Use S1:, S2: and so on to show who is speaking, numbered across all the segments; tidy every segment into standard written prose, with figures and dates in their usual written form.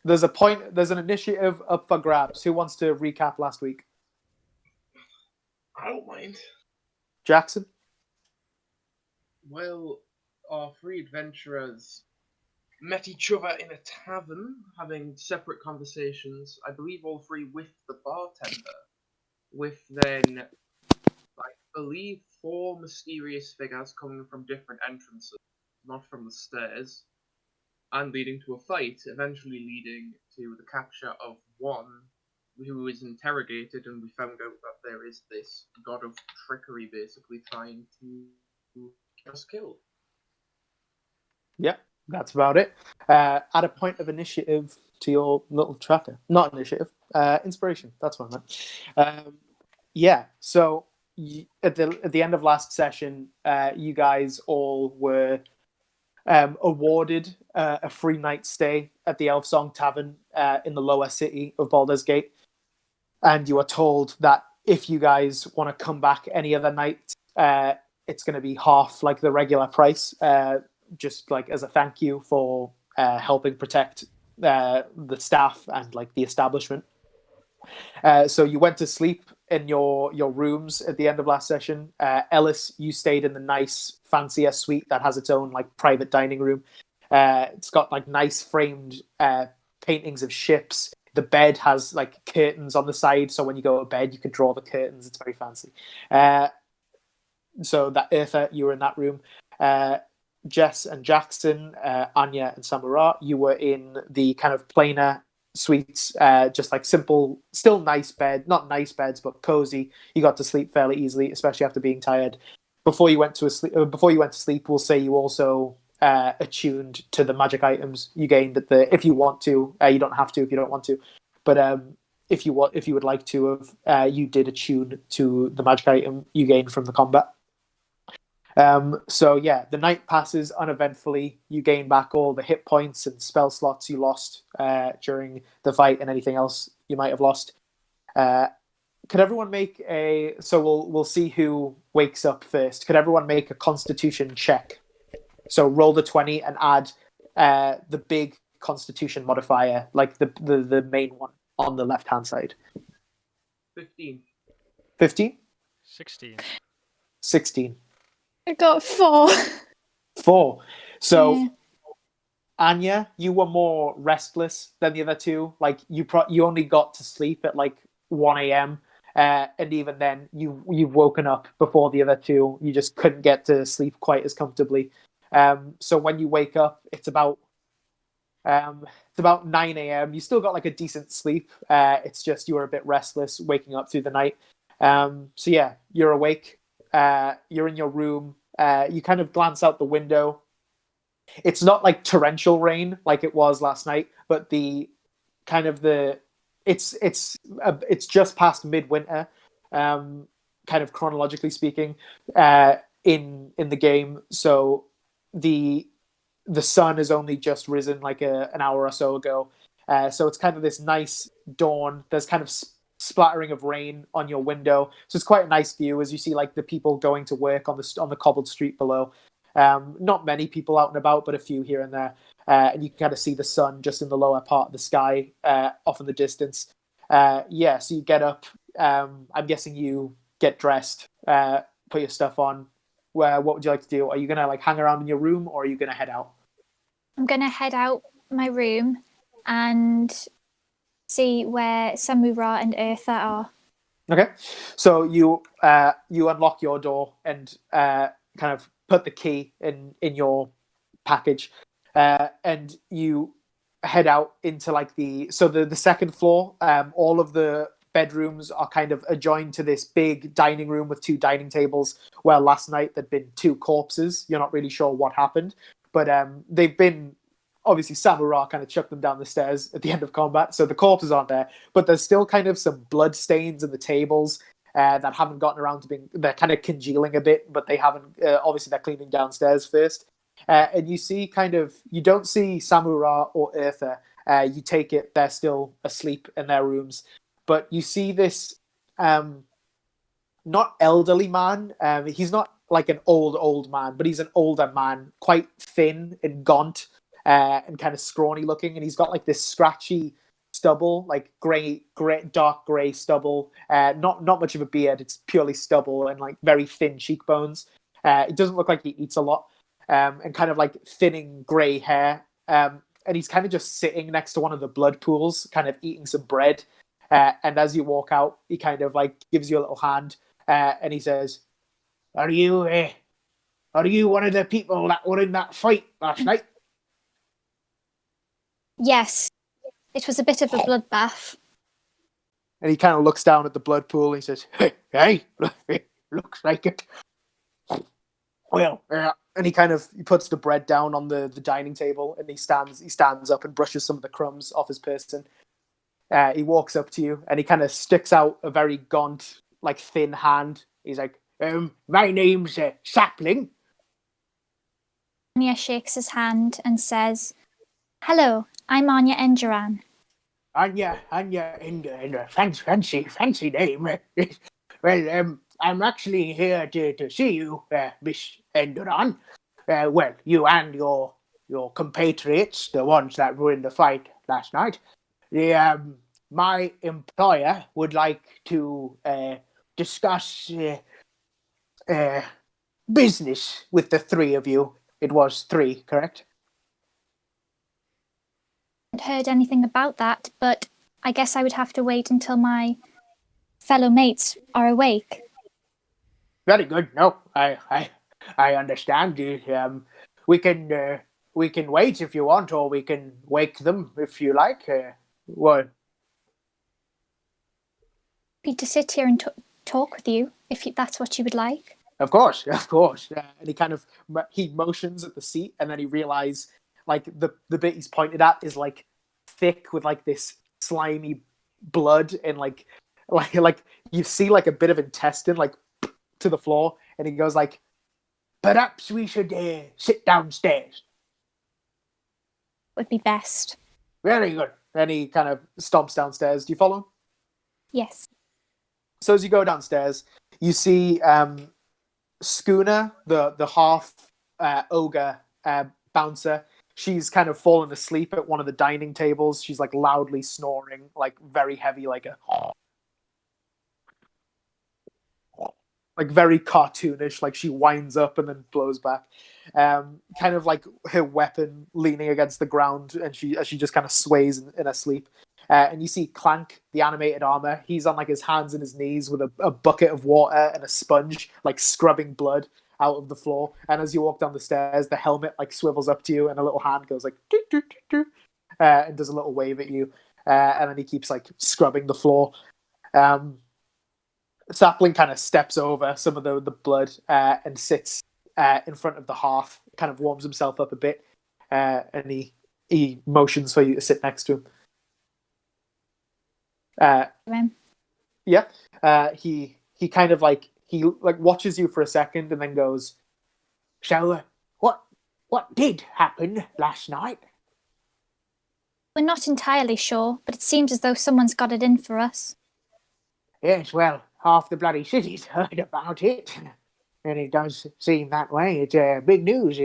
S1: There's an initiative up for grabs. Who wants to recap last week?
S2: I don't mind.
S1: Jackson?
S2: Well, our three adventurers met each other in a tavern, having separate conversations. I believe all three with the bartender, with then, I believe, four mysterious figures coming from different entrances, not from the stairs, and leading to a fight, eventually leading to the capture of one who is interrogated, and we found out that there is this god of trickery basically trying to get us killed.
S1: Yeah, that's about it. Add a point of initiative to your little tracker. Not initiative, inspiration. That's what I meant. Yeah, so at the end of last session, you guys all were awarded a free night stay at the Elf Song Tavern in the lower city of Baldur's Gate. And you are told that if you guys want to come back any other night, it's going to be half like the regular price, just like as a thank you for helping protect the staff and like the establishment. So you went to sleep in your rooms at the end of last session. Ellis, you stayed in the nice, fancier suite that has its own like private dining room. It's got like nice framed paintings of ships. The bed has like curtains on the side, so when you go to bed, you can draw the curtains. It's very fancy. So that Eartha, you were in that room. Jess and Jackson, Anya and Samara, you were in the kind of plainer suites, just like simple, still nice bed, not nice beds, but cozy. You got to sleep fairly easily, especially after being tired. Before you went to sleep, we'll say you also attuned to the magic items you gained at the. If you want to, you don't have to if you don't want to, but if you would like to have, you did attune to the magic item you gained from the combat. So yeah, the night passes uneventfully. You gain back all the hit points and spell slots you lost during the fight, and anything else you might have lost. Could everyone make a? So we'll see who wakes up first. Could everyone make a Constitution check? So roll the 20 and add the big Constitution modifier, like the main one on the left hand side.
S2: 15.
S1: 15?
S3: 16.
S1: 16.
S4: I got 4.
S1: 4. So,
S4: Yeah.
S1: Anya, you were more restless than the other two. Like you only got to sleep at like 1 a.m. And even then, you've woken up before the other two. You just couldn't get to sleep quite as comfortably. So when you wake up, it's about 9 a.m. You still got like a decent sleep. It's just you were a bit restless waking up through the night. So yeah, you're awake. You're in your room. You kind of glance out the window. It's not like torrential rain like it was last night, but it's just past midwinter, kind of chronologically speaking, in the game. So the sun has only just risen like an hour or so ago. So it's kind of this nice dawn. There's kind of splattering of rain on your window, so it's quite a nice view as you see like the people going to work on the cobbled street below. Not many people out and about, but a few here and there, and you can kind of see the sun just in the lower part of the sky, off in the distance. So you get up. I'm guessing you get dressed, put your stuff on. What would you like to do? Are you gonna like hang around in your room, or are you gonna head out?
S4: I'm going to head out my room and see where Samura and Eartha are.
S1: Okay, so you unlock your door and kind of put the key in your package, and you head out into like the second floor. All of the bedrooms are kind of adjoined to this big dining room with 2 dining tables, where last night there'd been 2 corpses. You're not really sure what happened, but they've been, obviously Samura kind of chucked them down the stairs at the end of combat, so the corpses aren't there, but there's still kind of some blood stains in the tables that haven't gotten around to being, they're kind of congealing a bit, but they haven't, obviously they're cleaning downstairs first. And you see you don't see Samura or Eartha. You take it they're still asleep in their rooms, but you see this not elderly man. He's not like an old man, but he's an older man, quite thin and gaunt. and kind of scrawny looking, and he's got like this scratchy stubble, like dark grey stubble. Not much of a beard. It's purely stubble and like very thin cheekbones. It doesn't look like he eats a lot, and kind of like thinning grey hair. And he's kind of just sitting next to one of the blood pools, kind of eating some bread. And as you walk out, he kind of like gives you a little hand, and he says, "Are you one of the people that were in that fight last night?"
S4: Yes, it was a bit of a bloodbath.
S1: And he kind of looks down at the blood pool. And he says, "Hey, looks like it." Well, and he puts the bread down on the dining table, and he stands up and brushes some of the crumbs off his person. He walks up to you, and he kind of sticks out a very gaunt, like thin hand. He's like, "My name's Sapling."
S4: Anya shakes his hand and says, "Hello, I'm Anya Enduran."
S1: Anya, and fancy name. Well, I'm actually here to see you, Miss Enduran. Well, you and your compatriots, the ones that were in the fight last night. My employer would like to discuss business with the three of you. It was three, correct?
S4: I haven't heard anything about that, but I guess I would have to wait until my fellow mates are awake.
S1: Very good. No, I understand. We can wait if you want, or we can wake them if you like. Well,
S4: Happy to sit here and talk with you if that's what you would like.
S1: of course, of course. And he kind of he motions at the seat, and then he realizes like the bit he's pointed at is like thick with like this slimy blood, and like you see like a bit of intestine like to the floor, and he goes like, "Perhaps we should sit downstairs."
S4: Would be best.
S1: Very good. And he kind of stomps downstairs. Do you follow him?
S4: Yes.
S1: So as you go downstairs, you see Schooner, the half ogre bouncer. She's kind of fallen asleep at one of the dining tables. She's like loudly snoring, like very heavy, like very cartoonish. Like she winds up and then blows back. Kind of like her weapon leaning against the ground, and she just kind of sways in her sleep. And you see Clank, the animated armor. He's on like his hands and his knees with a bucket of water and a sponge, like scrubbing blood out of the floor. And as you walk down the stairs, the helmet like swivels up to you, and a little hand goes like doo, doo, doo, doo, and does a little wave at you. And then he keeps like scrubbing the floor. Sapling kind of steps over some of the blood and sits in front of the hearth, kind of warms himself up a bit, and he motions for you to sit next to him. Yeah. He kind of like watches you for a second and then goes, "So, what did happen last night?"
S4: We're not entirely sure, but it seems as though someone's got it in for us.
S1: Yes, well, half the bloody city's heard about it, and it does seem that way. It's big news.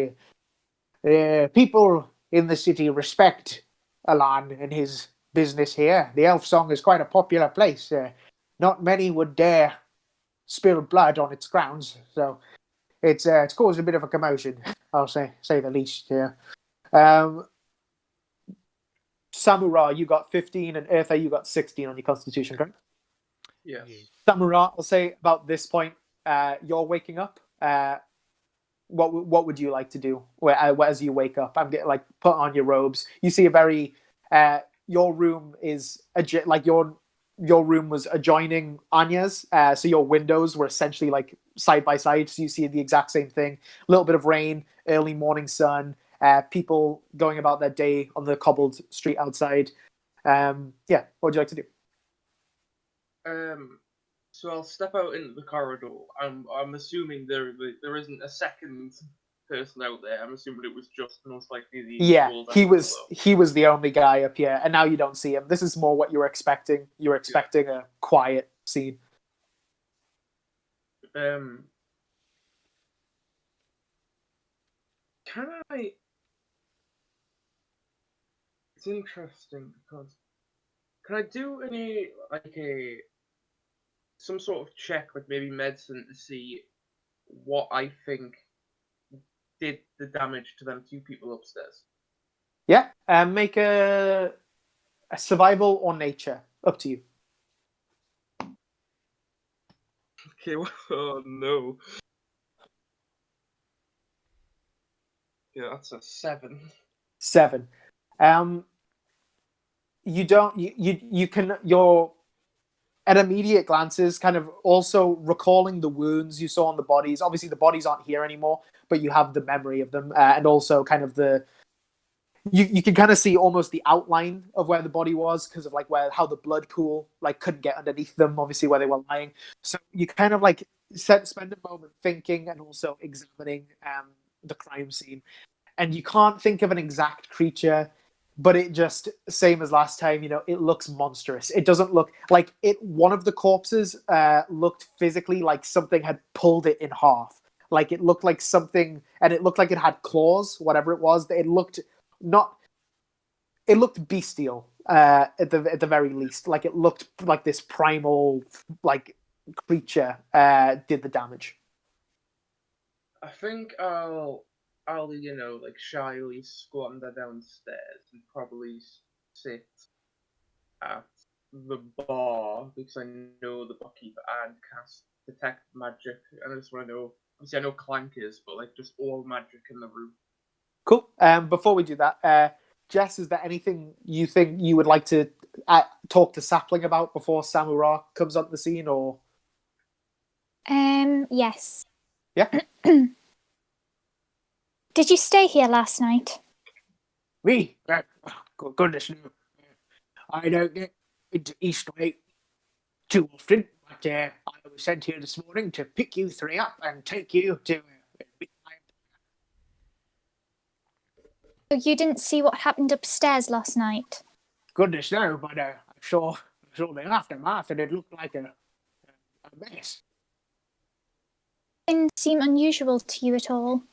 S1: People in the city respect Alan and his business here. The Elf Song is quite a popular place. Not many would dare spill blood on its grounds, so it's caused a bit of a commotion. I'll say the least. Yeah. Samura, you got 15, and Eartha, you got 16 on your Constitution, correct?
S2: Yes.
S1: Samura, I'll say about this point, you're waking up. What would you like to do as you wake up? I'm getting like put on your robes. You see a very your room is like your room was adjoining Anya's, so your windows were essentially like side by side. So you see the exact same thing. A little bit of rain, early morning sun, people going about their day on the cobbled street outside. Yeah, what would you like to do?
S2: So I'll step out into the corridor. I'm assuming there isn't a second person out there. I'm assuming it was just most likely the
S1: Yeah, he was the only guy up here, and now you don't see him. This is more what you were expecting. You were expecting a quiet scene.
S2: Can It's interesting because can I do any some sort of check with maybe medicine to see what I think did the damage to them two people upstairs?
S1: Yeah. Make a survival or nature. Up to you.
S2: Okay, oh no. Yeah, that's a 7.
S1: 7. You don't. You can. You're at immediate glances, kind of also recalling the wounds you saw on the bodies. Obviously, the bodies aren't here anymore, but you have the memory of them, and also kind of the. You can kind of see almost the outline of where the body was because of like how the blood pool like couldn't get underneath them, obviously where they were lying. So you kind of like spend a moment thinking and also examining the crime scene, and you can't think of an exact creature, but it just same as last time. It looks monstrous. It doesn't look like it. One of the corpses looked physically like something had pulled it in half. Like it looked like something, and it looked like it had claws, whatever it was. It looked not. It looked bestial at the very least. Like it looked like this primal like creature did the damage.
S2: I think I'll like shyly squander downstairs and probably sit at the bar because I know the barkeeper and cast detect magic, and I just want to know. Obviously, I know Clank is, but like just all magic in the room.
S1: Cool. Before we do that, Jess, is there anything you think you would like to talk to Sapling about before Samura comes onto the scene, or?
S4: Yes.
S1: Yeah.
S4: Did you stay here last night?
S1: Me? Goodness no. I don't get into Eastway too often, but I was sent here this morning to pick you three up and take you to.
S4: You didn't see what happened upstairs last night?
S1: Goodness no, but I saw the aftermath, and it looked like a mess.
S4: Didn't seem unusual to you at all.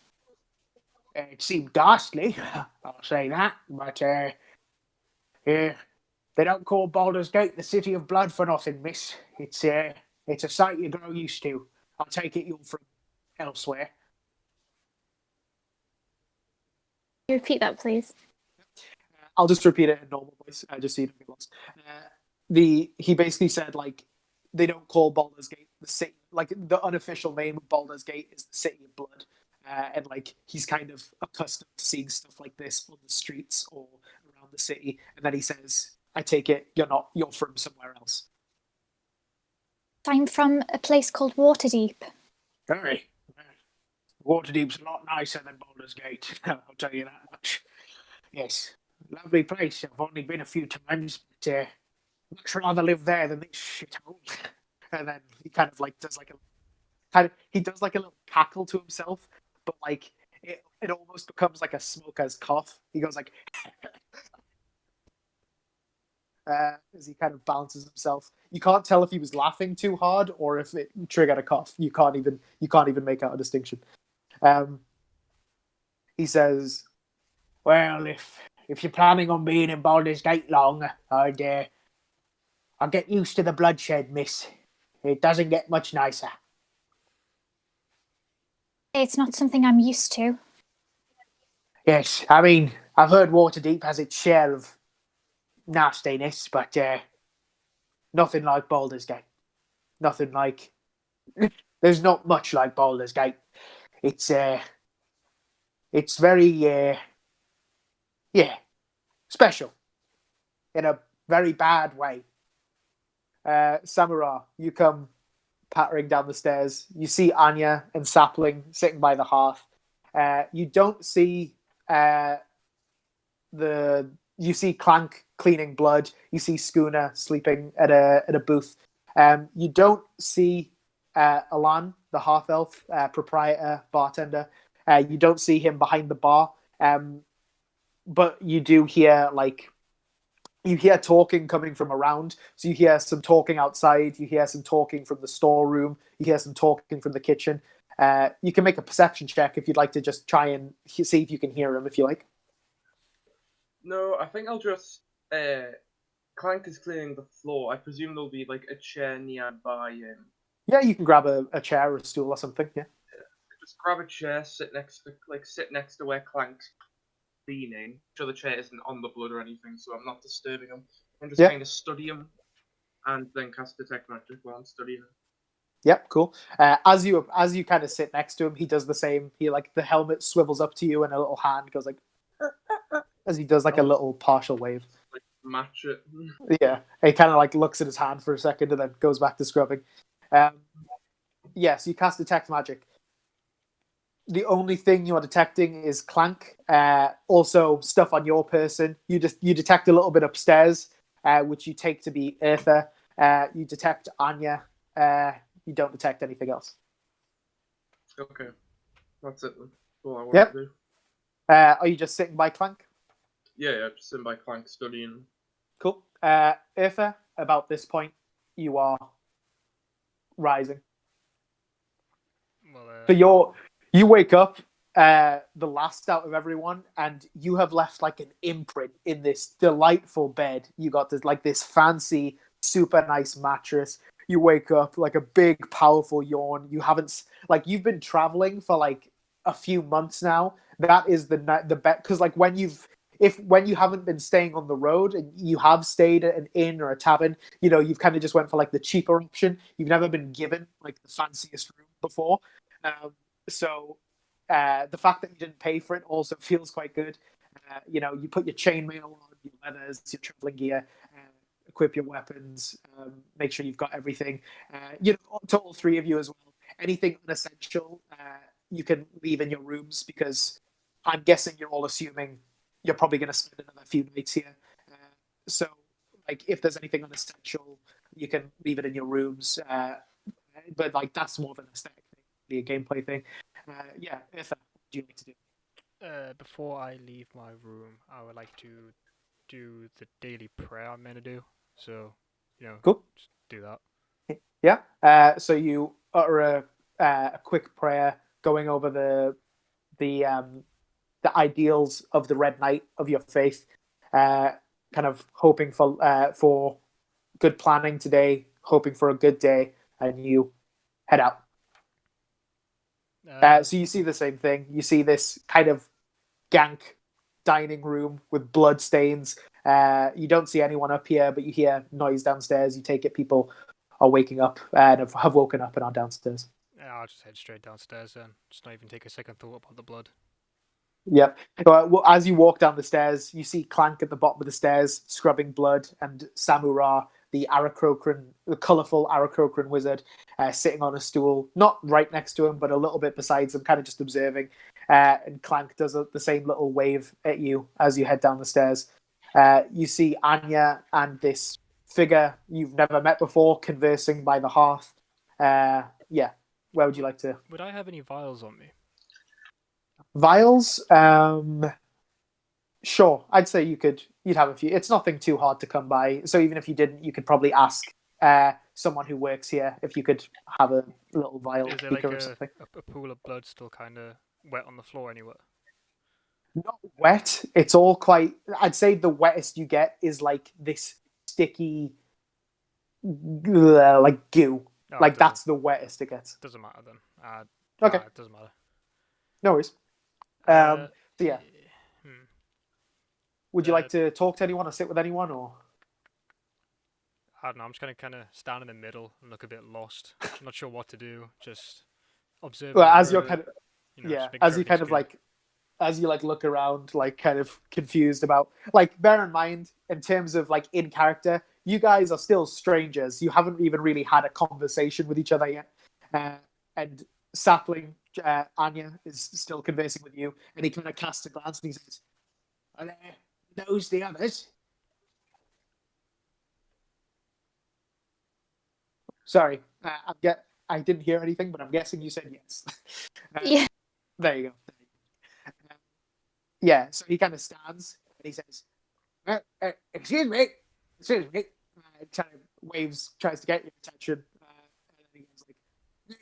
S1: It seemed ghastly, I'll say that, but they don't call Baldur's Gate the City of Blood for nothing, miss. It's a sight you grow used to. I'll take it you're from elsewhere.
S4: Can you repeat that, please?
S1: I'll just repeat it in normal voice, just so you don't get lost. He basically said like they don't call Baldur's Gate the city, like the unofficial name of Baldur's Gate is the City of Blood, and like he's kind of accustomed to seeing stuff like this on the streets or around the city, and then he says, "I take it you're from somewhere else."
S4: I'm from a place called Waterdeep.
S1: Hey, Waterdeep's a lot nicer than Baldur's Gate. I'll tell you that much. Yes, lovely place. I've only been a few times, but much rather live there than this shithole. And then he kind of like does like a little cackle to himself, but like it almost becomes like a smoker's cough. He goes like as he kind of balances himself. You can't tell if he was laughing too hard or if it triggered a cough. You can't even make out a distinction. He says, "Well, if you're planning on being in Baldur's Gate long, I'll get used to the bloodshed, miss. It doesn't get much nicer."
S4: It's not something I'm used to.
S1: Yes, I mean, I've heard Waterdeep has its share of nastiness, but nothing like Baldur's Gate. Nothing like. There's not much like Baldur's Gate. It's very special in a very bad way. Samura, you come pattering down the stairs. You see Anya and Sapling sitting by the hearth. You don't see you see Clank cleaning blood. You see Schooner sleeping at a booth. You don't see Alan, the half elf proprietor bartender. You don't see him behind the bar. But you do hear you hear talking coming from around. So you hear some talking outside. You hear some talking from the storeroom. You hear some talking from the kitchen. You can make a perception check if you'd like to just try and see if you can hear him, if you like.
S2: No, I think I'll just. Clank is cleaning the floor. I presume there'll be like a chair nearby him.
S1: Yeah, you can grab a chair or a stool or something. Yeah.
S2: Just grab a chair, sit next to where Clank's leaning. Sure the chair isn't on the blood or anything, so I'm not disturbing him. And just
S1: Yeah.
S2: kind of study him, and then cast detect magic while I'm studying him.
S1: Yep, cool. As you kind of sit next to him, he does the same. He like the helmet swivels up to you, and a little hand goes like as he does like a little partial wave.
S2: Like match it.
S1: Yeah, he kind of like looks at his hand for a second and then goes back to scrubbing. Yes, you cast detect magic. The only thing you are detecting is Clank. Also, stuff on your person. You detect a little bit upstairs, which you take to be Eartha. You detect Anya. You don't detect anything else.
S2: Okay, that's it then. That's all I want
S1: Yep.
S2: to do.
S1: Are you just sitting by Clank?
S2: Yeah, just sitting by Clank studying.
S1: Cool. Eartha, about this point, you are rising.
S3: Well,
S1: So you wake up the last out of everyone, and you have left like an imprint in this delightful bed. You got this fancy, super nice mattress. You wake up like a big, powerful yawn. You haven't you've been traveling for like a few months now. That is the bed because like when you haven't been staying on the road and you have stayed at an inn or a tavern, you've kind of just went for like the cheaper option. You've never been given like the fanciest room before. So the fact that you didn't pay for it also feels quite good. You put your chainmail on, your leathers, your traveling gear, equip your weapons, make sure you've got everything. To all three of you as well. Anything unessential, you can leave in your rooms because I'm guessing you're all assuming you're probably going to spend another few nights here. So, like, if there's anything unessential, you can leave it in your rooms. But like, that's more of an aesthetic thing, be a gameplay thing. Yeah, Eartha, what do you like to do?
S3: before I leave my room, I would like to do the daily prayer I'm meant to do. So,
S1: Cool.
S3: just do that.
S1: Yeah. So you utter a quick prayer, going over the ideals of the Red Knight of your faith, kind of hoping for good planning today, hoping for a good day, and you head out. So you see the same thing. You see this kind of gank dining room with blood stains. You don't see anyone up here, but you hear noise downstairs. You take it people are waking up and have woken up and are downstairs.
S3: I'll just head straight downstairs then. Just not even take a second thought about the blood.
S1: Yep. Well, as you walk down the stairs, you see Clank at the bottom of the stairs, scrubbing blood, and Samura, the colourful Aarakocran wizard, sitting on a stool, not right next to him, but a little bit besides him, kind of just observing. And Clank does the same little wave at you as you head down the stairs. You see Anya and this figure you've never met before conversing by the hearth. Yeah. Where would you like to?
S3: Would I have any vials on me?
S1: Vials? Sure. I'd say you'd have a few. It's nothing too hard to come by. So even if you didn't, you could probably ask someone who works here if you could have a little vial
S3: Is there
S1: beaker
S3: like
S1: or something.
S3: a pool of blood still kind of wet on the floor anywhere?
S1: Not wet. It's all quite. I'd say the wettest you get is like this sticky, like goo.
S3: No,
S1: Like that's the wettest it gets.
S3: Doesn't matter then.
S1: Okay.
S3: It doesn't matter.
S1: No worries. So yeah. Would you like to talk to anyone or sit with anyone or?
S3: I don't know. I'm just gonna kind of stand in the middle and look a bit lost. I'm not sure what to do. Just observe.
S1: Well, as you're kind of as you kind of
S3: good.
S1: like as you like look around, like kind of confused about, like, bear in mind in terms of like in character, you guys are still strangers. You haven't even really had a conversation with each other yet. And Sapling, Anya, is still conversing with you, and he kind of casts a glance and he says, "Are those the others?" Sorry, I didn't hear anything, but I'm guessing you said yes.
S4: Yeah.
S1: There you go. Yeah, so he kind of stands and he says, excuse me. Kind of waves, tries to get your attention. And he goes like,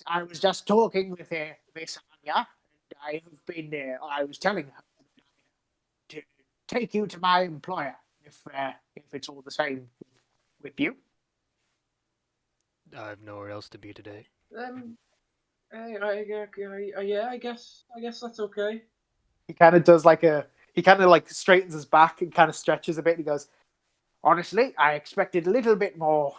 S1: I was just talking with Miss Anya, and I have been there. I was telling her to take you to my employer if it's all the same with you.
S3: I have nowhere else to be today.
S2: Yeah, I guess that's okay.
S1: He kind of does he kind of like straightens his back and kind of stretches a bit. And he goes, honestly, I expected a little bit more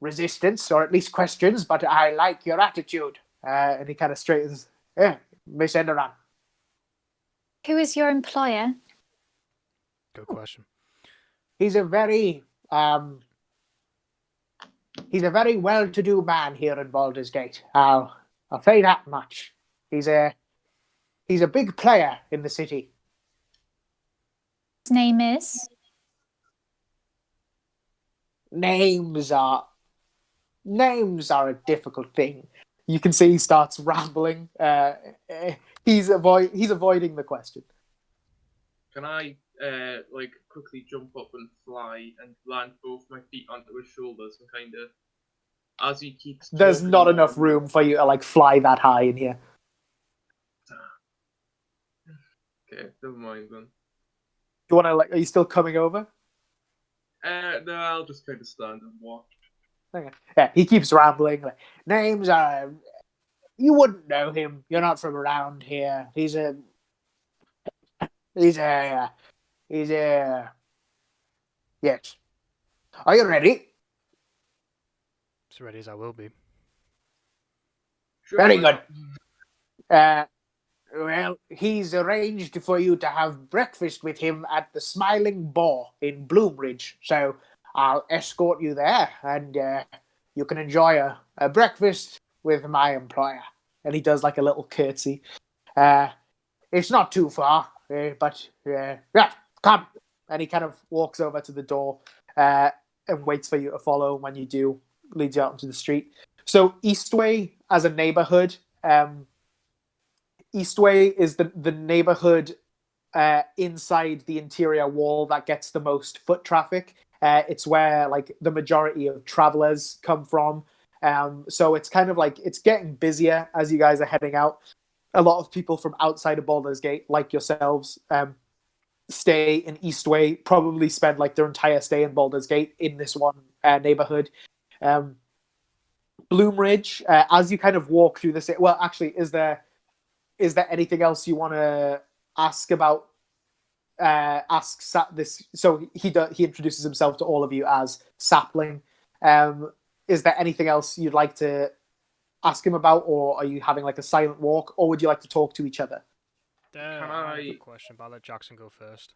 S1: resistance or at least questions, but I like your attitude. And he kind of straightens. Yeah, Miss Enderan.
S4: Who is your employer?
S3: Good question.
S1: He's a very well-to-do man here in Baldur's Gate. I'll say that much. He's a big player in the city.
S4: His name is?
S1: Names are a difficult thing. You can see he starts rambling. He's avoiding the question.
S2: Can I quickly jump up and fly and land both my feet onto his shoulders and kind of, as he keeps
S1: There's
S2: talking
S1: not
S2: more
S1: enough
S2: and more-
S1: room for you to fly that high in here.
S2: Okay, never mind then.
S1: You want to are you still coming over?
S2: No, I'll just kind of stand and watch.
S1: Okay. Yeah, he keeps rambling. Names are. You wouldn't know him. You're not from around here. He's a. Yes. Are you ready?
S3: As ready as I will be.
S2: Sure,
S1: Very
S2: why
S1: good.
S2: not?
S1: Well, he's arranged for you to have breakfast with him at the Smiling Boar in Bloomridge. So I'll escort you there, and you can enjoy a breakfast with my employer. And he does a little curtsy. It's not too far, but yeah, come. And he kind of walks over to the door and waits for you to follow. When you do, leads you out into the street. So Eastway, as a neighborhood, Eastway is the neighborhood inside the interior wall that gets the most foot traffic. It's where the majority of travelers come from. So it's kind of it's getting busier as you guys are heading out. A lot of people from outside of Baldur's Gate, like yourselves, stay in Eastway, probably spend their entire stay in Baldur's Gate in this one neighborhood. Bloomridge, as you kind of walk through this, well, actually, is there anything else you want to ask about? This. So he introduces himself to all of you as Sapling. Is there anything else you'd like to ask him about, or are you having a silent walk, or would you like to talk to each other?
S3: I have a question, but I'll let Jackson go first.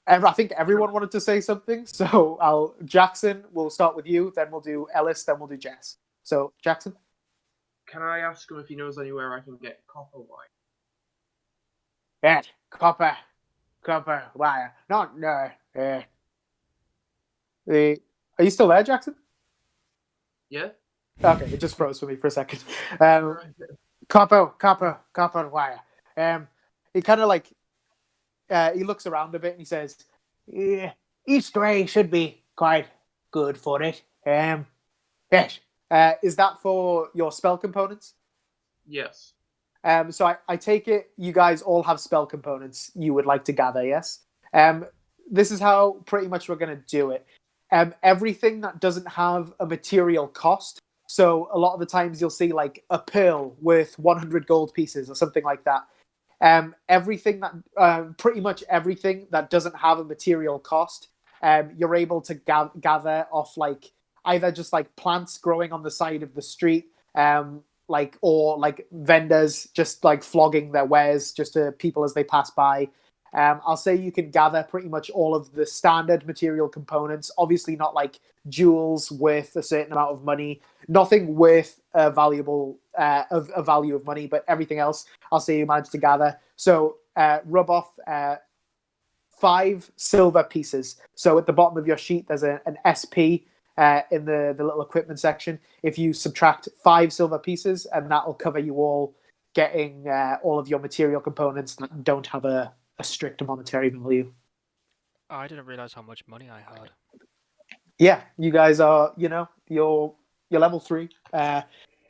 S1: I think everyone wanted to say something, so Jackson, we'll start with you, then we'll do Ellis, then we'll do Jess. So, Jackson?
S2: Can I ask him if he knows anywhere I can get copper wire?
S1: Yeah, copper wire. Not, no. Are you still there, Jackson?
S2: Yeah?
S1: Okay, it just froze for me for a second.
S2: Right.
S1: Copper wire. He kind of he looks around a bit and he says, yeah, Eastway should be quite good for it. Yes. Is that for your spell components?
S2: Yes.
S1: So I take it you guys all have spell components you would like to gather, yes? This is how pretty much we're going to do it. Everything that doesn't have a material cost, so a lot of the times you'll see a pearl worth 100 gold pieces or something like that. Everything that, pretty much everything that doesn't have a material cost, you're able to gather off either just plants growing on the side of the street, or vendors just flogging their wares just to people as they pass by. I'll say you can gather pretty much all of the standard material components. Obviously, not jewels worth a certain amount of money. Nothing worth a value of money, but everything else, I'll say you managed to gather. So rub off 5 silver pieces. So at the bottom of your sheet, there's an SP in the little equipment section. If you subtract 5 silver pieces, and that'll cover you all getting all of your material components that don't have a strict monetary value.
S3: I didn't realize how much money I had.
S1: Yeah, you guys are, you're level 3.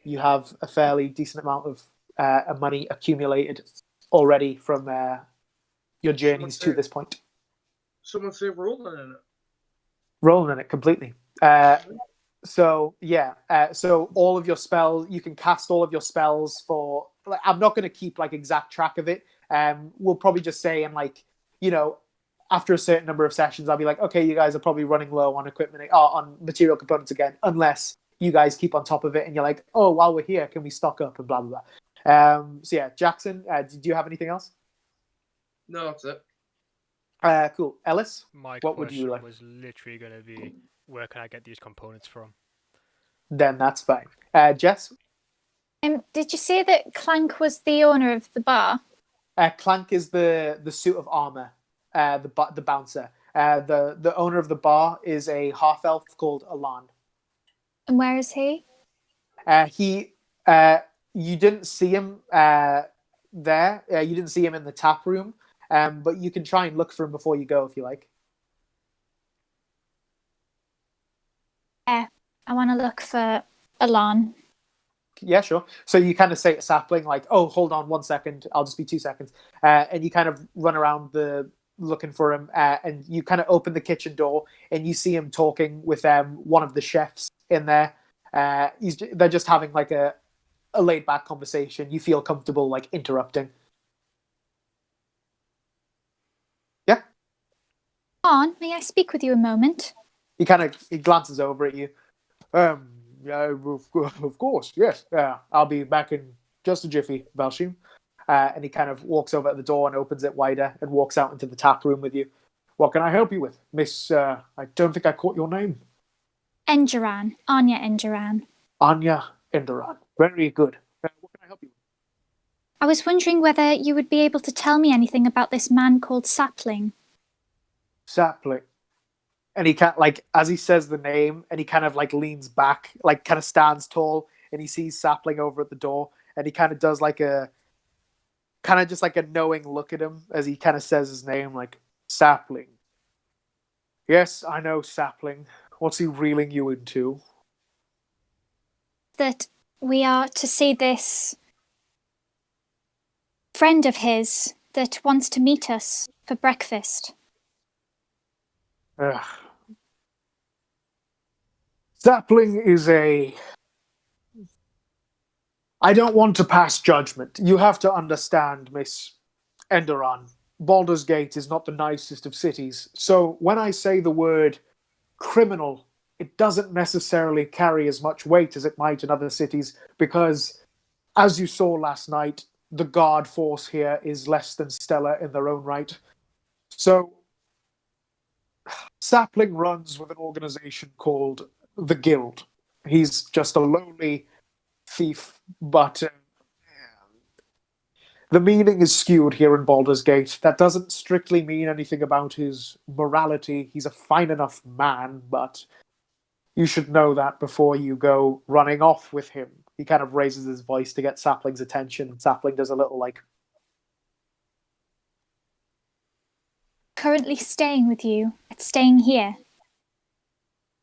S1: You have a fairly decent amount of money accumulated already from your journeys to this point.
S2: Someone say rolling in it.
S1: Rolling in it completely. So all of your spells, you can cast all of your spells for. Like, I'm not going to keep like exact track of it. We'll probably just say in like, after a certain number of sessions, I'll be like, okay, you guys are probably running low on equipment or on material components again, unless you guys keep on top of it and you're like, oh, while we're here, can we stock up and blah blah blah. So yeah, Jackson, do you have anything else?
S2: No, that's it.
S1: Cool. Ellis,
S3: My
S1: what would you
S3: question
S1: like?
S3: was literally going to be, where can I get these components from?
S1: Then that's fine. Jess?
S4: Did you say that Clank was the owner of the bar?
S1: Clank is the suit of armor, the bouncer. The owner of the bar is a half elf called Alan.
S4: And where is he?
S1: You didn't see him there. You didn't see him in the tap room. But you can try and look for him before you go if you like.
S4: I want to look for Alan.
S1: Yeah, sure. So you kind of say to Sapling, like, oh, hold on 1 second. I'll just be 2 seconds. And you kind of run around looking for him. And you kind of open the kitchen door and you see him talking with one of the chefs in there. They're just having like a laid back conversation. You feel comfortable like interrupting. Yeah.
S4: Alan, may I speak with you a moment?
S1: He glances over at you. Yeah, of course, yes. I'll be back in just a jiffy, Valshim. And he kind of walks over at the door and opens it wider and walks out into the tap room with you. What can I help you with, Miss? I don't think I caught your name.
S4: Engeran. Anya Engeran.
S1: Anya Enderan. Very good. What can I help you with?
S4: I was wondering whether you would be able to tell me anything about this man called Sapling.
S1: Sapling. And he can't, like, as he says the name, and he kind of like leans back, like kind of stands tall, and he sees Sapling over at the door, and he kind of does like just like a knowing look at him as he kind of says his name, like, Sapling. Yes, I know Sapling. What's he reeling you into?
S4: That we are to see this friend of his that wants to meet us for breakfast.
S1: Sapling is I don't want to pass judgment. You have to understand, Miss Enderan. Baldur's Gate is not the nicest of cities. So when I say the word criminal, it doesn't necessarily carry as much weight as it might in other cities because, as you saw last night, the guard force here is less than stellar in their own right. So Sapling runs with an organization called the Guild. He's just a lowly thief, but the meaning is skewed here in Baldur's Gate. That doesn't strictly mean anything about his morality. He's a fine enough man, but you should know that before you go running off with him. He kind of raises his voice to get Sapling's attention, and Sapling does a little like...
S4: Currently staying with you, staying here.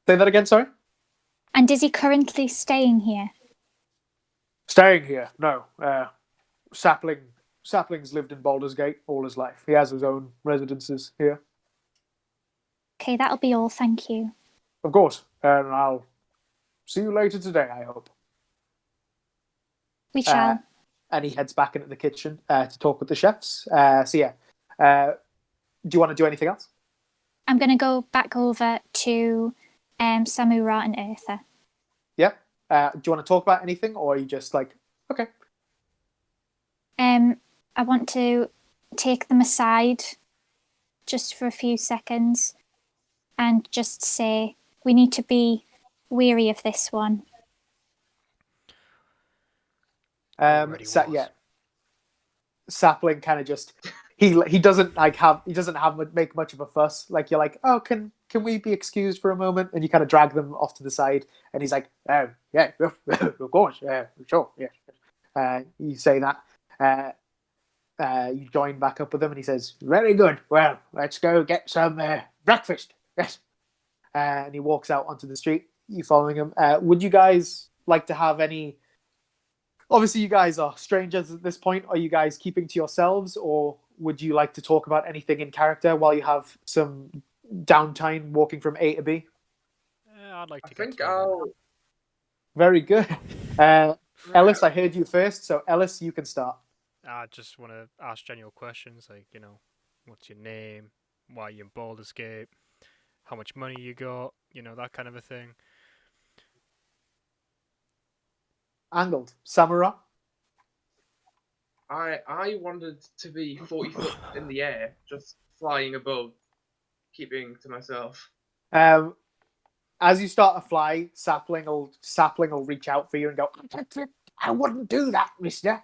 S1: Say that again, sorry?
S4: And is he currently staying here?
S1: Staying here? No. Sapling's lived in Baldur's Gate all his life. He has his own residences here.
S4: Okay, that'll be all, thank you.
S1: Of course. And I'll see you later today, I hope.
S4: We shall.
S1: And he heads back into the kitchen to talk with the chefs. So yeah. Do you want to do anything else?
S4: I'm going to go back over to Samura and Eartha.
S1: Yeah. Do you want to talk about anything, or are you just like, okay?
S4: I want to take them aside just for a few seconds and just say, we need to be weary of this one.
S1: Yeah. Sapling kind of just he doesn't make much of a fuss. Like, you're like, oh, can we be excused for a moment? And you kind of drag them off to the side, and he's like, oh, yeah, of course, yeah, sure, yeah. You say that. You join back up with him, and he says, very good. Well, let's go get some breakfast. Yes. And he walks out onto the street. You following him? Would you guys like to have any? Obviously, you guys are strangers at this point. Are you guys keeping to yourselves, or would you like to talk about anything in character while you have some downtime walking from A to B?
S3: I'd like
S2: I
S3: to get
S2: think
S3: to know
S2: I'll.
S1: Very good. Ellis, I heard you first, so Ellis, you can start.
S3: I just want to ask general questions like, what's your name? Why you in Baldur's Gate? How much money you got? That kind of a thing.
S1: Angled. Samura.
S2: I wanted to be 40 foot in the air, just flying above, keeping to myself.
S1: As you start to fly, sapling will reach out for you and go, I wouldn't do that, mister.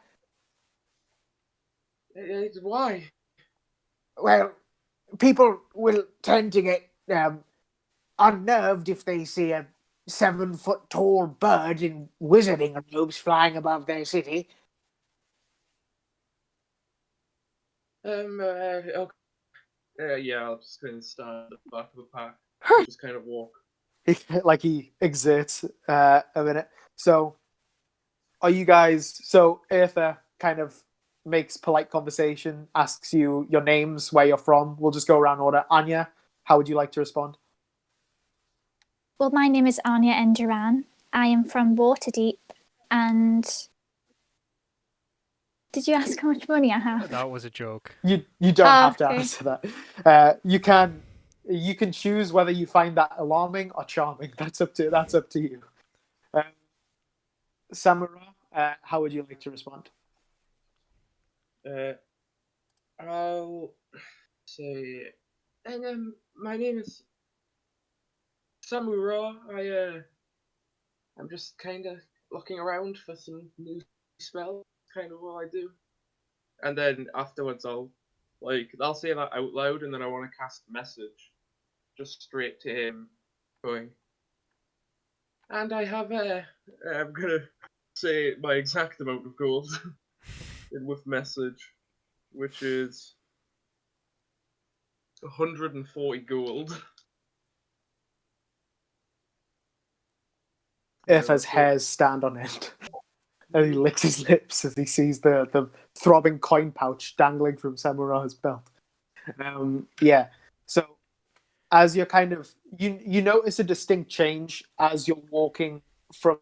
S2: Why?
S1: Well, people will tend to get unnerved if they see a 7-foot tall bird in wizarding robes flying above their city.
S2: Okay. Yeah, I'll just kind of stand at the back of the pack, just kind of walk.
S1: He exerts a minute. So, are you guys? So, Eartha kind of makes polite conversation, asks you your names, where you're from. We'll just go around order. Anya, how would you like to respond?
S4: Well, my name is Anya Enduran. I am from Waterdeep, and did you ask how much money I have?
S3: That was a joke.
S1: You don't have to
S4: Okay.
S1: answer that. You can choose whether you find that alarming or charming. That's up to you. Samura, how would you like to respond?
S2: I'll say, and my name is Samura. I'm just kind of looking around for some new spells. Kind of what I do. And then afterwards, I'll say that out loud, and then I want to cast message, just straight to him, going. And I have I'm gonna say my exact amount of gold with message, which is 140 gold.
S1: Eartha's hairs stand on end. And he licks his lips as he sees the throbbing coin pouch dangling from Samura's belt. Yeah. So as you're kind of you notice a distinct change as you're walking from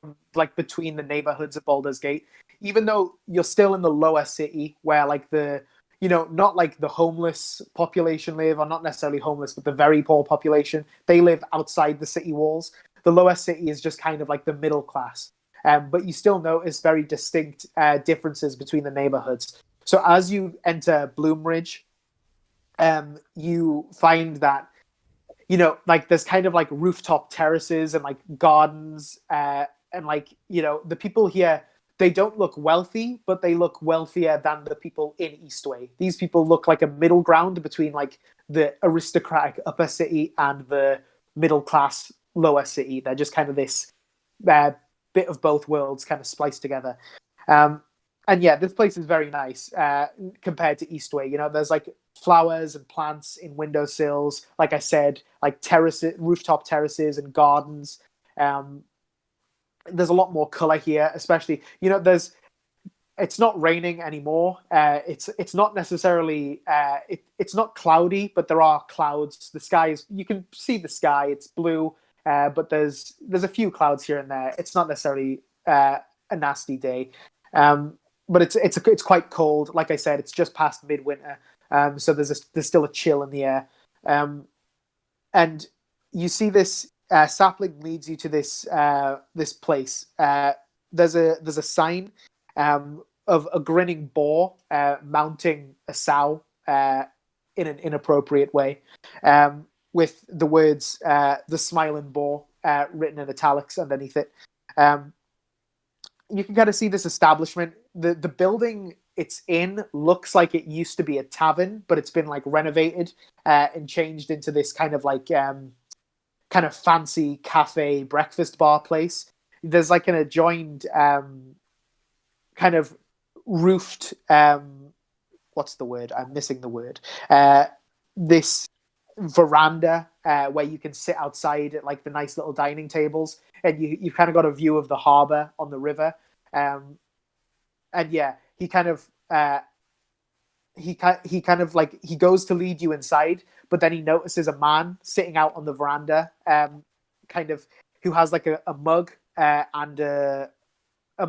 S1: between the neighborhoods of Baldur's Gate, even though you're still in the lower city where not like the homeless population live, or not necessarily homeless, but the very poor population, they live outside the city walls. The lower city is just kind of like the middle class. But you still notice very distinct differences between the neighborhoods. So as you enter Bloomridge, you find that there's kind of rooftop terraces and gardens, and the people here, they don't look wealthy, but they look wealthier than the people in Eastway. These people look like a middle ground between the aristocratic upper city and the middle class lower city. They're just kind of this bit of both worlds kind of spliced together. And yeah, this place is very nice compared to Eastway. There's flowers and plants in windowsills. Like I said, terraces, rooftop terraces and gardens. There's a lot more color here, especially it's not raining anymore. It's not necessarily it's not cloudy, but there are clouds. The sky is, you can see the sky. It's blue, but there's a few clouds here and there. It's not necessarily a nasty day, but it's quite cold. Like I said, it's just past midwinter, so there's still a chill in the air, and you see this sapling leads you to this place. There's a sign of a grinning boar mounting a sow in an inappropriate way, with the words "the smiling boar" written in italics underneath it. You can kind of see this establishment. The building it's in looks like it used to be a tavern, but it's been renovated and changed into this kind of fancy cafe breakfast bar place. There's an adjoined kind of roofed what's the word? I'm missing the word. This veranda where you can sit outside at the nice little dining tables, and you've kind of got a view of the harbor on the river. And yeah, he kind of he kind of like he goes to lead you inside, but then he notices a man sitting out on the veranda, kind of who has like a mug and a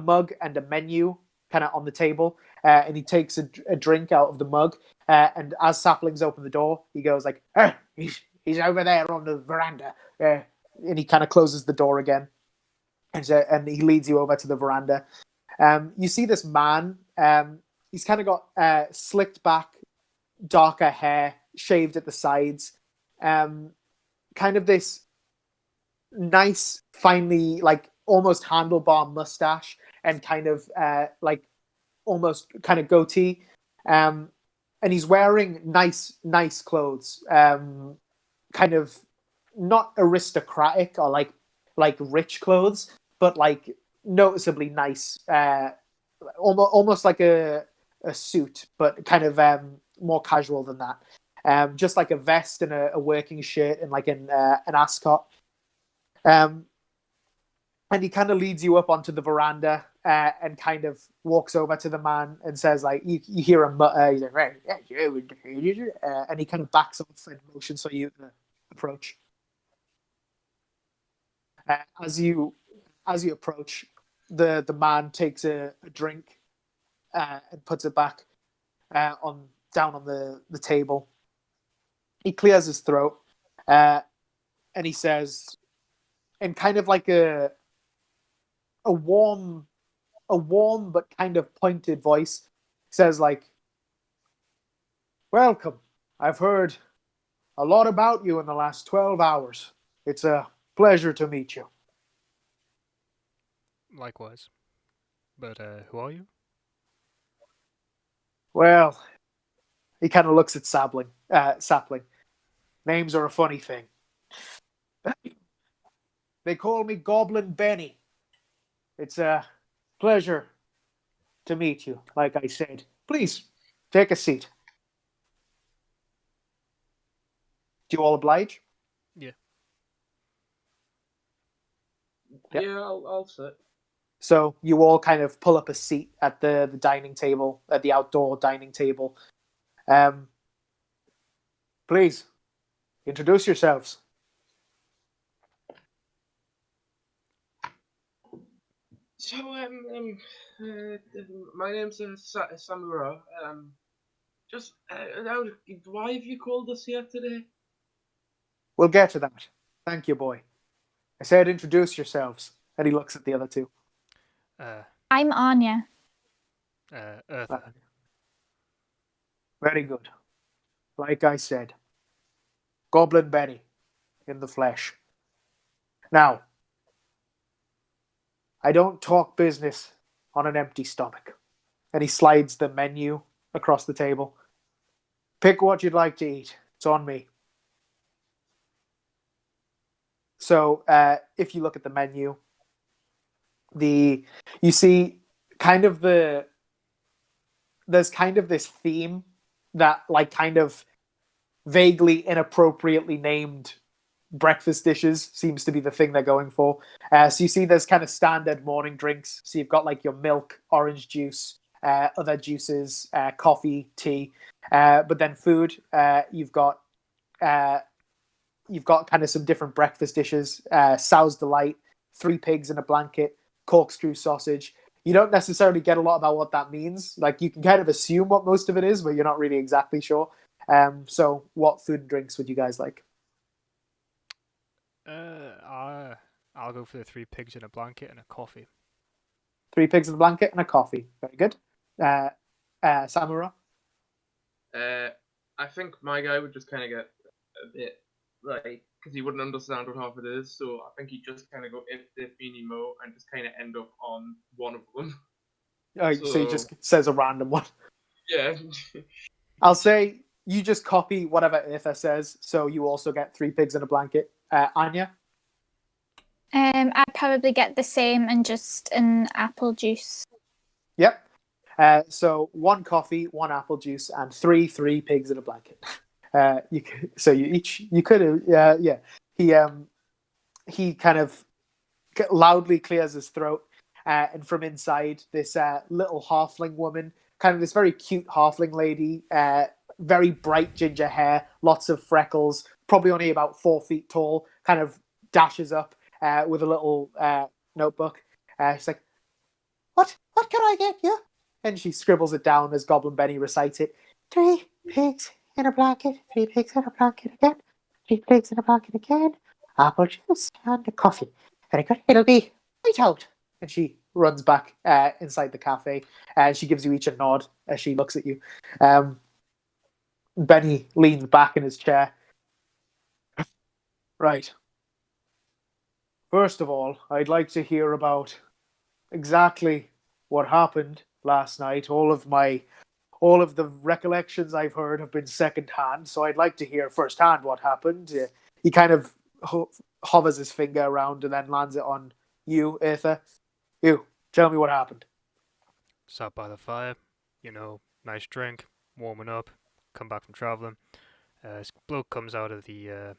S1: mug and a menu kind of on the table, and he takes a drink out of the mug, and as Saplings open the door, he goes like, he's over there on the veranda, and he kind of closes the door again, and he leads you over to the veranda. You see this man. He's kind of got slicked back, darker hair, shaved at the sides. Kind of this nice, finely, like almost handlebar mustache, and kind of like almost kind of goatee. And he's wearing nice clothes. Kind of not aristocratic or like rich clothes, but like noticeably nice. Almost like a suit, but kind of more casual than that. Just like a vest and a working shirt and like an ascot. And he kind of leads you up onto the veranda and kind of walks over to the man and says, like, you hear him mutter, he's like, right, and he kind of backs off and motions for you to approach. As you approach, the man takes a drink and puts it back down on the table. He clears his throat and he says, in kind of like a warm but kind of pointed voice, says like, "Welcome. I've heard a lot about you in the last 12 hours. It's a pleasure to meet you."
S3: Likewise. But who are you?
S1: Well, he kind of looks at Sapling. Names are a funny thing. They call me Goblin Benny. It's a pleasure to meet you, like I said. Please, take a seat. Do you all oblige?
S3: Yeah.
S1: Yep.
S2: Yeah, I'll sit.
S1: So you all kind of pull up a seat at the dining table, at the outdoor dining table. Please, introduce yourselves.
S2: So, my name's Samura. Just, why have you called us here today?
S1: We'll get to that. Thank you, boy. I said introduce yourselves. And he looks at the other two.
S4: I'm Anya.
S3: Eartha.
S1: Very good. Like I said, Goblin Benny in the flesh. Now, I don't talk business on an empty stomach. And he slides the menu across the table. Pick what you'd like to eat. It's on me. So if you look at the menu, you see kind of there's kind of this theme that like kind of vaguely inappropriately named breakfast dishes seems to be the thing they're going for. So you see there's kind of standard morning drinks. So you've got like your milk, orange juice, other juices, coffee, tea. But then food, you've got kind of some different breakfast dishes. Sow's Delight, 3 pigs in a blanket, corkscrew sausage. You don't necessarily get a lot about what that means. Like you can kind of assume what most of it is, but you're not really exactly sure. So what food and drinks would you guys like?
S3: I'll go for the 3 pigs in a blanket and a coffee.
S1: 3 pigs in a blanket and a coffee. Very good. Samura?
S2: I think my guy would just kind of get a bit, like, because he wouldn't understand what half it is, so I think he'd just kind of go if meeny mo and just kind of end up on one of them.
S1: Oh, so he just says a random one.
S2: Yeah.
S1: I'll say you just copy whatever Eartha says, so you also get 3 pigs in a blanket. Anya?
S4: I'd probably get the same and just an apple juice.
S1: Yep. So 1 coffee, 1 apple juice, and 3 pigs in a blanket. You could have, yeah. He kind of loudly clears his throat, and from inside, this little halfling woman kind of this very cute halfling lady, very bright ginger hair, lots of freckles, probably only about 4 feet tall, kind of dashes up with a little notebook. She's like, What can I get you? And she scribbles it down as Goblin Benny recites it. 3 pigs in a blanket, 3 pigs in a blanket again, 3 pigs in a blanket again, apple juice and a coffee. Very good. It'll be right out. And she runs back inside the cafe, and she gives you each a nod as she looks at you. Benny leans back in his chair. Right. First of all, I'd like to hear about exactly what happened last night. All of the recollections I've heard have been secondhand, so I'd like to hear firsthand what happened. He kind of hovers his finger around and then lands it on you, Aether. You, tell me what happened.
S3: Sat by the fire, nice drink, warming up, come back from traveling. This bloke comes out of the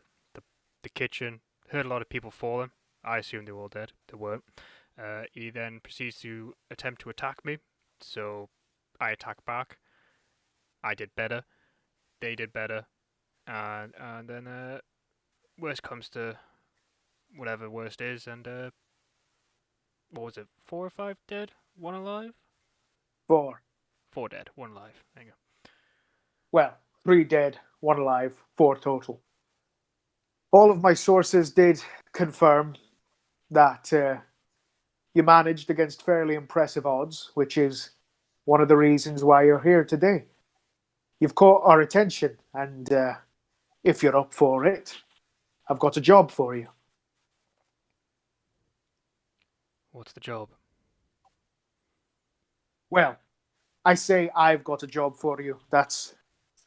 S3: kitchen, heard a lot of people falling. I assumed they were all dead. They weren't. He then proceeds to attempt to attack me, so I attack back. I did better. They did better. And then worst comes to whatever worst is, and what was it? 4 or 5 dead, 1 alive?
S1: 4.
S3: 4 dead, 1 alive. There you go.
S1: Well, 3 dead, 1 alive, 4 total. All of my sources did confirm that you managed against fairly impressive odds, which is one of the reasons why you're here today. You've caught our attention, and if you're up for it, I've got a job for you.
S3: What's the job?
S1: Well, I say I've got a job for you. That's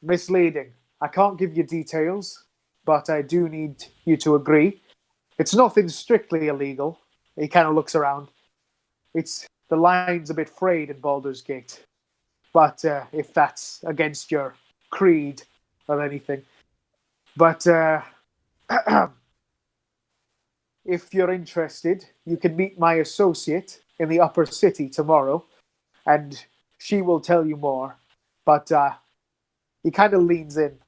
S1: misleading. I can't give you details, but I do need you to agree. It's nothing strictly illegal. He kind of looks around. The line's a bit frayed in Baldur's Gate. But if that's against your creed or anything. But if you're interested, you can meet my associate in the upper city tomorrow, and she will tell you more. But he kind of leans in.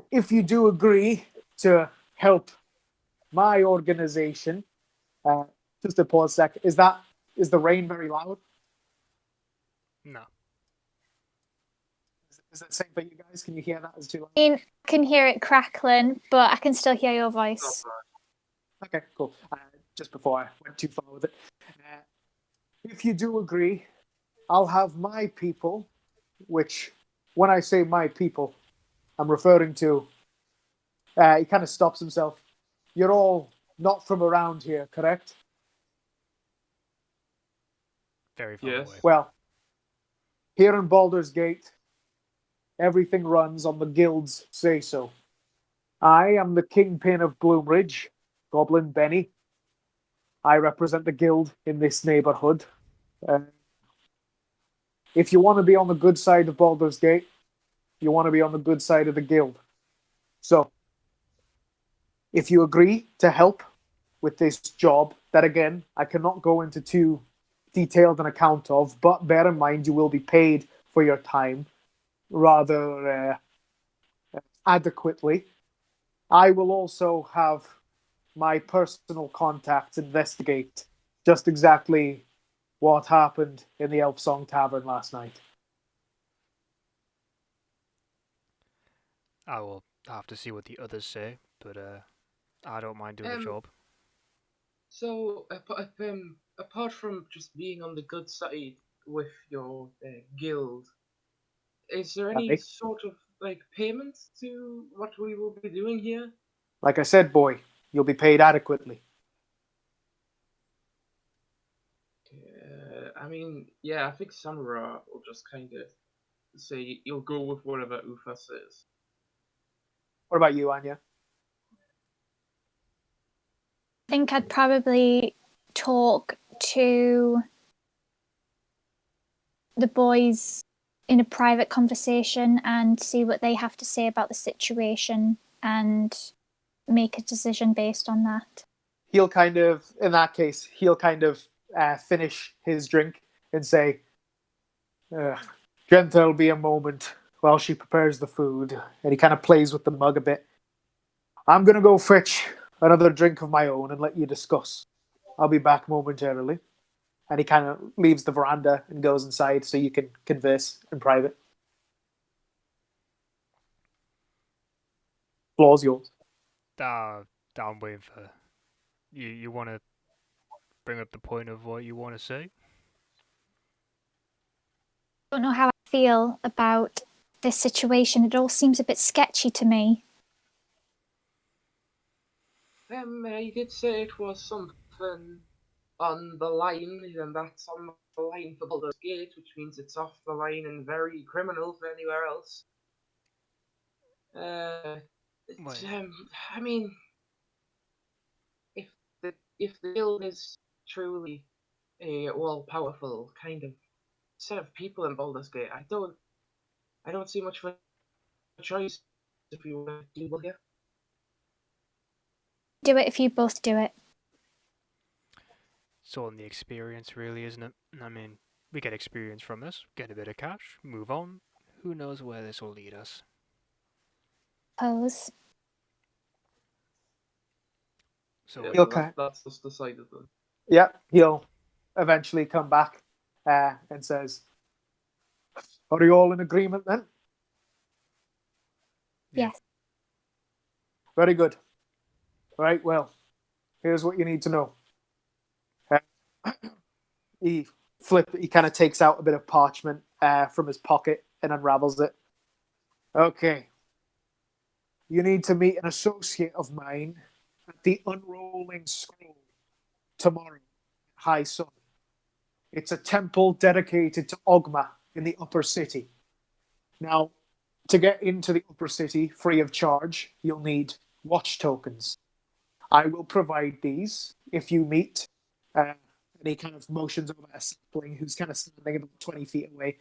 S1: If you do agree to help my organization, just a pause sec. Is the rain very loud?
S3: No.
S1: Is that the same for you guys? Can you hear that as too loud?
S4: I mean, I can hear it crackling, but I can still hear your voice.
S1: Okay, cool. Just before I went too far with it. If you do agree, I'll have my people, which, when I say my people, I'm referring to... he kind of stops himself. You're all not from around here, correct?
S3: Very far
S2: Yes.
S3: away.
S1: Well, here in Baldur's Gate, everything runs on the guild's say-so. I am the kingpin of Bloomridge, Goblin Benny. I represent the guild in this neighborhood. If you want to be on the good side of Baldur's Gate, you want to be on the good side of the guild. So, if you agree to help with this job, that again, I cannot go into too detailed an account of, but bear in mind you will be paid for your time rather adequately. I will also have my personal contacts investigate just exactly what happened in the Elf Song Tavern last night.
S3: I will have to see what the others say, but I don't mind doing the job.
S2: So, apart from just being on the good side with your guild, is there any
S1: Okay.
S2: sort of payment to what we will be doing here?
S1: Like I said, boy, you'll be paid adequately.
S2: I mean, yeah, I think Samura will just kind of say you'll go with whatever Ufa says.
S1: What about you, Anya?
S4: I think I'd probably talk to the boys in a private conversation and see what they have to say about the situation and make a decision based on that.
S1: He'll in that case, finish his drink and say, Genta will be a moment while she prepares the food, and he kind of plays with the mug a bit. I'm going to go fetch another drink of my own and let you discuss. I'll be back momentarily. And he kind of leaves the veranda and goes inside so you can converse in private. Floor's yours.
S3: I'm waiting for you. You want to bring up the point of what you want to say?
S4: I don't know how I feel about this situation. It all seems a bit sketchy to me.
S2: He did say it was something on the line, and that's on the line for Baldur's Gate, which means it's off the line and very criminal for anywhere else. I mean, if the guild is truly a all-powerful kind of set of people in Baldur's Gate, I don't see much of a choice if you want to do here.
S4: Do it if you both do it.
S3: It's all in the experience, really, isn't it? I mean, we get experience from this, get a bit of cash, move on. Who knows where this will lead us?
S4: Pose.
S3: So
S2: Yeah,
S1: Okay.
S2: that's just decided then.
S1: Yeah, he'll eventually come back and says, "Are you all in agreement then?"
S3: Yeah.
S4: Yes.
S1: Very good. Right, well, here's what you need to know. He kind of takes out a bit of parchment from his pocket and unravels it. Okay. You need to meet an associate of mine at the Unrolling Scroll tomorrow at high sun. It's a temple dedicated to Ogma in the upper city. Now, to get into the upper city free of charge, you'll need watch tokens. I will provide these if you meet, and he kind of motions over a sapling who's kind of standing about 20 feet away.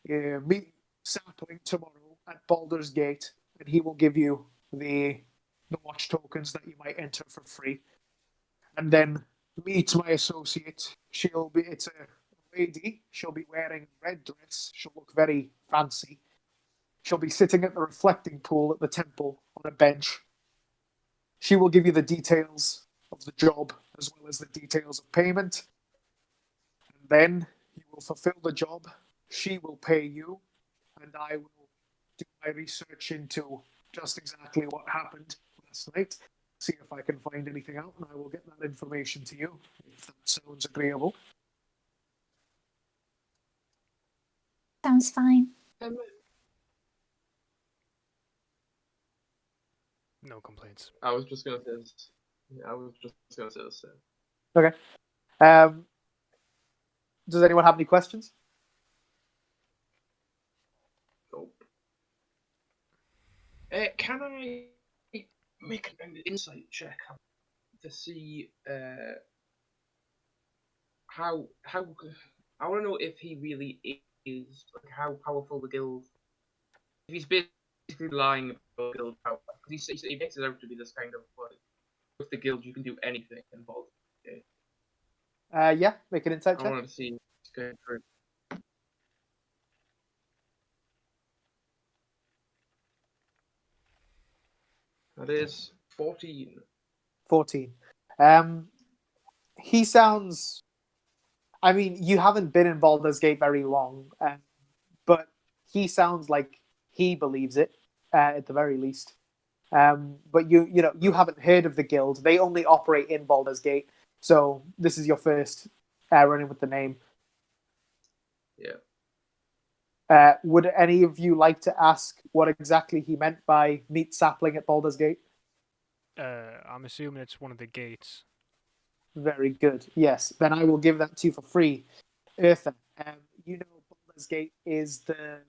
S1: Meet sapling tomorrow at Baldur's Gate, and he will give you the watch tokens that you might enter for free. And then meet my associate. It's a lady. She'll be wearing a red dress. She'll look very fancy. She'll be sitting at the reflecting pool at the temple on a bench. She will give you the details of the job as well as the details of payment. And then you will fulfill the job. She will pay you, and I will do my research into just exactly what happened last night. See if I can find anything out, and I will get that information to you if that sounds agreeable.
S4: Sounds fine.
S3: No complaints.
S2: I was just gonna say this. Yeah, I was just gonna say the same.
S1: Okay. Does anyone have any questions?
S2: Nope. Can I make an insight check to see how I want to know if he really is, like, how powerful the guild. If he's basically lying about guild power, because he makes it out to be this kind of like, with the guild you can do anything involved. Okay.
S1: Yeah, make an insight
S2: I
S1: check.
S2: wanted to see this going through. That is 14.
S1: 14. He sounds. I mean, you haven't been in Baldur's Gate very long, but he sounds like he believes it at the very least. But you haven't heard of the guild. They only operate in Baldur's Gate, so this is your first running with the name.
S2: Yeah.
S1: Would any of you like to ask what exactly he meant by meet sapling at Baldur's Gate?
S3: I'm assuming it's one of the gates.
S1: Very good. Yes, then I will give that to you for free. Eartha, you know Baldur's Gate is the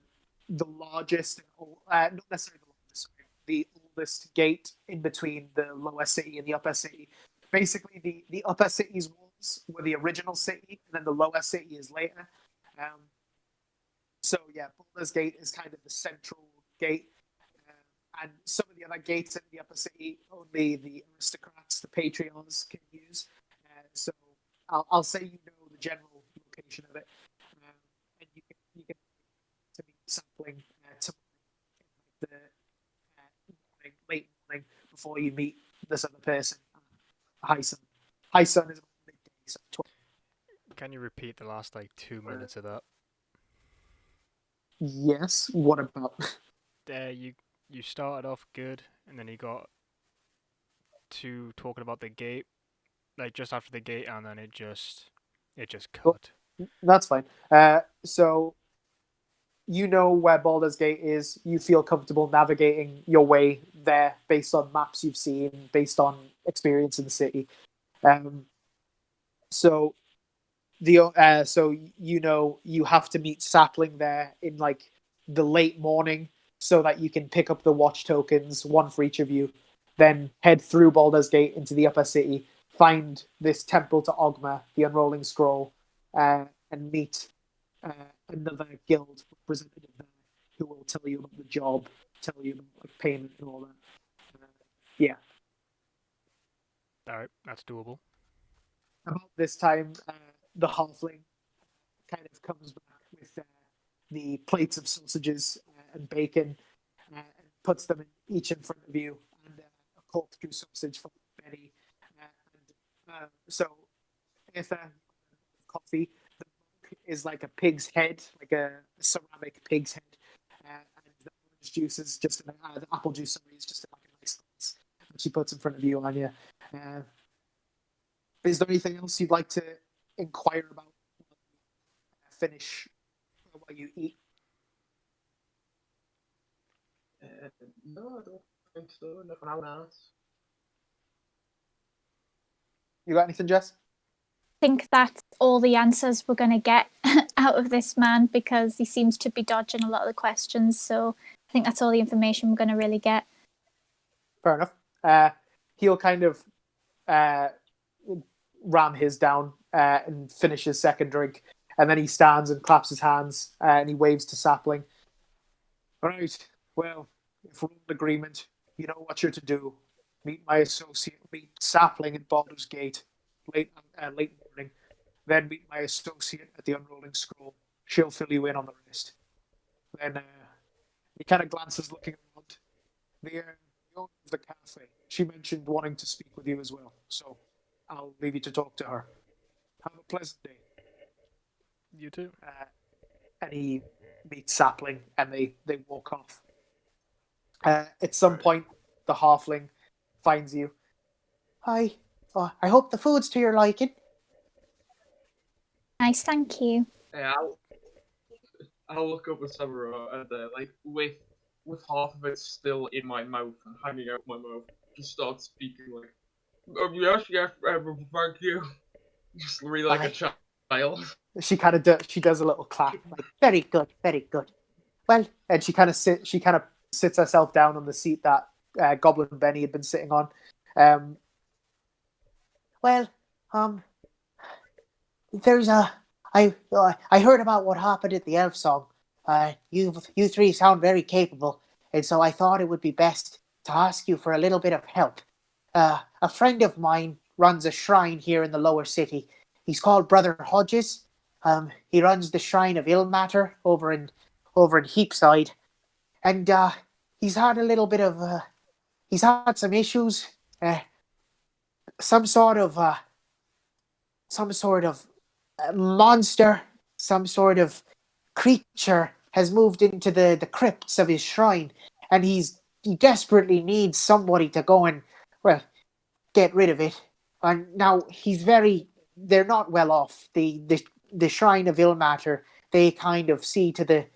S1: largest, not necessarily the largest, sorry, the oldest gate in between the lower city and the upper city. Basically, the upper city's walls were the original city, and then the lower city is later. So yeah, Baldur's Gate is kind of the central gate. And some of the other gates in the upper city, only the aristocrats, the patriarchs, can use. So I'll say you know the general location of it, and you can sapling tomorrow, the late morning before you meet this other person. High sun. High sun is about midday, so 12.
S3: Can you repeat the last like 2 minutes of that?
S1: Yes. What about?
S3: There, you started off good, and then you got to talking about the gate, like just after the gate, and then it just
S1: Well,
S3: cut.
S1: that's fine. So you know where Baldur's Gate is. You feel comfortable navigating your way there based on maps you've seen, based on experience in the city. So so you know you have to meet Sapling there in like the late morning so that you can pick up the watch tokens, one for each of you. Then head through Baldur's Gate into the upper city, find this temple to Ogma, the Unrolling Scroll, and meet uh, another guild representative there who will tell you about the job, tell you about like payment and all that. Yeah.
S3: All right, that's doable.
S1: About this time, the halfling kind of comes back with the plates of sausages and bacon and puts them each in front of you, and a corkscrew sausage for Betty. So, if coffee, the mug is like a pig's head, like a ceramic pig's head, and the orange juice is just the apple juice. Sorry, is just like a nice glass that she puts in front of you, Anya. Is there anything else you'd like to inquire about? Finish what you eat.
S2: No, I don't think so. Nothing I want to ask.
S1: You got anything, Jess?
S4: I think that's all the answers we're going to get out of this man because he seems to be dodging a lot of the questions. So I think that's all the information we're going to really get.
S1: Fair enough. He'll kind of ram his down and finish his second drink. And then he stands and claps his hands and he waves to Sapling. Right, well, if we're in agreement, you know what you're to do. Meet my associate, meet Sapling at Baldur's Gate, late morning. Then meet my associate at the Unrolling Scroll. She'll fill you in on the rest. Then he kind of glances looking around. The owner of the cafe, she mentioned wanting to speak with you as well. So I'll leave you to talk to her. Have a pleasant day.
S3: You too.
S1: And he meets Sapling, and they walk off. At some point, the halfling finds you. Hi. I hope the food's to your liking.
S4: Nice, thank you.
S2: Yeah, I'll look up at Samuro and like with half of it still in my mouth and hanging out my mouth, just start speaking like, yes, thank you. Just really like a child.
S1: She kind of she does a little clap, like very good, very good. Well, and she kind of sits herself down on the seat that Goblin Benny had been sitting on. There's I heard about what happened at the Elf Song. You three sound very capable, and so I thought it would be best to ask you for a little bit of help. A friend of mine runs a shrine here in the lower city. He's called Brother Hodges. He runs the Shrine of Ilmater over in Heapside, and he's had a little bit of he's had some issues. Some sort of monster, some sort of creature has moved into the crypts of his shrine, and he desperately needs somebody to go and, well, get rid of it. And now they're not well off. The Shrine of Ilmater, they kind of see to the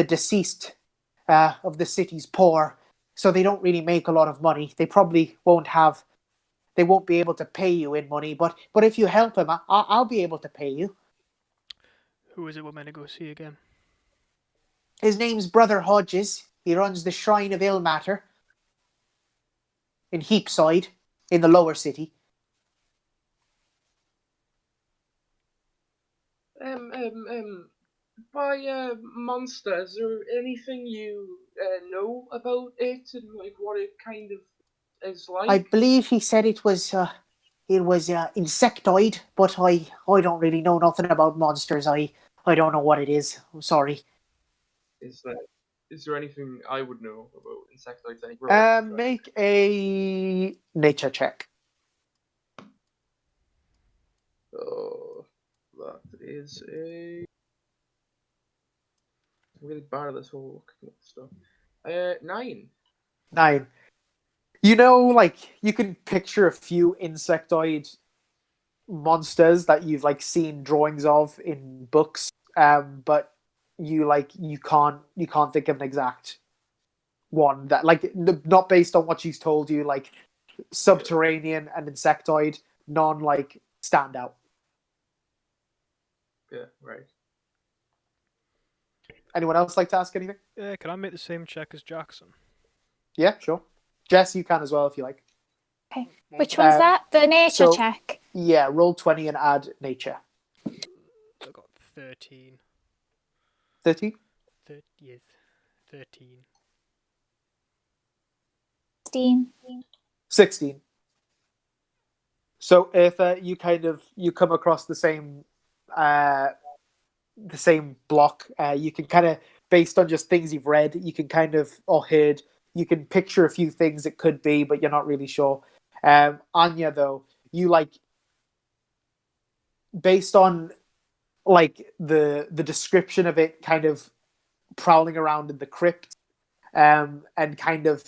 S1: deceased of the city's poor, so they don't really make a lot of money. They probably they won't be able to pay you in money, but if you help him, I'll be able to pay you.
S3: Who is it we're meant to go see again?
S1: His name's Brother Hodges. He runs the Shrine of Ilmater in Heapside, in the lower city.
S2: By monster, is there anything you know about it and like what it kind of is like?
S1: I believe he said it was insectoid, but I don't really know nothing about monsters. I don't know what it is. I'm sorry.
S2: Is there anything I would know about insectoids? Any growing?
S1: Make a nature check.
S2: Oh, that is a I'm really bad at this whole looking at stuff. 9.
S1: 9. You know, like you can picture a few insectoid monsters that you've like seen drawings of in books, but you can't think of an exact one that like not based on what she's told you, like subterranean and insectoid, none like stand out.
S2: Yeah, right.
S1: Anyone else like to ask anything?
S3: Can I make the same check as Jackson?
S1: Yeah, sure. Jess, you can as well if you like.
S4: Okay. Which one's that? The nature check.
S1: Yeah, roll 20 and add nature.
S3: I got 13.
S1: 13?
S3: Yes, 13.
S4: 16.
S1: 16. So if you come across the same block, you can kind of, based on just things you've read, you can kind of or heard, you can picture a few things it could be, but you're not really sure. Anya, though, you like, based on like the description of it, kind of prowling around in the crypt, and kind of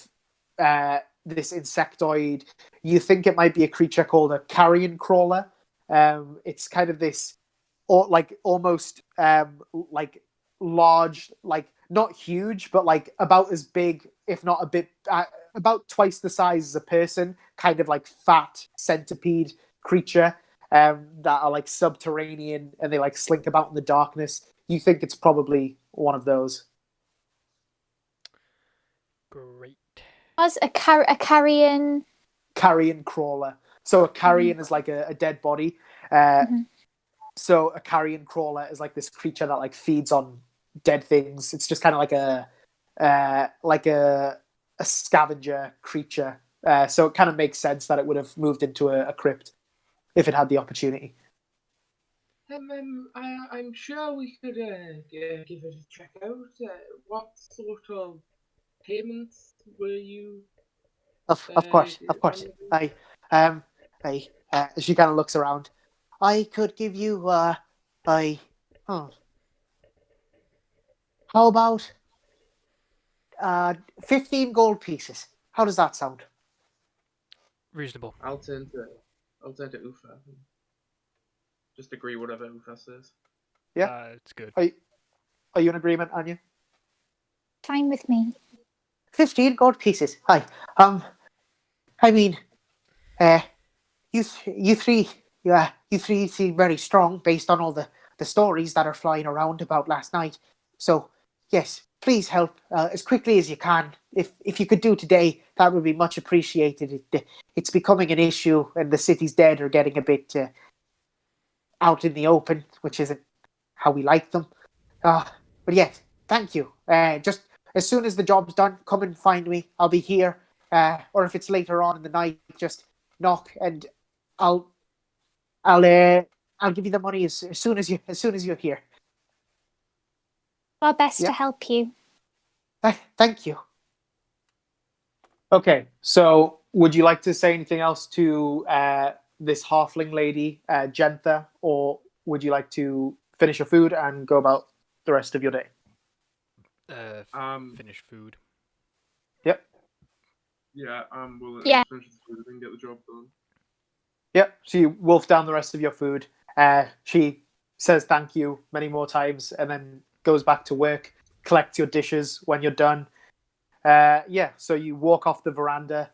S1: this insectoid, you think it might be a creature called a carrion crawler. It's kind of this, or like almost like large, like not huge, but like about as big, if not a bit, about twice the size as a person, kind of like fat centipede creature, that are like subterranean and they like slink about in the darkness. You think it's probably one of those.
S3: Great.
S4: Was a carrion.
S1: Carrion crawler. So a carrion is like a dead body. So a carrion crawler is like this creature that like feeds on dead things. It's just kind of like a scavenger creature. So it kind of makes sense that it would have moved into a crypt if it had the opportunity.
S2: I'm sure we could give it a check out. What sort of payments were you?
S1: Of course. She kind of looks around. I could give you how about 15 gold pieces? How does that sound?
S3: Reasonable.
S2: I'll turn to Ufa. Just agree whatever Ufa says.
S1: Yeah,
S3: It's good.
S1: are you in agreement, Anya?
S4: Fine with me.
S1: 15 gold pieces. Hi. I mean, you three seem very strong based on all the stories that are flying around about last night. So, yes, please help as quickly as you can. If you could do today, that would be much appreciated. It's becoming an issue, and the city's dead are getting a bit out in the open, which isn't how we like them. But yes, thank you. Just as soon as the job's done, come and find me. I'll be here. Or if it's later on in the night, just knock and I'll give you the money as soon as you're here.
S4: Our best
S1: Yeah.
S4: to help you.
S1: Thank you. Okay, so would you like to say anything else to this halfling lady, Gentha, or would you like to finish your food and go about the rest of your day?
S3: Finish food.
S1: Yep.
S2: Yeah, we'll
S4: Yeah.
S2: finish the food and get the job done.
S1: Yep. So you wolf down the rest of your food. She says thank you many more times and then goes back to work, collects your dishes when you're done. Yeah, so you walk off the veranda.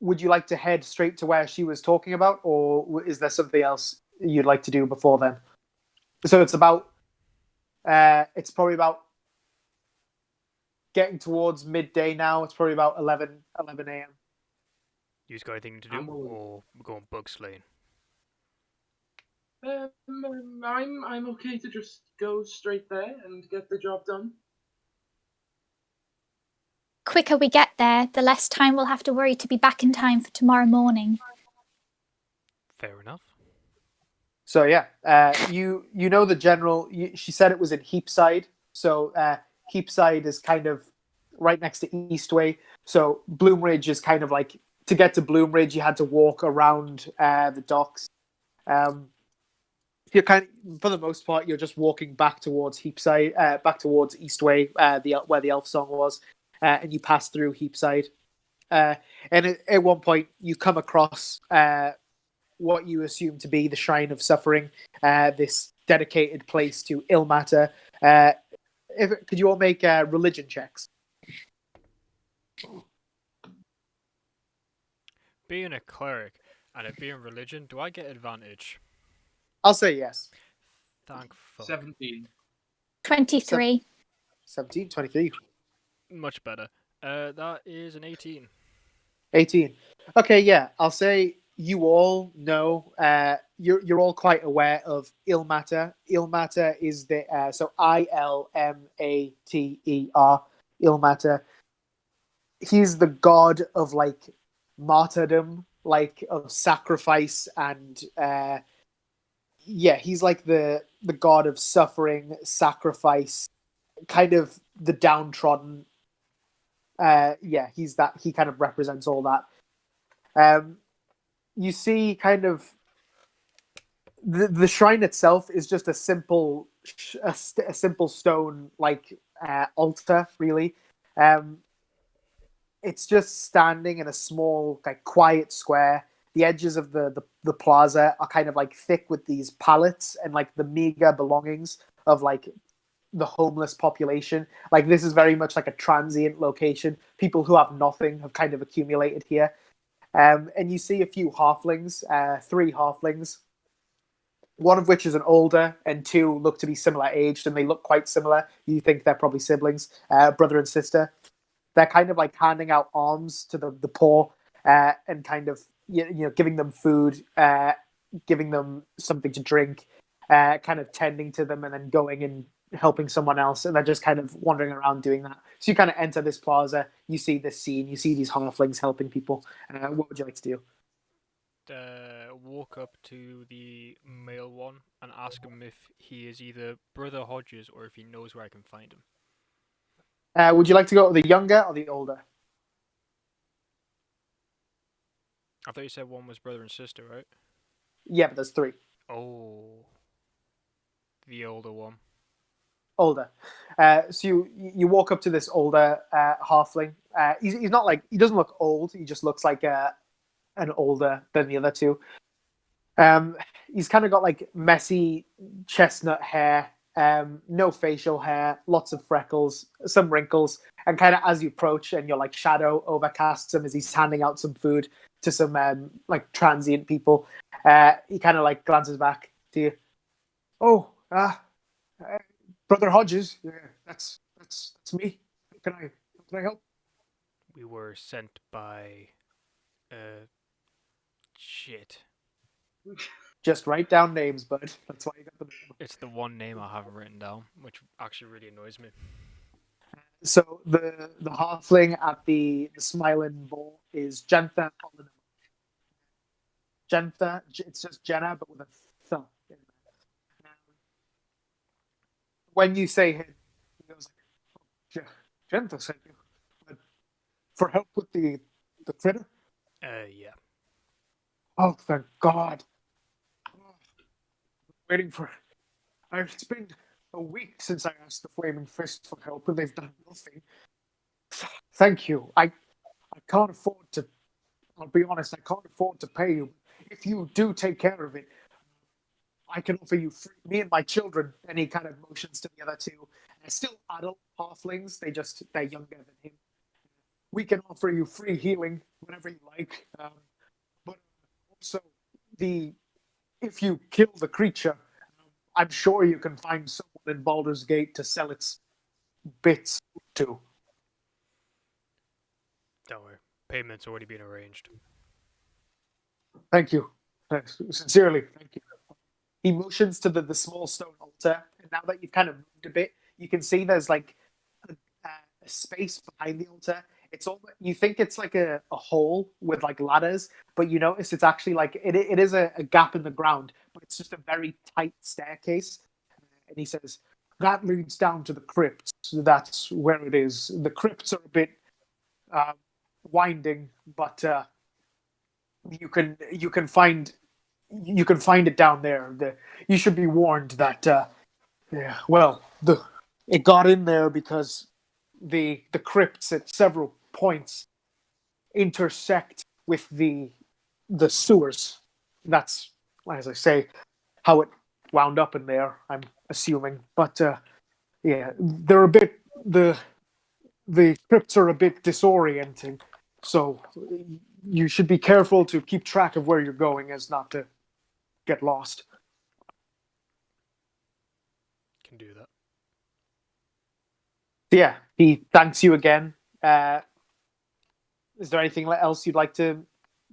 S1: Would you like to head straight to where she was talking about, or is there something else you'd like to do before then? So it's probably about getting towards midday now. It's probably about 11 a.m.
S3: You got anything to do, or we're going bug slaying?
S2: I'm okay to just go straight there and get the job done.
S4: Quicker we get there, the less time we'll have to worry to be back in time for tomorrow morning.
S3: Fair enough.
S1: So yeah, you know the general. She said it was in Heapside. So Heapside is kind of right next to Eastway. So Bloomridge is kind of like, to get to Bloomridge, you had to walk around the docks. You're kind of, for the most part, you're just walking back towards Heapside, back towards Eastway, where the Elf Song was, and you pass through Heapside. And at one point, you come across what you assume to be the Shrine of Suffering, this dedicated place to ill matter. Could you all make religion checks?
S3: Being a cleric and it being religion, do I get advantage?
S1: I'll say yes.
S3: Thank fuck.
S2: 17.
S4: 23.
S1: 17, 23,
S3: Much better. That is an 18.
S1: 18. Okay, yeah, I'll say you all know. You're all quite aware of Ilmater. Ilmater is the so Ilmater. Ilmater. He's the god of like martyrdom, like of sacrifice, and yeah, he's like the god of suffering, sacrifice, kind of the downtrodden. Yeah, he's that. He kind of represents all that. You see, kind of the shrine itself is just a simple stone like altar, really. It's just standing in a small, like, quiet square. The edges of the plaza are kind of like thick with these pallets and like the meager belongings of like the homeless population. Like, this is very much like a transient location. People who have nothing have kind of accumulated here. And you see a few halflings, 3 halflings, one of which is an older, and 2 look to be similar aged, and they look quite similar. You think they're probably siblings, brother and sister. They're kind of like handing out alms to the poor, and kind of giving them food, giving them something to drink, kind of tending to them, and then going and helping someone else, and they're just kind of wandering around doing that. So you kind of enter this plaza, you see this scene, you see these halflings helping people. What would you like to do?
S3: Walk up to the male one and ask him if he is either Brother Hodges or if he knows where I can find him.
S1: Would you like to go with the younger or the older?
S3: I thought you said one was brother and sister, right?
S1: Yeah, but there's 3.
S3: Oh, the older one.
S1: Older. So you walk up to this older halfling. He's not like, he doesn't look old. He just looks like an older than the other 2. He's kind of got like messy chestnut hair, no facial hair, lots of freckles, some wrinkles, and kind of as you approach and your like shadow overcasts him as he's handing out some food to some like transient people. He kind of like glances back to you. Oh, Brother Hodges, yeah, that's me. How can I help?
S3: We were sent by. Shit.
S1: Just write down names, bud. That's why you got the name.
S3: It's the one name I haven't written down, which actually really annoys me.
S1: So the halfling at the smiling ball is Jentha. Jentha, it's just Jenna, but with a th. In there. When you say him, he goes, oh, Jentha sent you for help with the critter.
S3: Yeah.
S1: Oh, thank God. Waiting for. It's been a week since I asked the Flaming Fist for help, and they've done nothing. Thank you. I can't afford to. I'll be honest. I can't afford to pay you. If you do take care of it, I can offer you free. Me and my children. And he kind of motions to the other 2. They're still adult halflings. They're younger than him. We can offer you free healing whenever you like. But also, if you kill the creature, I'm sure you can find someone in Baldur's Gate to sell its bits to.
S3: Don't worry. Payment's already been arranged.
S1: Thank you. Sincerely, thank you. He motions to the small stone altar, and now that you've kind of moved a bit, you can see there's like a space behind the altar. It's all, you think it's like a hole with like ladders, but you notice it's actually like it is a gap in the ground, but it's just a very tight staircase. And he says, that leads down to the crypts. That's where it is. The crypts are a bit winding, but you can find it down there. You should be warned that it got in there because the crypts at several points intersect with the sewers. That's, as I say, how it wound up in there, I'm assuming. But they're a bit the crypts are a bit disorienting, so you should be careful to keep track of where you're going, as not to get lost.
S3: Can do that.
S1: Yeah, he thanks you again. Is there anything else you'd like to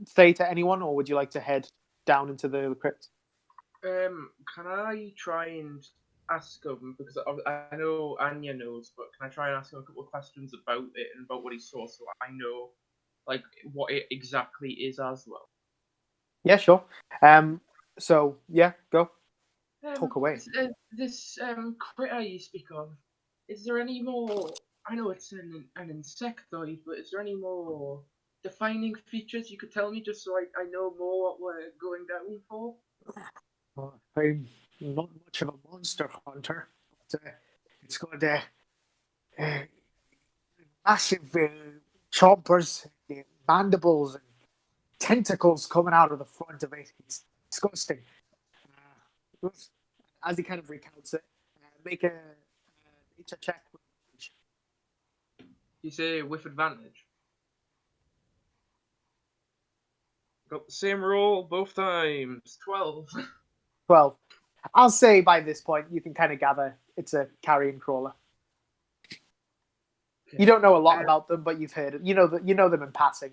S1: say to anyone, or would you like to head down into the crypt?
S2: Can I try and ask him, because I know Anya knows, but can I try and ask him a couple of questions about it and about what he saw, so I know, like, what it exactly is as well?
S1: Yeah, sure. So yeah, go. Talk away.
S2: This critter you speak of, is there any more? I know it's an insectoid, but is there any more defining features you could tell me, just so I know more what we're going down for?
S1: I'm not much of a monster hunter, but it's got massive chompers, mandibles, and tentacles coming out of the front of it. It's disgusting. As he kind of recounts it, make a nature check.
S2: You say with advantage. Got the same roll both times. 12.
S1: 12. I'll say by this point you can kind of gather it's a carrion crawler.
S2: Okay.
S1: You don't know a lot about them, but you've heard it. You know them in passing.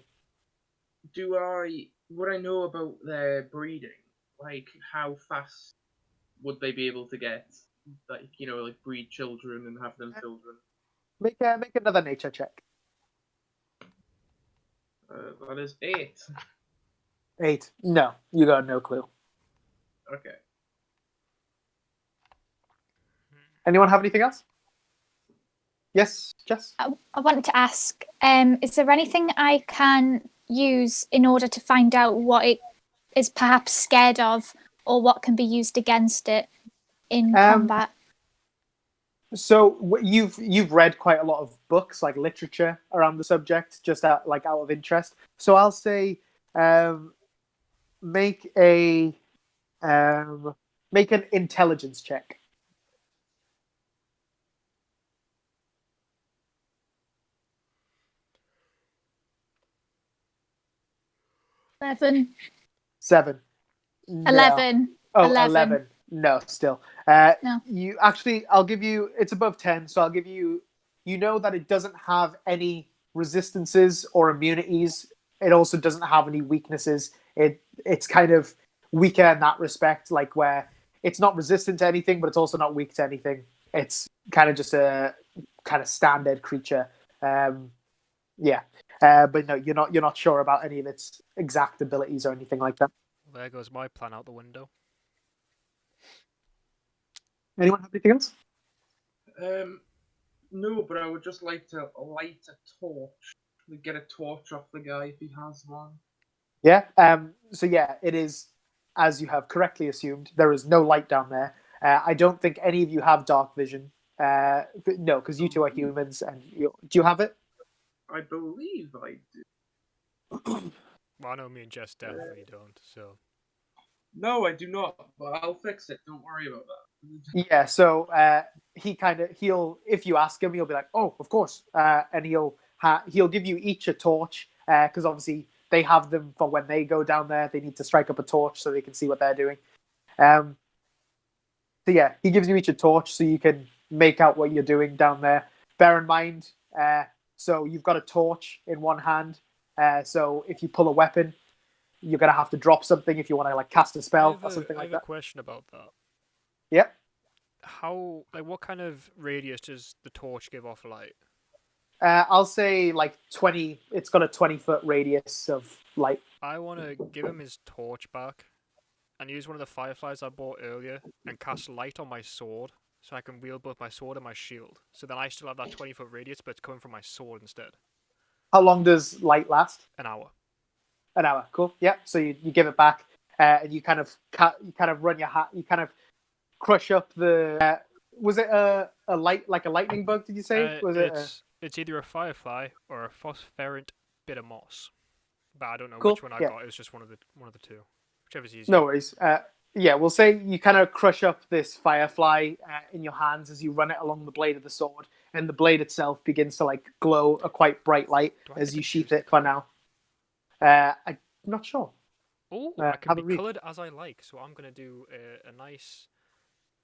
S2: Would I know about their breeding? Like, how fast would they be able to get, like, breed children and have them children?
S1: Make another nature check.
S2: That is 8.
S1: 8. No, you got no clue.
S2: Okay.
S1: Anyone have anything else? Yes, Jess?
S4: I wanted to ask, is there anything I can use in order to find out what it is perhaps scared of, or what can be used against it in combat?
S1: So you've read quite a lot of books, like literature around the subject, just out of interest. So I'll say, make an intelligence check.
S4: 11.
S1: 7. No.
S4: 11.
S1: Oh,
S4: 11.
S1: 11. No, still.
S4: No.
S1: You actually, I'll give you. It's above 10, so I'll give you. You know that it doesn't have any resistances or immunities. It also doesn't have any weaknesses. It's kind of weaker in that respect, like where it's not resistant to anything, but it's also not weak to anything. It's kind of just a kind of standard creature. Yeah, but no, you're not sure about any of its exact abilities or anything like that.
S3: There goes my plan out the window.
S1: Anyone have anything else?
S2: No, but I would just like to light a torch. Get a torch off the guy if he has one.
S1: Yeah. So yeah, it is, as you have correctly assumed, there is no light down there. I don't think any of you have dark vision. No, because you two are humans, and do you have it?
S2: I believe I do.
S3: Well, I know me and Jess definitely don't, so...
S2: No, I do not, but I'll fix it. Don't worry about that.
S1: Yeah, so he'll if you ask him, he'll be like, "Oh, of course," and he'll give you each a torch, because obviously they have them for when they go down there. They need to strike up a torch so they can see what they're doing. So yeah, he gives you each a torch so you can make out what you're doing down there. Bear in mind, so you've got a torch in one hand. So if you pull a weapon, you're gonna have to drop something if you want to like cast a spell or something like that.
S3: I have a question about that.
S1: Yep.
S3: What kind of radius does the torch give off light?
S1: I'll say like 20. It's got a 20-foot radius of light.
S3: I want to give him his torch back and use one of the fireflies I bought earlier and cast light on my sword, so I can wield both my sword and my shield. So then I still have that 20-foot radius, but it's coming from my sword instead.
S1: How long does light last?
S3: An hour.
S1: An hour. Cool. Yeah. So you give it back, and you kind of run your hat. You kind of crush up the. Was it a lightning bug? Did you say? Was
S3: It's either a firefly or a phosphorescent bit of moss, but I don't know
S1: Cool,
S3: which one I
S1: yeah.
S3: got. It was just one of the two, whichever's easier.
S1: No worries. Yeah, we'll say you kind of crush up this firefly in your hands as you run it along the blade of the sword, and the blade itself begins to like glow a quite bright light
S3: Do I
S1: as
S3: get
S1: you
S3: to
S1: sheath
S3: choose
S1: it
S3: the
S1: for
S3: colour?
S1: now. I'm not sure.
S3: Oh,
S1: Uh,
S3: I can
S1: have
S3: be
S1: a read.
S3: coloured as I like, so I'm gonna do a nice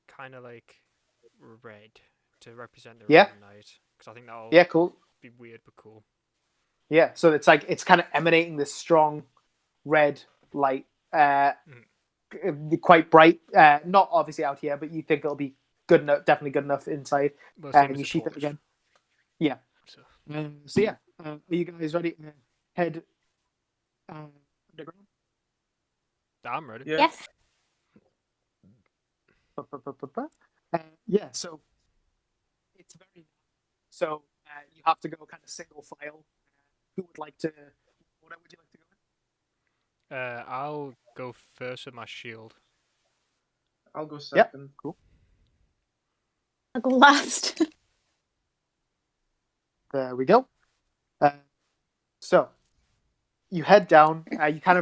S3: kind of like red to represent the
S1: Yeah.
S3: Red Knight, because I think that'll
S1: Yeah, cool.
S3: be weird but cool.
S1: Yeah, so it's kind of emanating this strong red light, quite bright. Not obviously out here, but you think it'll be good enough, definitely good enough inside.
S3: Well, same
S1: And
S3: as
S1: you
S3: a
S1: sheath it
S3: torch.
S1: again. Yeah.
S3: So
S1: So yeah, are you guys ready to head underground?
S3: I'm ready.
S2: Yeah.
S4: Yes.
S1: Yeah, so it's very so you have to go kind of single file. Who would like to? What would you like to go in?
S3: I'll go first with my shield.
S2: I'll go
S1: Yep.
S2: second.
S1: Cool.
S4: I'll go last.
S1: There we go. So you head down. You kind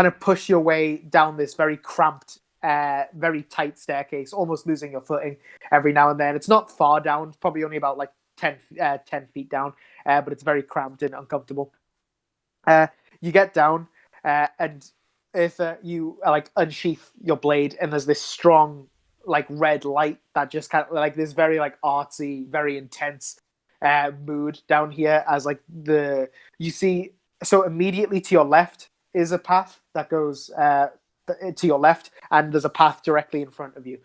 S1: of push your way down this very cramped, very tight staircase, almost losing your footing every now and then. It's not far down, probably only about like 10 feet down, but it's very cramped and uncomfortable. You get down, and if you like unsheath your blade, and there's this strong like red light that just kind of like this very like artsy, very intense mood down here as like you see. So immediately to your left is a path that goes to your left, and there's a path directly in front of you.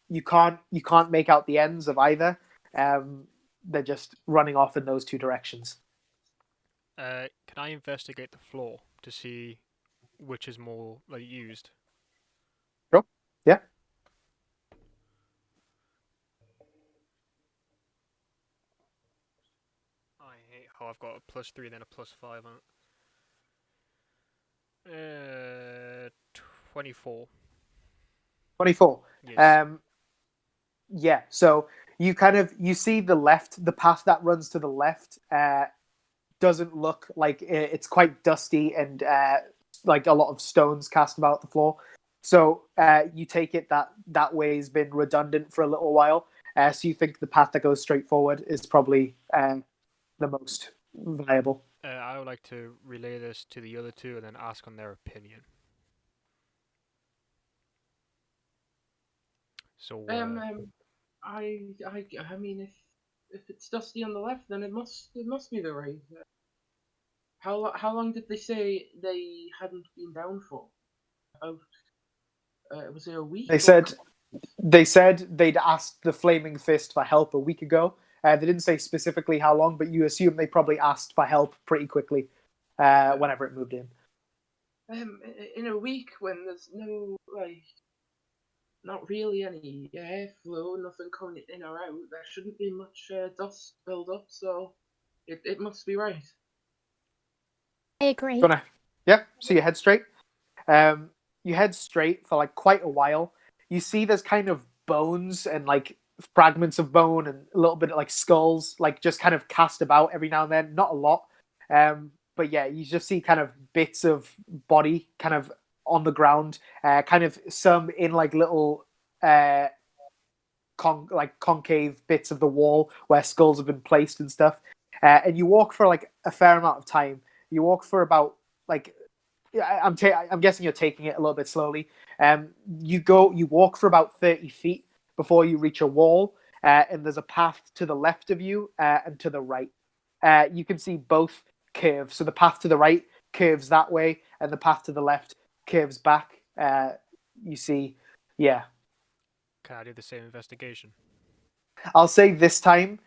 S1: You can't make out the ends of either. They're just running off in those two directions.
S3: Can I investigate the floor to see which is more like used?
S1: Sure. Yeah.
S3: I hate how I've got a +3 and then a +5 on it. 24.
S1: 24.
S3: Yes.
S1: Yeah. So you see the path that runs to the left doesn't look like it's quite dusty and like a lot of stones cast about the floor. So you take it that way has been redundant for a little while. So you think the path that goes straight forward is probably the most viable.
S3: I would like to relay this to the other two and then ask on their opinion. So
S2: I mean, if it's dusty on the left, then it must be the right. How long did they say they hadn't been down for? About was it a week?
S1: They said they'd asked the Flaming Fist for help a week ago. They didn't say specifically how long, but you assume they probably asked for help pretty quickly whenever it moved in.
S2: In a week when there's no not really any airflow, nothing coming in or out, there shouldn't be much dust build up, so it must be right.
S4: I agree.
S1: Yeah, so you head straight. You head straight for like quite a while. You see there's kind of bones and like fragments of bone and a little bit of like skulls, like just kind of cast about every now and then. Not a lot. But yeah, you just see kind of bits of body kind of on the ground, kind of some in like little concave bits of the wall where skulls have been placed and stuff. And you walk for like a fair amount of time. You walk for about like I'm guessing you're taking it a little bit slowly. You walk for about 30 feet before you reach a wall, and there's a path to the left of you and to the right. You can see both curves. So the path to the right curves that way, and the path to the left curves back. You see, yeah.
S3: Can I do the same investigation?
S1: I'll say this time,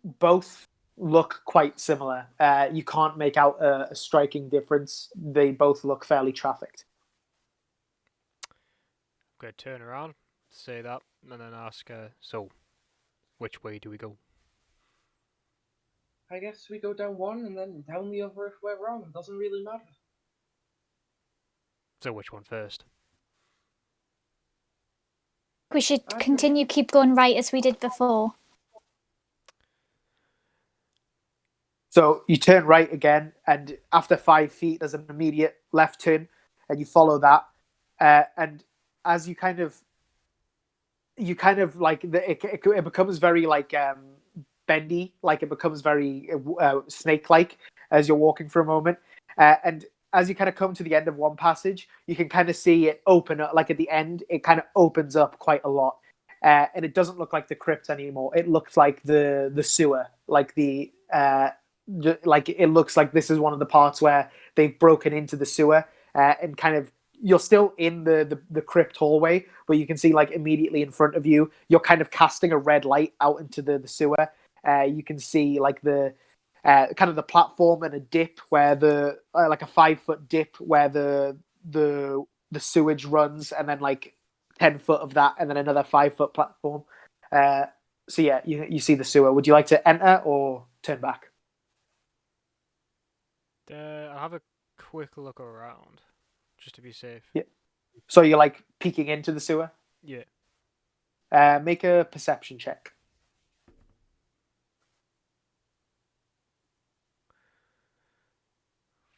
S1: both look quite similar. You can't make out a striking difference. They both look fairly trafficked.
S3: gonna turn around, say that, and then ask, so, which way do we go?
S2: I guess we go down one and then down the other if we're wrong. It doesn't really matter.
S3: So which one first?
S4: We should
S2: I
S4: continue, keep going right as we did before.
S1: So you turn right again, and after 5 feet, there's an immediate left turn, and you follow that. And as you kind of like it becomes very like bendy, like it becomes very snake-like as you're walking for a moment. And as you kind of come to the end of one passage, you can kind of see it open up. Like at the end, it kind of opens up quite a lot, and it doesn't look like the crypt anymore. It looks like the sewer, like like it looks like this is one of the parts where they've broken into the sewer, and kind of you're still in the crypt hallway, but you can see like immediately in front of you, you're kind of casting a red light out into the sewer. You can see like the kind of the platform and a dip where the like a 5-foot dip where the sewage runs, and then like 10 foot of that, and then another 5-foot platform. So yeah, you see the sewer. Would you like to enter or turn back?
S3: I'll have a quick look around, just to be safe.
S1: Yeah. So you're like peeking into the sewer?
S3: Yeah.
S1: Make a perception check.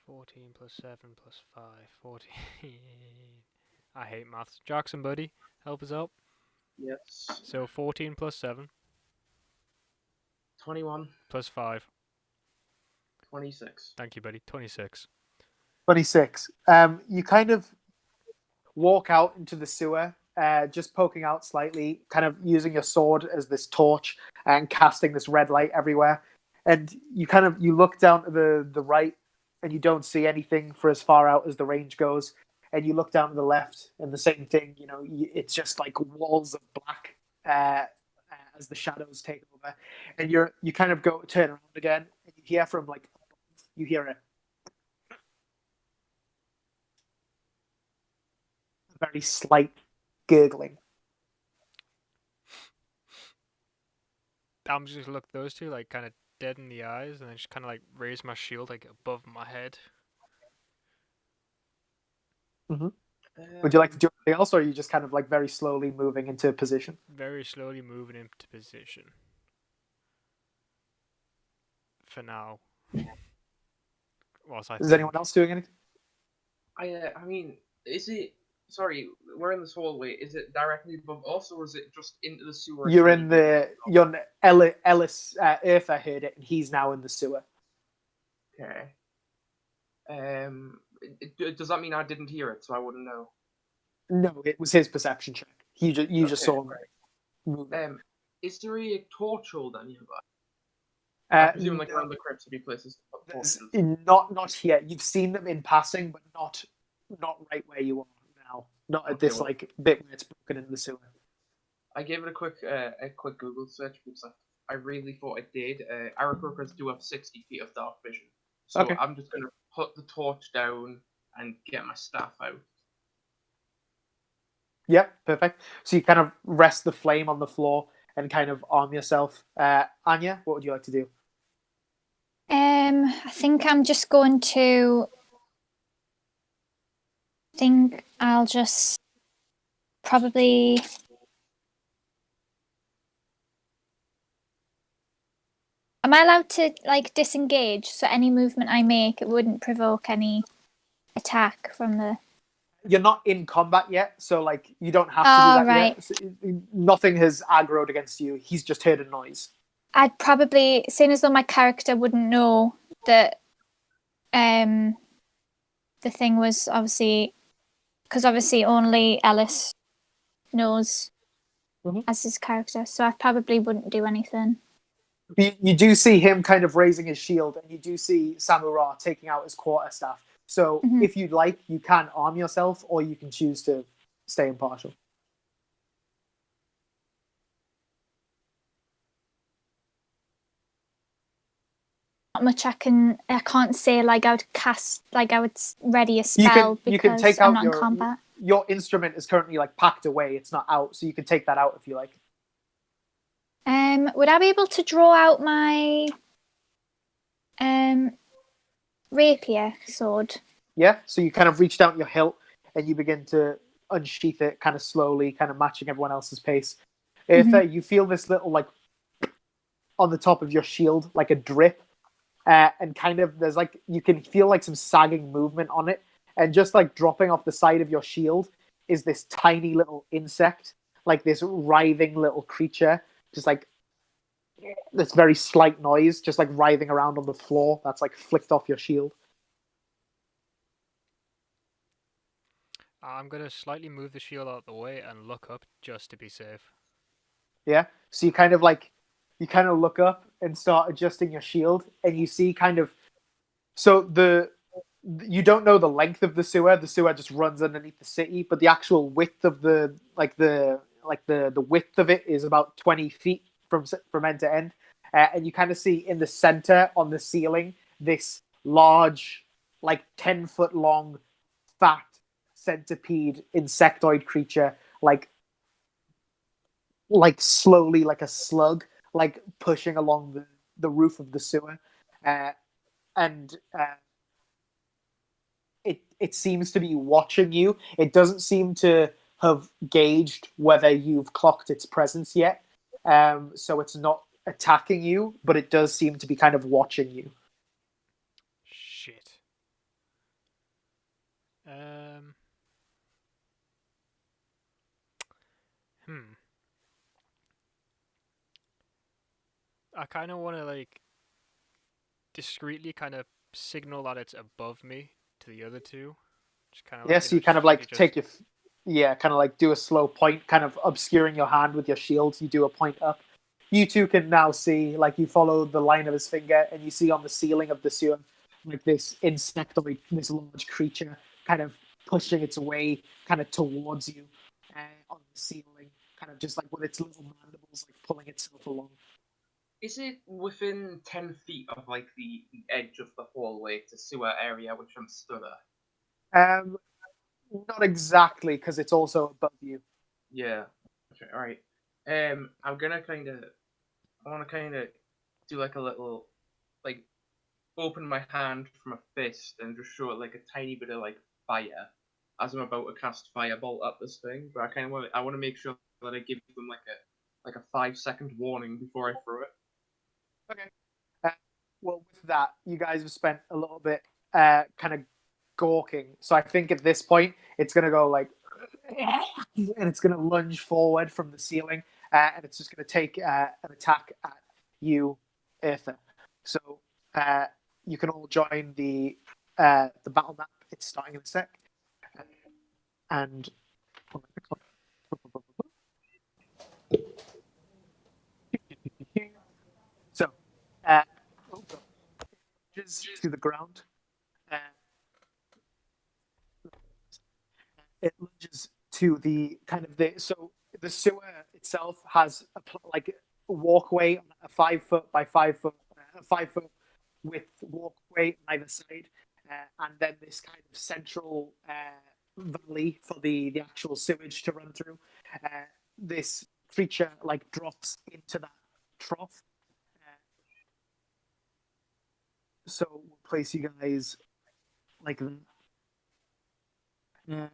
S3: 14 plus 7 plus 5. 14. I hate maths. Jackson, buddy, help us out.
S2: Yes.
S3: So 14 plus 7
S2: 21.
S3: plus 5.
S2: 26.
S3: Thank you, buddy. 26.
S1: 26. You kind of walk out into the sewer, just poking out slightly, kind of using your sword as this torch and casting this red light everywhere. And you look down to the right, and you don't see anything for as far out as the range goes. And you look down to the left, and the same thing. You know, it's just like walls of black as the shadows take over. And you kind of turn around again, and you hear from like you hear a very slight gurgling.
S3: I'm just gonna look at those two, like kind of dead in the eyes, and then just kind of like raise my shield like above my head.
S1: Would you like to do anything else, or are you just kind of like very slowly moving into position?
S3: Very slowly moving into position. For now.
S1: Is anyone else doing anything?
S2: I mean, is it? Sorry, we're in this hallway. Is it directly above us, or is it just into the sewer?
S1: You're in Ellis. Eartha heard it, and he's now in the sewer.
S2: Okay. Does that mean I didn't hear it, so I wouldn't know?
S1: No, it was his perception check. You just saw him move.
S2: Is there a torch holder nearby? I presume like around the crypts would be places to put torches.
S1: Not here. You've seen them in passing, but not right where you are now. Not at this like bit where it's broken into the sewer.
S2: I gave it a quick Google search because I really thought it did. Aarakocras do have 60 feet of dark vision, so
S1: Okay.
S2: I'm just gonna put the torch down and get my staff out.
S1: Yep, perfect. So you kind of rest the flame on the floor and kind of arm yourself. Anya, what would you like to do?
S4: I think I'm just going to. I think I'll just probably. Am I allowed to like disengage? So any movement I make, it wouldn't provoke any attack from the.
S1: You're not in combat yet, so like you don't have to do that
S4: right.
S1: yet. So, nothing has aggroed against you. He's just heard a noise.
S4: I'd probably, seeing as though my character wouldn't know that the thing was obviously, because obviously only Ellis knows as his character, so I probably wouldn't do anything.
S1: You do see him kind of raising his shield, and you do see Samura taking out his quarterstaff. So if you'd like, you can arm yourself, or you can choose to stay impartial.
S4: Not much I can't say like I would cast, like I would ready a spell
S1: You can
S4: because
S1: take
S4: I'm
S1: out
S4: not in combat.
S1: your instrument is currently like packed away. It's not out, so you can take that out if you like.
S4: Would I be able to draw out my rapier sword?
S1: Yeah. So you kind of reach down your hilt and you begin to unsheath it, kind of slowly, kind of matching everyone else's pace. If you feel this little like on the top of your shield, like a drip, and kind of there's like you can feel like some sagging movement on it, and just like dropping off the side of your shield is this tiny little insect, like this writhing little creature, just like this very slight noise, just like writhing around on the floor. That's like flicked off your shield.
S3: I'm gonna slightly move the shield out of the way and look up just to be safe.
S1: Yeah. So you kind of look up and start adjusting your shield, and you see kind of so you don't know the length of the sewer. The sewer just runs underneath the city, but the actual width of the width of it is about 20 feet from end to end. And you kind of see in the center on the ceiling this large, like 10-foot long, fat centipede insectoid creature, like slowly, like a slug, like pushing along the roof of the sewer, and it seems to be watching you. It doesn't seem to have gauged whether you've clocked its presence yet, so it's not attacking you, but it does seem to be kind of watching you.
S3: Shit. I kind of want to like discreetly kind of signal that it's above me to the other two. Just kind of
S1: Yeah, so you kind of like take your kind of like do a slow point, kind of obscuring your hand with your shield. You do a point up. You two can now see, like, you follow the line of his finger, and you see on the ceiling of the sewer, like this insectoid, this large creature, kind of pushing its way, kind of towards you, on the ceiling, kind of just like with its little mandibles, like pulling itself along.
S2: Is it within 10 feet of like the edge of the hallway to sewer area which I'm stood at?
S1: Not exactly, because it's also above you.
S2: Yeah. Okay, alright. I'm gonna I wanna kinda do like a little, like, open my hand from a fist and just show it like a tiny bit of like fire as I'm about to cast firebolt at this thing. But I wanna make sure that I give them like a 5-second warning before I throw it.
S1: Okay. Well, with that, you guys have spent a little bit kind of gawking. So I think at this point, it's going to go like, and it's going to lunge forward from the ceiling, and it's just going to take an attack at you, Eartha. So you can all join the battle map. It's starting in a sec. And so lunges to the ground. It lunges to the kind of the sewer itself has like a walkway, a 5-foot by 5-foot, 5-foot width walkway on either side, and then this kind of central valley for the actual sewage to run through. This creature like drops into that trough. So we'll place you guys like that.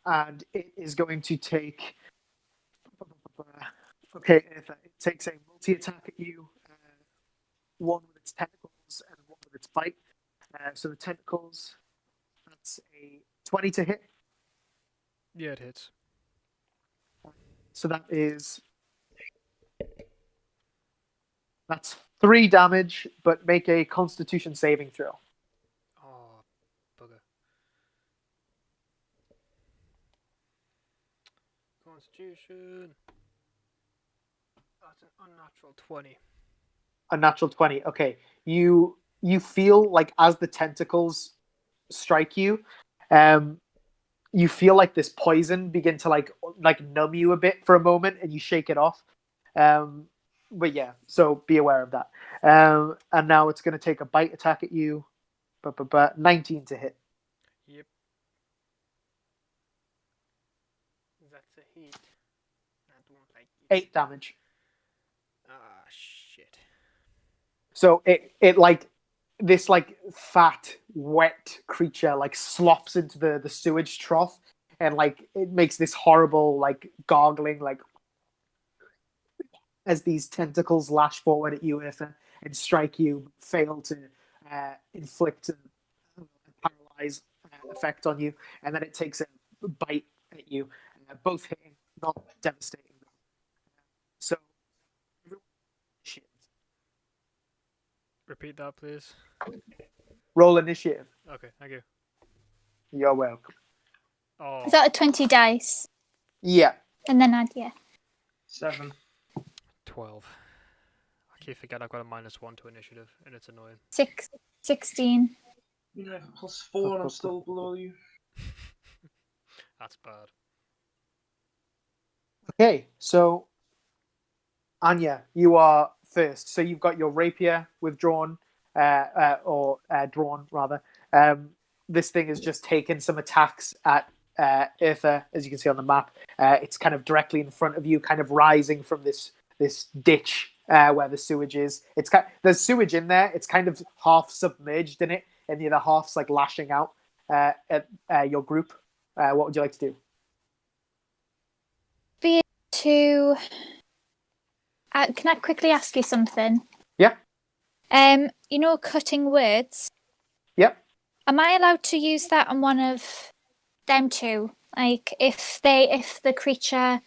S1: And it is going to take. Okay, it takes a multi-attack at you, one with its tentacles and one with its bite. So the tentacles, that's a 20 to hit.
S3: Yeah, it hits.
S1: So that's 3 damage, but make a Constitution saving throw.
S3: Oh, bugger. Constitution. That's an unnatural 20.
S1: A natural 20. Okay, you feel like as the tentacles strike you, you feel like this poison begin to like numb you a bit for a moment, and you shake it off. But yeah, so be aware of that. And now it's going to take a bite attack at you. But 19 to hit.
S3: Yep. 8. I don't like it.
S1: 8 damage.
S3: Ah, shit.
S1: So it like this like fat, wet creature like slops into the sewage trough, and like it makes this horrible like gargling like as these tentacles lash forward at you, Eartha, and strike you, fail to inflict a paralyze effect on you, and then it takes a bite at you, both hitting, not devastating. So, shit.
S3: Repeat that, please.
S1: Roll initiative.
S3: Okay, thank you.
S1: You're welcome.
S3: Oh,
S4: Is that a 20 dice?
S1: Yeah.
S4: And then add, yeah.
S2: 7.
S3: 12. I keep forgetting I've got a -1 to initiative, and it's annoying.
S4: 16.
S2: You have a +4 and I'm still below you.
S3: That's bad.
S1: Okay, so Anya, you are first. So you've got your rapier withdrawn, or drawn rather. This thing has just taken some attacks at Eartha, as you can see on the map. It's kind of directly in front of you, kind of rising from this ditch where the sewage is. There's sewage in there. It's kind of half submerged in it, and the other half's like lashing out at your group. What would you like to do?
S4: To can I quickly ask you something?
S1: Yeah.
S4: You know, cutting words.
S1: Yep.
S4: Am I allowed to use that on one of them two? Like, if the creature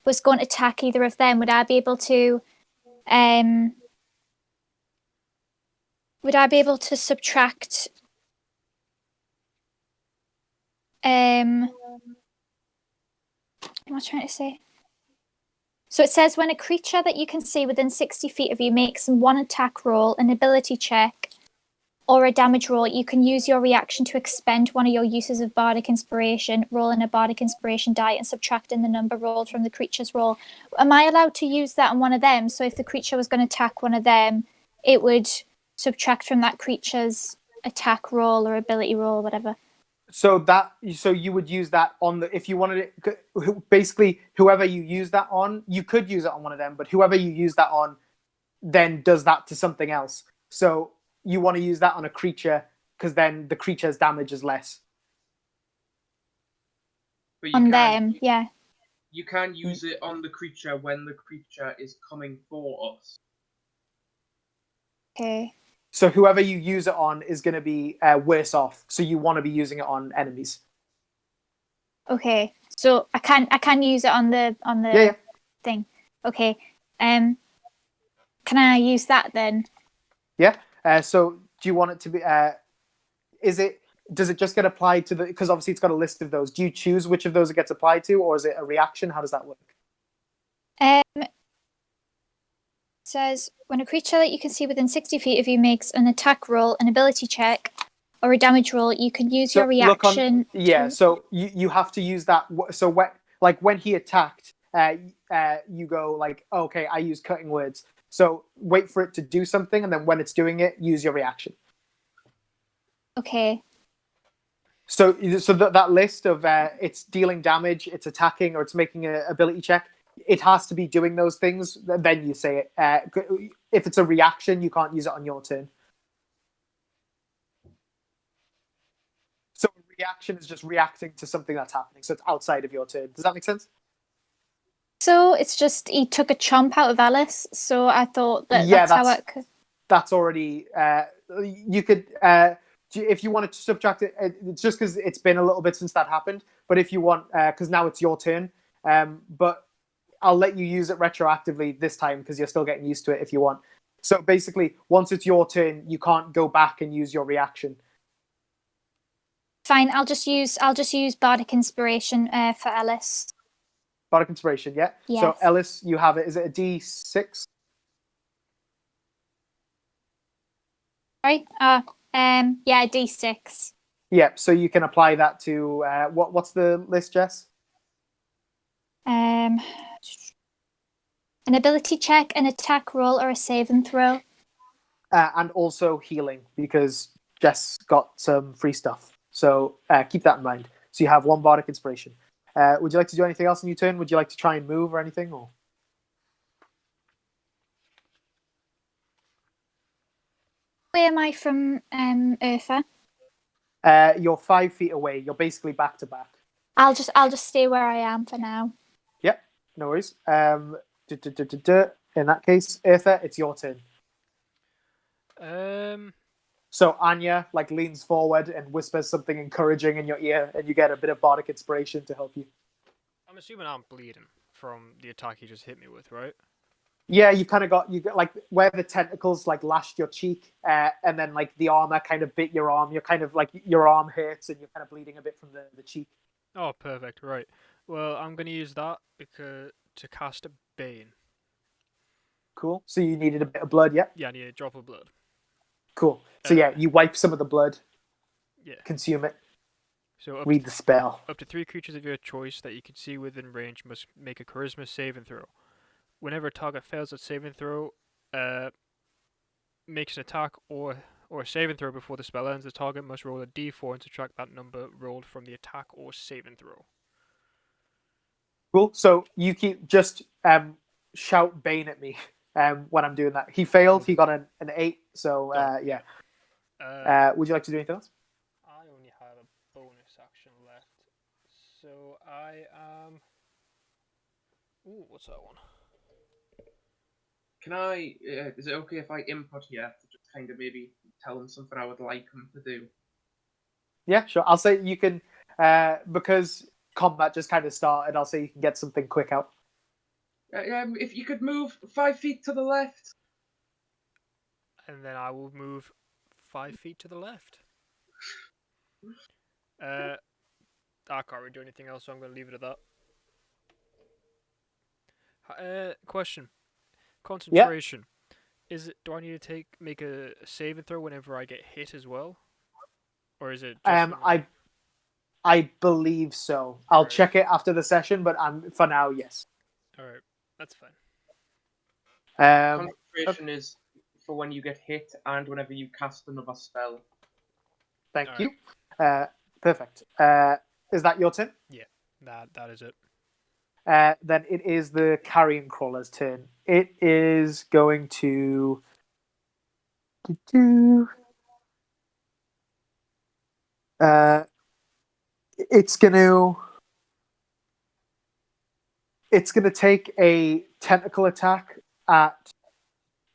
S4: was going to attack either of them, would I be able to subtract what am I trying to say? So it says when a creature that you can see within 60 feet of you makes one attack roll, an ability check, or a damage roll, you can use your reaction to expend one of your uses of Bardic Inspiration, roll in a Bardic Inspiration die, and subtracting the number rolled from the creature's roll. Am I allowed to use that on one of them? So if the creature was going to attack one of them, it would subtract from that creature's attack roll or ability roll or whatever.
S1: So you would use that on if you wanted it. Basically, whoever you use that on, you could use it on one of them, but whoever you use that on, then does that to something else. So you want to use that on a creature because then the creature's damage is less.
S2: But
S4: On them, yeah.
S2: You can use it on the creature when the creature is coming for us.
S4: Okay.
S1: So whoever you use it on is going to be worse off. So you want to be using it on enemies.
S4: Okay. So I can use it on the
S1: Yeah.
S4: thing. Okay. Can I use that then?
S1: Yeah. So do you want it to be? Does it just get applied to the? Because obviously it's got a list of those. Do you choose which of those it gets applied to, or is it a reaction? How does that work?
S4: Says when a creature that you can see within 60 feet of you makes an attack roll, an ability check, or a damage roll, you can use your reaction.
S1: So you have to use that. So when he attacked, you go like, oh, okay, I use cutting words. So wait for it to do something, and then when it's doing it, use your reaction.
S4: Okay.
S1: So that list of it's dealing damage, it's attacking, or it's making an ability check. It has to be doing those things. Then you say it. If it's a reaction, you can't use it on your turn. So a reaction is just reacting to something that's happening. So it's outside of your turn. Does that make sense?
S4: So it's just he took a chomp out of Alice. So I thought that's how it could.
S1: That's already. You could. If you wanted to subtract it, it's just because it's been a little bit since that happened. But if you want, because now it's your turn. But I'll let you use it retroactively this time because you're still getting used to it if you want. So basically, once it's your turn, you can't go back and use your reaction.
S4: Fine, I'll just use Bardic Inspiration for Ellis.
S1: Bardic Inspiration, yeah.
S4: Yes.
S1: So Ellis, you have it. Is it a D6?
S4: Right. Yeah, D6.
S1: Yep. So you can apply that to what's the list, Jess?
S4: An ability check, an attack roll, or a save and throw.
S1: And also healing, because Jess got some free stuff. So keep that in mind. So you have one Bardic Inspiration. Would you like to do anything else in your turn? Would you like to try and move or anything? Or
S4: Where am I from, Eartha?
S1: you're 5 feet away. You're basically back to back.
S4: I'll just stay where I am for now.
S1: Yep, no worries. In that case, Eartha, it's your turn. So Anya leans forward and whispers something encouraging in your ear, and you get a bit of bardic inspiration to help you.
S3: I'm assuming I'm bleeding from the attack he just hit me with, right?
S1: Yeah, you got where the tentacles lashed your cheek, and then the armor kind of bit your arm. You're kind of your arm hurts, and you're kind of bleeding a bit from the cheek.
S3: Oh, perfect. Right. Well, I'm gonna use that to cast a Bane.
S1: Cool. So you needed a bit of blood, yeah?
S3: Yeah, I need a drop of blood.
S1: Cool. So yeah, you wipe some of the blood.
S3: Yeah.
S1: Consume it.
S3: So
S1: read the spell.
S3: Up to 3 creatures of your choice that you can see within range must make a Charisma saving throw. Whenever a target fails at saving throw, makes an attack or a saving throw before the spell ends, the target must roll a d4 and subtract that number rolled from the attack or saving throw.
S1: Cool. So you keep just shout Bane at me when I'm doing that. He failed. He got an 8. So yeah. Would you like to do anything else?
S3: I only have a bonus action left, so I am. Ooh, what's that one?
S2: Can I? Is it okay if I input here to just kind of maybe tell him something I would like him to do?
S1: Yeah, sure. I'll say you can because combat just kind of started. I'll say you can get something quick out.
S2: If you could move 5 feet to the left.
S3: And then I will move 5 feet to the left. I can't really do anything else, so I'm going to leave it at that. Question. Concentration. Yeah. Do I need to make a save and throw whenever I get hit as well? Or is it just
S1: I believe so. I'll check it after the session, but for now, yes.
S3: Alright, that's fine.
S2: Concentration is for when you get hit and whenever you cast another spell.
S1: Thank you. Perfect. Is that your turn?
S3: Yeah, that is it.
S1: Then it is the carrion crawler's turn. It is going to it's gonna take a tentacle attack at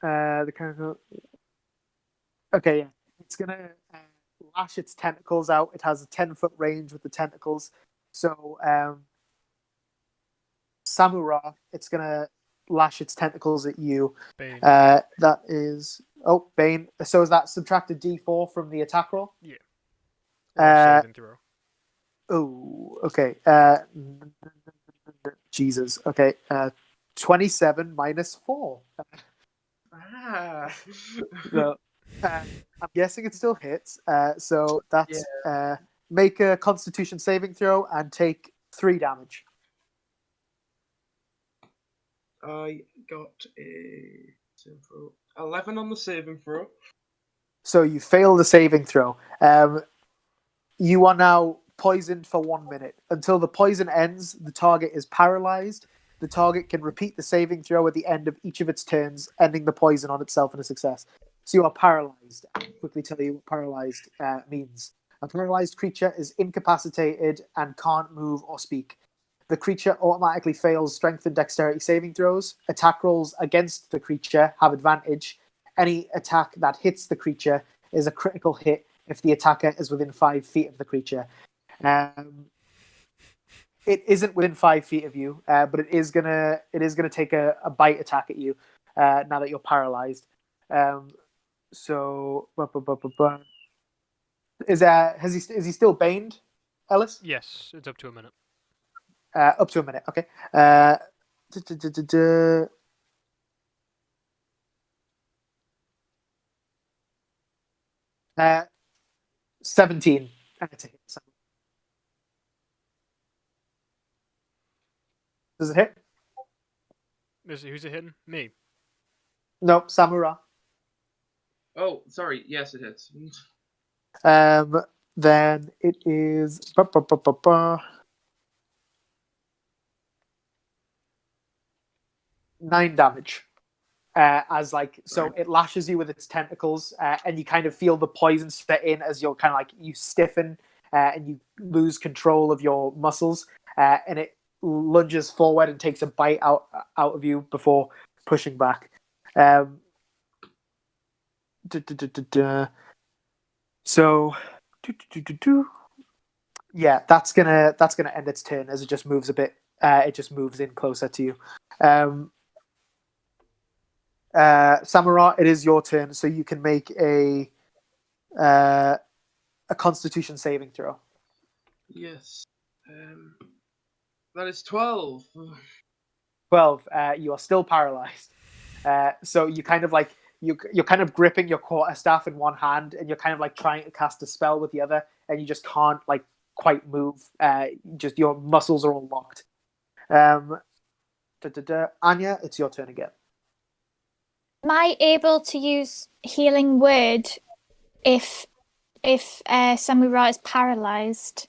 S1: the kind of. Okay, yeah. It's gonna lash its tentacles out. It has a 10-foot range with the tentacles. So Samura, it's gonna lash its tentacles at you.
S3: Bane.
S1: That is Bane. So is that subtracted D4 from the attack roll?
S3: Yeah. Or saving throw.
S1: Oh, okay. Jesus. Okay. 27 minus 4. So, I'm guessing it still hits. So that's make a Constitution saving throw and take 3 damage.
S2: I got a 11 on the saving throw.
S1: So you fail the saving throw. You are now poisoned for 1 minute. Until the poison ends, the target is paralyzed. The target can repeat the saving throw at the end of each of its turns, ending the poison on itself in a success. So you are paralyzed. I'll quickly tell you what paralyzed means. A paralyzed creature is incapacitated and can't move or speak. The creature automatically fails strength and dexterity saving throws. Attack rolls against the creature have advantage. Any attack that hits the creature is a critical hit if the attacker is within 5 feet of the creature. It isn't within 5 feet of you, but it is gonna take a bite attack at you now that you're paralyzed. So is he still baned, Ellis?
S3: Yes, it's up to a minute.
S1: Up to a minute, okay. 17. Does it hit?
S3: Who's it hitting? Me.
S1: No, Samura.
S2: Oh, sorry. Yes, it hits.
S1: Then it is. 9 damage. As like, so it lashes you with its tentacles, and you kind of feel the poison set in as you're kind of like, you stiffen and you lose control of your muscles, and it lunges forward and takes a bite out of you before pushing back. So, yeah, that's gonna end its turn as it just moves a bit. It just moves in closer to you. Samurah, it is your turn, so you can make a Constitution saving throw.
S2: Yes. That is 12.
S1: 12. You are still paralyzed. So you kind of like you're kind of gripping your quarterstaff in one hand, and you're kind of like trying to cast a spell with the other, and you just can't like quite move. Just your muscles are all locked. Anya, it's your turn again.
S4: Am I able to use healing word if Samurah is paralyzed?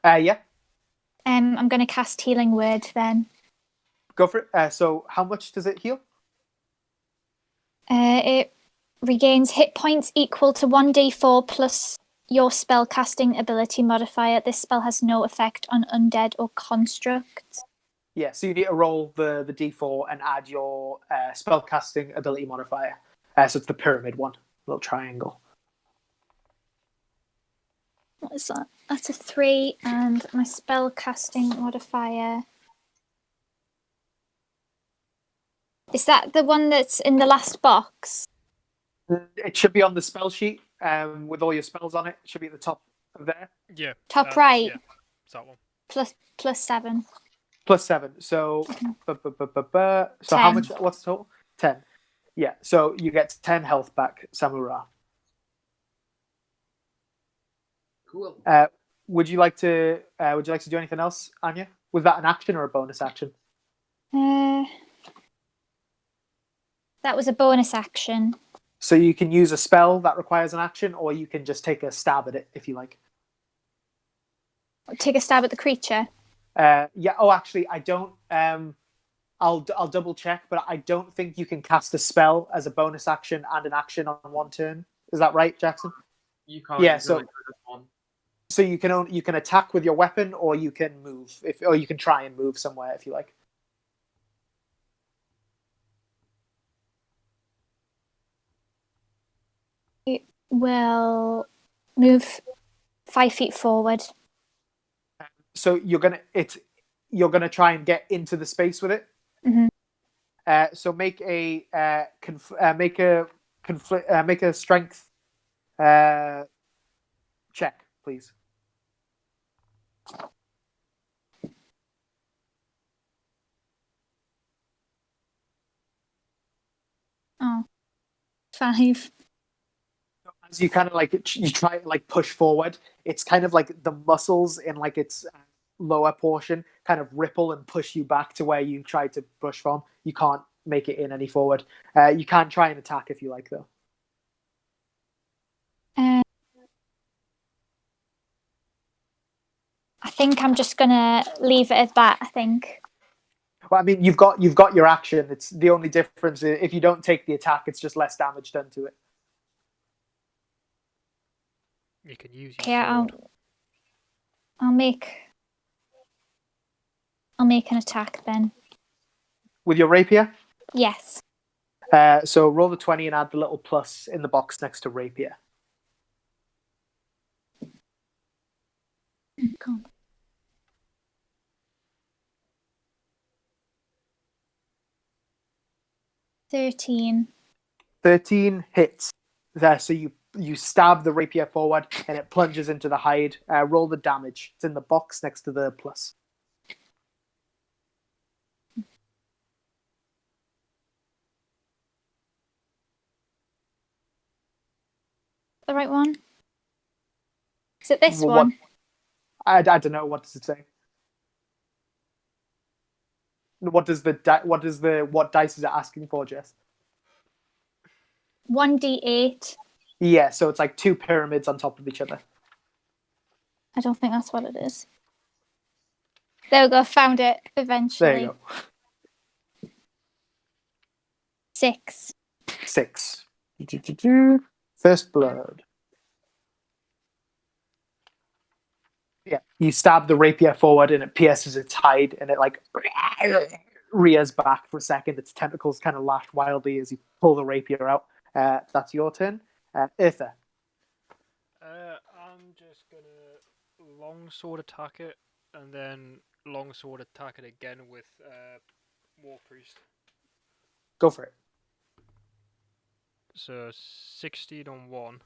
S1: Yeah,
S4: I'm going to cast healing word then.
S1: go for it. So how much does it heal?
S4: It regains hit points equal to 1d4 plus your spell casting ability modifier. This spell has no effect on undead or constructs.
S1: Yeah, so you need to roll the d4 and add your spellcasting ability modifier. So it's the pyramid one, little triangle.
S4: What is that? That's a 3, and my spell casting modifier. Is that the one that's in the last box?
S1: It should be on the spell sheet with all your spells on it. It should be at the top of there.
S3: Yeah.
S4: Top right.
S3: Yeah, it's that one.
S4: Plus 7.
S1: Plus 7. So, so
S4: 10.
S1: how much? What's the total? 10. Yeah. So you get 10 health back, Samurah.
S2: Cool.
S1: Would you like to do anything else, Anya? Was that an action or a bonus action?
S4: That was a bonus action.
S1: So you can use a spell that requires an action, or you can just take a stab at it if you like.
S4: Take a stab at the creature.
S1: Yeah. Oh, actually, I don't. I'll double check, but I don't think you can cast a spell as a bonus action and an action on one turn. Is that right, Jackson?
S2: You can't.
S1: Yeah.
S2: You can
S1: So,
S2: only do this one.
S1: so you can attack with your weapon, or you can move or you can try and move somewhere if you like.
S4: It will move 5 feet forward.
S1: So you're gonna try and get into the space with it.
S4: Mhm.
S1: So make a strength check, please.
S4: Oh. 5.
S1: As you kind of like you try to like push forward, it's kind of like the muscles in like its lower portion kind of ripple and push you back to where you tried to push from. You can't make it in any forward. You can try and attack if you like, though.
S4: I think I'm just gonna leave it at that. I think.
S1: Well, I mean, you've got your action. It's the only difference. If you don't take the attack, it's just less damage done to it.
S3: You can use your
S4: Okay,
S3: sword.
S4: I'll make an attack then.
S1: With your rapier?
S4: Yes.
S1: So roll the 20 and add the little plus in the box next to rapier.
S4: Come. $13.
S1: 13 hits. So you stab the rapier forward and it plunges into the hide. Roll the damage. It's in the box next to the plus.
S4: The right one? Is it this
S1: Well,
S4: one?
S1: I don't know. What does it say? What dice is it asking for, Jess?
S4: 1d8.
S1: Yeah, so it's like 2 pyramids on top of each other.
S4: I don't think that's what it is. There we go. Found it eventually.
S1: There you go.
S4: 6.
S1: 6. First blood. Yeah, you stab the rapier forward and it pierces its hide and it like rears back for a second. Its tentacles kind of lash wildly as you pull the rapier out. That's your turn. Ither.
S3: I'm just gonna longsword attack it, and then longsword attack it again with War Priest.
S1: Go for it.
S3: So 16 on one,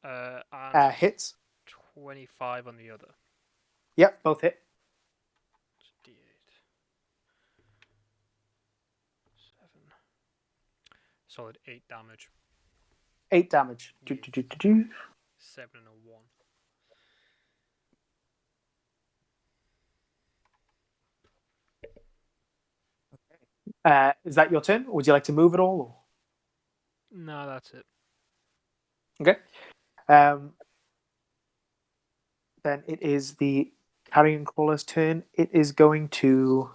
S3: and
S1: Hits.
S3: 25 on the other.
S1: Yep, both hit.
S3: D8. 7. Solid 8 damage.
S1: 8 damage.
S3: Yeah. 7 and a 1.
S1: Is that your turn? Or would you like to move at all? Or?
S3: No, that's it.
S1: Okay. Then it is the carrion crawler's turn. It is going to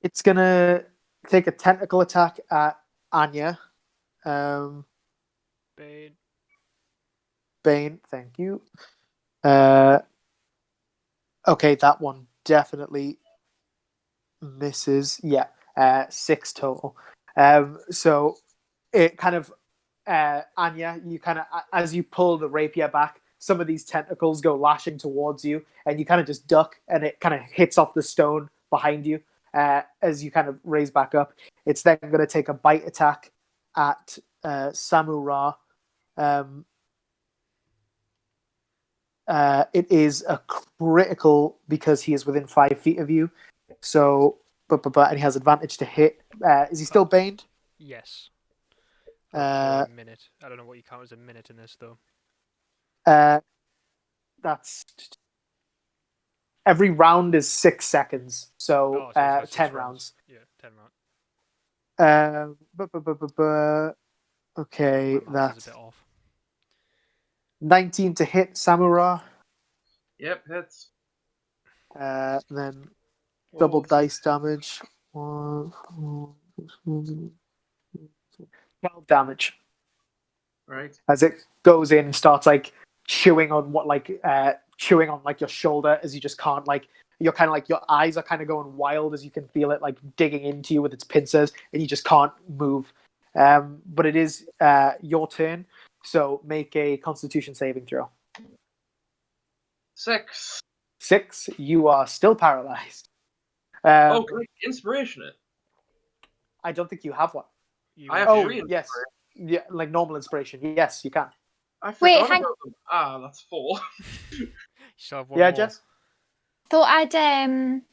S1: it's gonna take a tentacle attack at Anya.
S3: Bane.
S1: Bane, thank you. Okay, that one definitely misses. Yeah, 6 total. So it kind of Anya, you kind of as you pull the rapier back, some of these tentacles go lashing towards you, and you kind of just duck, and it kind of hits off the stone behind you as you kind of raise back up. It's then going to take a bite attack at Samura. It is a critical because he is within 5 feet of you. So, and he has advantage to hit. Is he still baned?
S3: Yes. For a minute. I don't know what you count as a minute in this, though.
S1: That's every round is 6 seconds, so 10 rounds.
S3: Yeah, 10 rounds.
S1: Okay, that's
S3: a bit off.
S1: 19 to hit Samura.
S2: Yep, hits.
S1: Then double dice damage. 12 damage.
S2: Right.
S1: As it goes in and starts like chewing on your shoulder as you just can't you're kind of like your eyes are kind of going wild as you can feel it like digging into you with its pincers and you just can't move. But it is your turn, so make a Constitution saving throw.
S2: 6.
S1: 6. You are still paralyzed.
S2: Can I inspiration it?
S1: I don't think you have one.
S2: I have 3
S1: yes. Yeah, like normal inspiration. Yes, you can.
S2: I
S4: Wait,
S2: forgot about them. That's 4.
S3: You still have one
S1: Yeah,
S3: more.
S1: Jess?
S4: Thought I'd I'm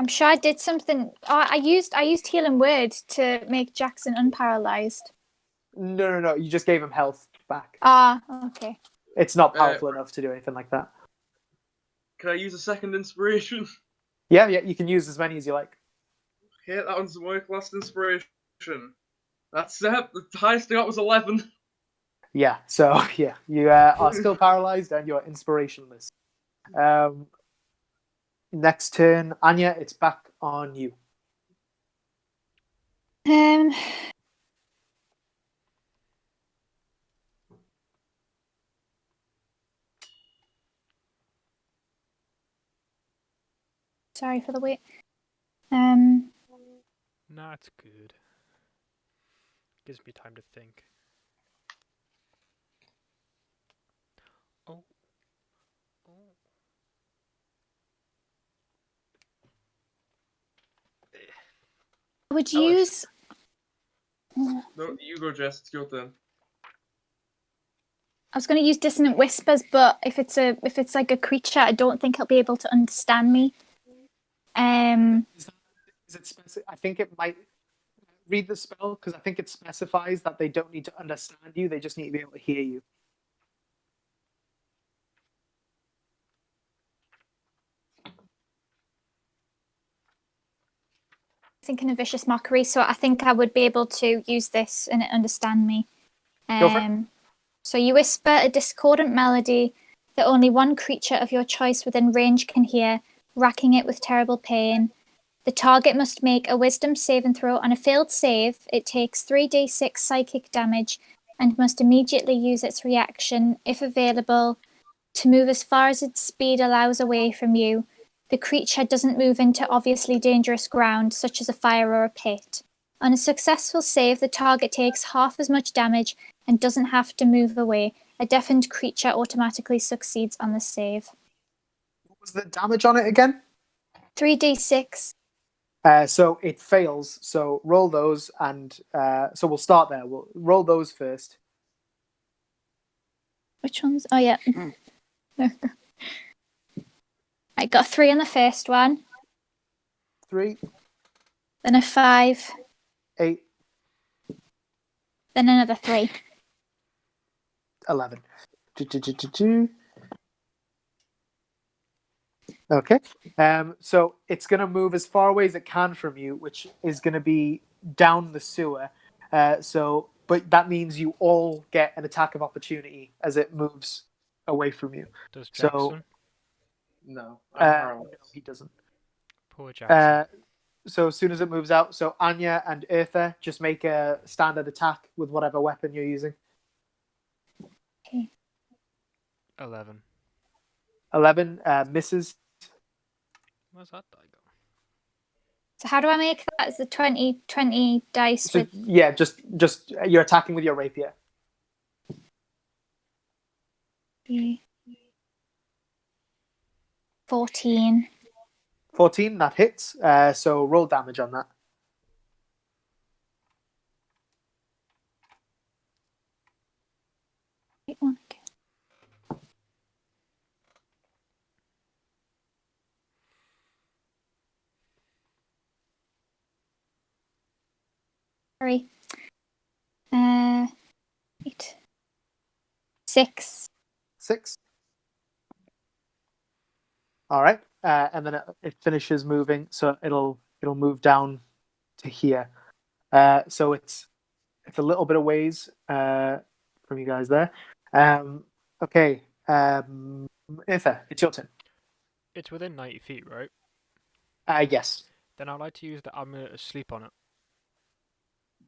S4: sure I did something. I used healing word to make Jackson unparalyzed.
S1: No. You just gave him health back.
S4: Okay.
S1: It's not powerful enough to do anything like that.
S2: Can I use a second inspiration?
S1: Yeah, you can use as many as you like.
S2: Okay, that one's my last inspiration. That's it. The highest I got was 11.
S1: Yeah, so yeah, you are still paralyzed and you're inspirationless. Next turn, Anya, it's back on you.
S4: Sorry for the wait.
S3: Nah, it's good. Gives me time to think. Oh.
S4: Would you use?
S2: No, you go, Jess. It's your turn.
S4: I was going to use dissonant whispers, but if it's like a creature, I don't think it'll be able to understand me.
S1: Is it specific? I think it might read the spell because I think it specifies that they don't need to understand you; they just need to be able to hear you.
S4: Thinking of vicious mockery, so I think I would be able to use this and it understand me.
S1: Go for it.
S4: So you whisper a discordant melody that only one creature of your choice within range can hear, racking it with terrible pain. The target must make a wisdom saving throw. On a failed save, it takes 3d6 psychic damage and must immediately use its reaction, if available, to move as far as its speed allows away from you. The creature doesn't move into obviously dangerous ground, such as a fire or a pit. On a successful save, the target takes half as much damage and doesn't have to move away. A deafened creature automatically succeeds on the save.
S1: What was the damage on it again?
S4: 3d6.
S1: So it fails. So roll those, and so we'll start there. We'll roll those first.
S4: Which ones? Oh, yeah. I got 3 on the first one,
S1: 3,
S4: then a 5,
S1: 8,
S4: then another 3.
S1: 11. Do. Okay. So it's going to move as far away as it can from you, which is going to be down the sewer. But that means you all get an attack of opportunity as it moves away from you.
S3: Does
S1: So-
S3: Jackson?
S2: No,
S1: No, he doesn't.
S3: Poor Jackson.
S1: So as soon as it moves out, so Anya and Eartha just make a standard attack with whatever weapon you're using.
S3: 11.
S1: 11 misses.
S3: Where's that die go?
S4: So how do I make that? Is the 20 dice
S1: So,
S4: with...
S1: yeah, just you're attacking with your rapier.
S4: 14.
S1: 14, that hits. So roll damage on that.
S4: Sorry. 8. 6.
S1: 6. All right, and then it finishes moving, so it'll move down to here. So it's a little bit of ways from you guys there. Okay, Itha, it's your turn.
S3: It's within 90 feet, right?
S1: Yes,
S3: Then I'd like to use the amulet of sleep on it.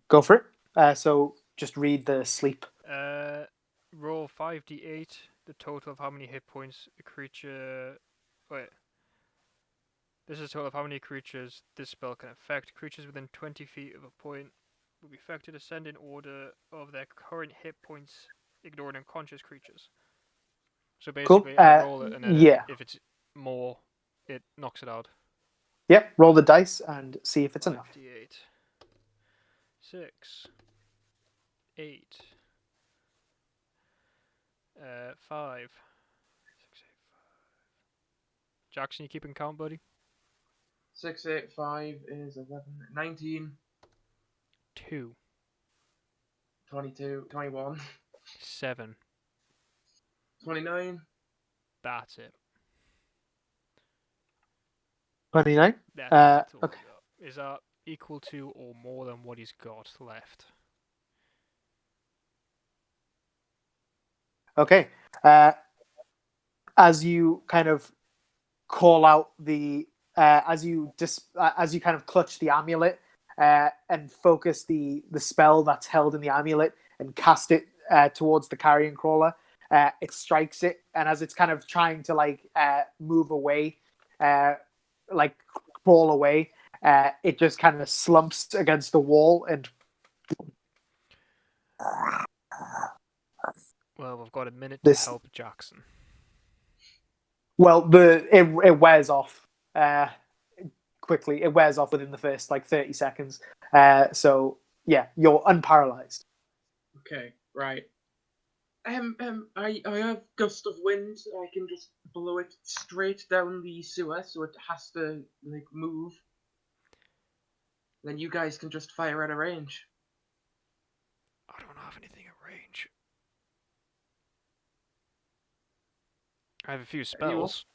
S1: go for it. So just read the sleep.
S3: Roll 5d8, the total of how many hit points a creature... Wait. This is the total of how many creatures this spell can affect. Creatures within 20 feet of a point will be affected ascend in order of their current hit points, ignoring unconscious creatures. So basically,
S1: Cool.
S3: I roll it, and then
S1: Yeah.
S3: if it's more, it knocks it out.
S1: Yep, roll the dice and see if it's enough.
S3: 5d8. 6. 8. 5. 6, 8, 5. Jackson, you keeping count, buddy?
S2: 6, 8, 5 is 11, 19,
S3: 2.
S2: 22, 21,
S3: 7.
S2: 29.
S3: That's it.
S1: 29.
S3: That's all
S1: Okay.
S3: we got. Is that equal to or more than what he's got left?
S1: Okay. As you kind of call out the as you kind of clutch the amulet and focus the spell that's held in the amulet and cast it towards the carrion crawler, it strikes it, and as it's kind of trying to move away, like crawl away, it just kind of slumps against the wall and.
S3: Well, we've got a minute
S1: This-
S3: to help Jackson.
S1: Well, it wears off quickly. It wears off within the first 30 seconds. So yeah, you're unparalyzed.
S2: Okay, right. I have gust of wind. I can just blow it straight down the sewer, so it has to move. Then you guys can just fire at a range.
S3: I don't have anything at range. I have a few spells,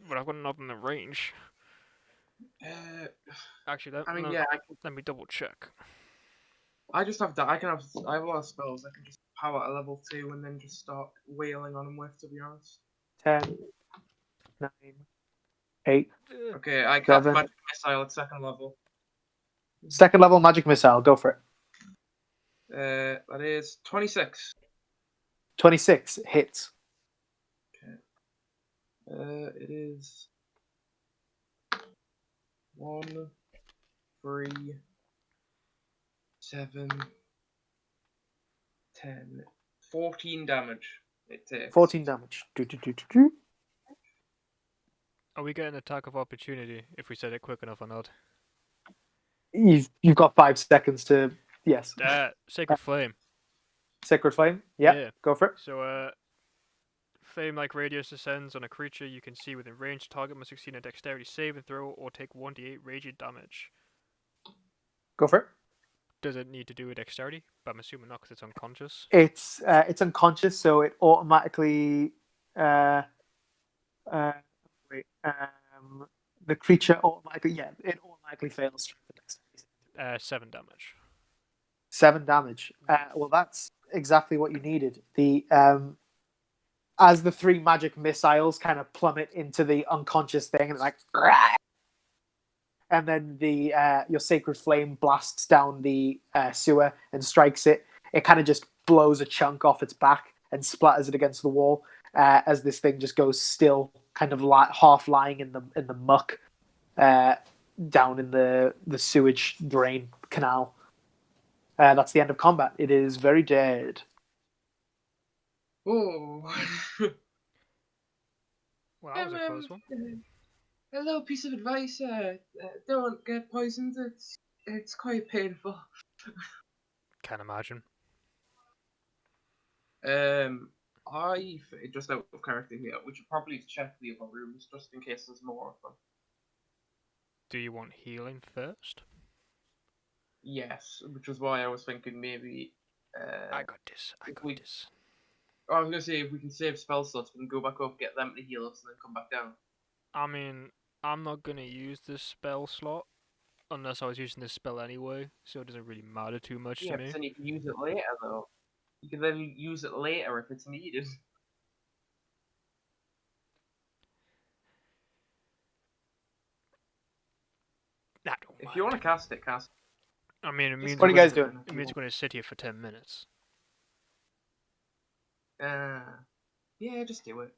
S3: but I've got nothing at range. Actually,
S2: I mean,
S3: no,
S2: yeah,
S3: let me double check.
S2: I just have that. I have a lot of spells. I can just power at level 2 and then just start wailing on them with. To be honest.
S1: 10, 9, 8.
S2: Okay, I cast
S1: Seven.
S2: magic missile at second level.
S1: Second level magic missile. Go for it.
S2: That is 26.
S1: 26 hits.
S2: It is 1, 3, 7, 10, 14 damage. It takes
S1: 14 damage. Do.
S3: Are we getting attack of opportunity if we said it quick enough or not?
S1: You've got 5 seconds to yes.
S3: Sacred Flame.
S1: Sacred Flame. Yeah.
S3: Yeah.
S1: Go for it.
S3: So, flame-like radius descends on a creature you can see within range. Target must succeed a dexterity saving throw or take 1d8 radiant damage.
S1: Go for it.
S3: Does it need to do a dexterity? But I'm assuming not because it's unconscious.
S1: It's unconscious, so it automatically wait. The creature automatically fails strength and dexterity.
S3: 7 damage.
S1: 7 damage. Well, that's exactly what you needed. The as the 3 magic missiles kind of plummet into the unconscious thing, and it's like, and then the your sacred flame blasts down the sewer and strikes it. It kind of just blows a chunk off its back and splatters it against the wall as this thing just goes still, kind of half lying in the muck down in the sewage drain canal. That's the end of combat. It is very dead.
S2: Oh.
S3: Well, that was a close one.
S2: A little piece of advice: don't get poisoned. It's quite painful.
S3: Can't imagine.
S2: Just out of character here, we should probably check the other rooms just in case there's more of them.
S3: Do you want healing first?
S2: Yes, which is why I was thinking maybe.
S3: I got this. I got this.
S2: I was gonna say if we can save spell slots, we can go back up, get them to heal us, and then come back down.
S3: I mean, I'm not gonna use this spell slot unless I was using this spell anyway, so it doesn't really matter too much to me.
S2: Yeah, then you can use it later though. You can then use it later if it's needed. If you want to cast it, cast it.
S3: I mean, it means
S1: What are you guys doing?
S3: It means we're going to sit here for 10 minutes.
S2: Yeah, just do it.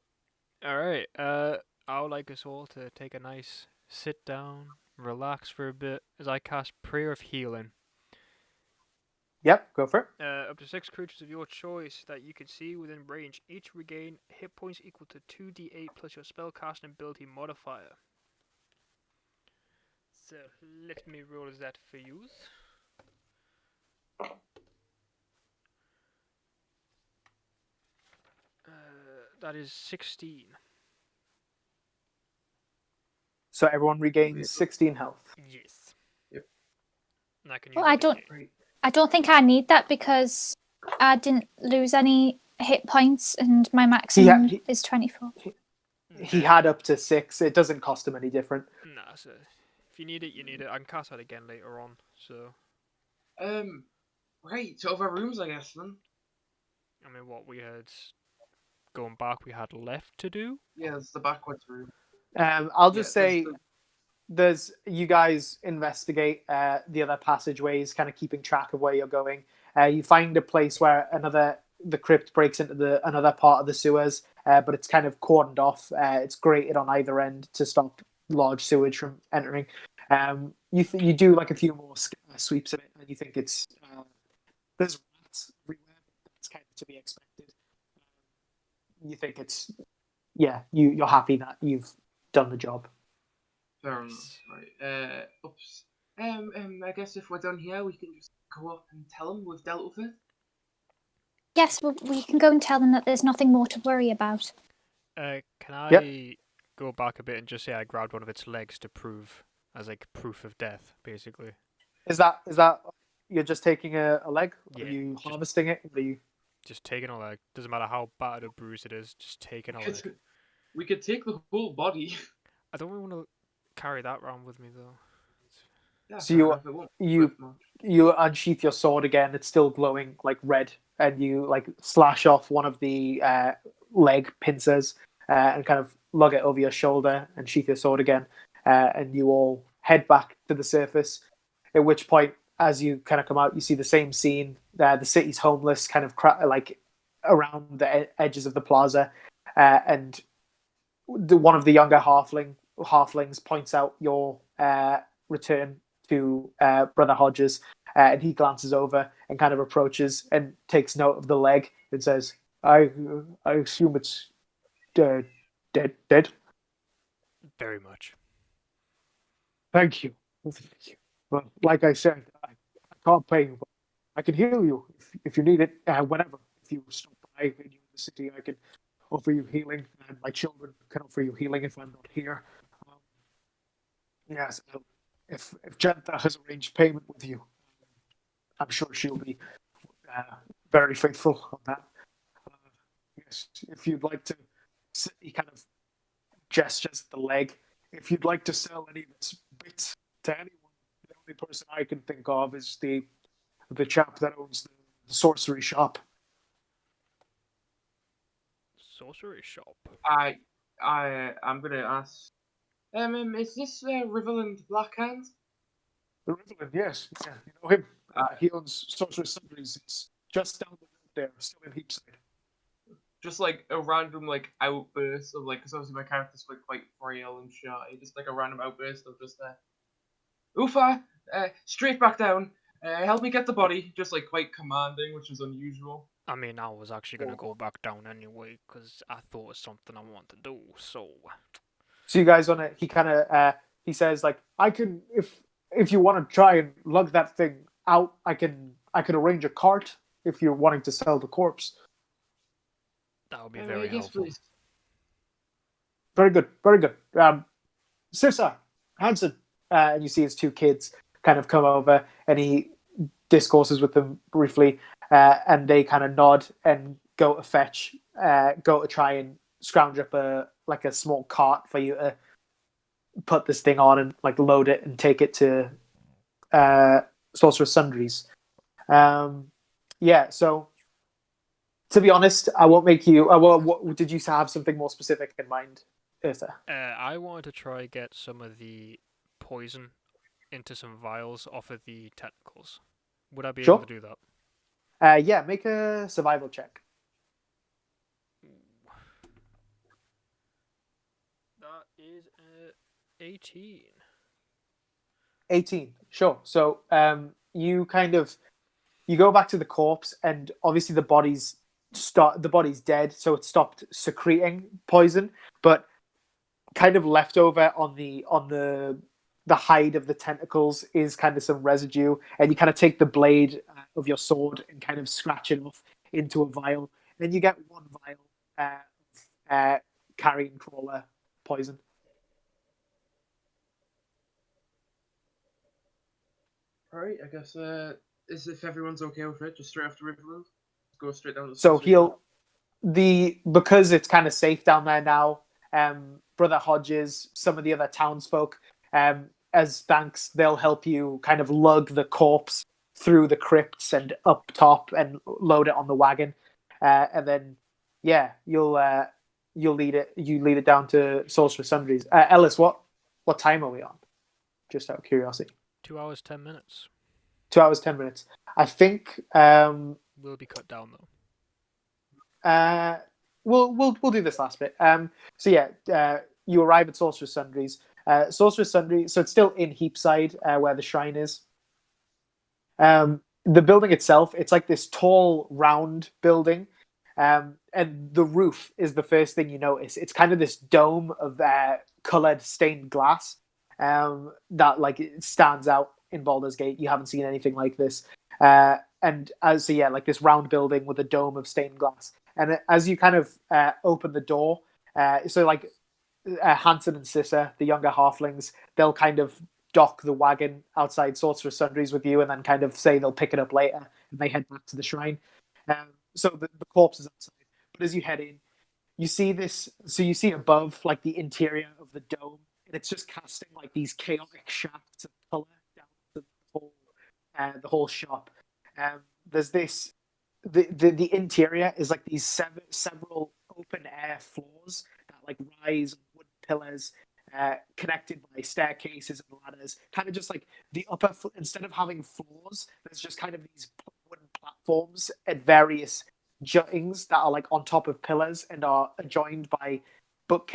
S3: Alright, I would like us all to take a nice sit down, relax for a bit as I cast Prayer of Healing.
S1: Yep, go for it.
S3: Up to 6 creatures of your choice that you can see within range each regain hit points equal to 2d8 plus your spellcasting ability modifier. So, let me roll that for you. That is 16.
S1: So everyone regains 16 health.
S3: Yes.
S2: Yep.
S3: And I can use
S4: Well,
S3: that again.
S4: I don't think I need that because I didn't lose any hit points and my maximum is 24.
S1: He had up to 6. It doesn't cost him any different.
S3: Nah, so if you need it, you need it. I can cast that again later on, so...
S2: Right, so other rooms, I guess, then.
S3: I mean, what we had... Going back, we had left to do?
S2: Yeah, it's the backwards room.
S1: I'll just say... you guys investigate the other passageways, kind of keeping track of where you're going. You find a place where the crypt breaks into another part of the sewers, but it's kind of cordoned off. It's grated on either end to stop large sewage from entering. You do like a few more sweeps of it, and you think it's there's rats everywhere. That's kind of to be expected. You think it's you're happy that you've done the job.
S2: Fair enough. Right. Oops. I guess if we're done here, we can just go up and tell them we've dealt with it.
S4: Yes, well, we can go and tell them that there's nothing more to worry about.
S3: Can I go back a bit and just say I grabbed one of its legs to prove, as like proof of death, basically?
S1: Is that you're just taking a leg?
S3: Yeah,
S1: Are you harvesting it? Are you...
S3: Just taking a leg. Doesn't matter how bad or bruised it is, just taking a leg.
S2: We could take the whole body.
S3: I don't really want to carry that around with me, though.
S2: Yeah,
S1: So you unsheath your sword again. It's still glowing like red, and you like slash off one of the leg pincers, and kind of lug it over your shoulder and sheath your sword again. And you all head back to the surface. At which point, as you kind of come out, you see the same scene. The city's homeless, kind of like around the edges of the plaza, and one of the younger halflings points out your return to Brother Hodges, and he glances over and kind of approaches and takes note of the leg and says, "I assume it's dead."
S3: Very much.
S1: Thank you. Well, like I said, I can't pay you, but I can heal you if you need it. Whenever, if you stop by in the city, I can offer you healing, and my children can offer you healing if I'm not here. Yes, if Jenta has arranged payment with you, I'm sure she'll be very faithful on that. Yes, if you'd like to, he kind of gestures at the leg. If you'd like to sell any of its bits to anyone, the only person I can think of is the chap that owns the sorcery shop.
S3: Sorcery shop.
S2: I'm gonna ask. Is this Riverland Blackhand?
S1: The Riverland, yes, yeah, you know him. He owns Sorcerer's Sundries. It's just down the road there, still in Heapside.
S2: Just like a random like outburst of like, because obviously my character's like quite frail and shy. Just like a random outburst of just Ufa, straight back down. Help me get the body. Just like quite commanding, which is unusual.
S3: I mean, I was actually gonna go back down anyway because I thought it's something I want to do. So
S1: you guys on it? He kind of he says like, I can if you want to try and lug that thing out, I can arrange a cart if you're wanting to sell the corpse.
S3: that would be very helpful.
S2: Please.
S1: Very good, very good. Sissa, Hanson, and you see his two kids kind of come over, and he discourses with them briefly, and they kind of nod and go to try and scrounge up a small cart for you to put this thing on and like load it and take it to Sorcerer's Sundries. Yeah, so to be honest, I won't make you. What did you have something more specific in mind, Eartha?
S3: I wanted to try get some of the poison into some vials off of the tentacles. Would I be able to do that?
S1: Yeah, make a survival check.
S3: That is 18.
S1: 18, sure. So you go back to the corpse, and obviously the body's dead, so it stopped secreting poison, but kind of left over on the hide of the tentacles is kind of some residue, and you kind of take the blade of your sword and kind of scratch it off into a vial, and you get one vial of carrion crawler poison.
S2: Alright, I guess is if everyone's okay with it, just straight after Riverland, go straight down to the
S1: So
S2: sorcery shop.
S1: because it's kind of safe down there now, Brother Hodges, some of the other townsfolk, as thanks, they'll help you kind of lug the corpse through the crypts and up top and load it on the wagon, and then you'll lead it down to Sorcerer's Sundries. Ellis, what time are we on? Just out of curiosity.
S3: 2 hours 10 minutes.
S1: 2 hours 10 minutes. I think
S3: Will be cut down though.
S1: We'll do this last bit. So yeah, you arrive at Sorcerer's Sundries. Sorcerer's Sundries, so it's still in Heapside, where the shrine is. The building itself, it's like this tall, round building, and the roof is the first thing you notice. It's kind of this dome of colored stained glass that like it stands out in Baldur's Gate. You haven't seen anything like this. And like this round building with a dome of stained glass. And as you kind of open the door, so like Hanson and Sissa, the younger halflings, they'll kind of dock the wagon outside Sorcerer's Sundries with you, and then kind of say they'll pick it up later, and they head back to the shrine. So the corpse is outside. But as you head in, you see this. So you see above, like the interior of the dome, and it's just casting like these chaotic shafts of color down to the whole shop. There's this. The interior is like these several open air floors that rise wooden pillars connected by staircases and ladders. Kind of just like the instead of having floors, there's just kind of these wooden platforms at various juttings that are like on top of pillars and are adjoined by not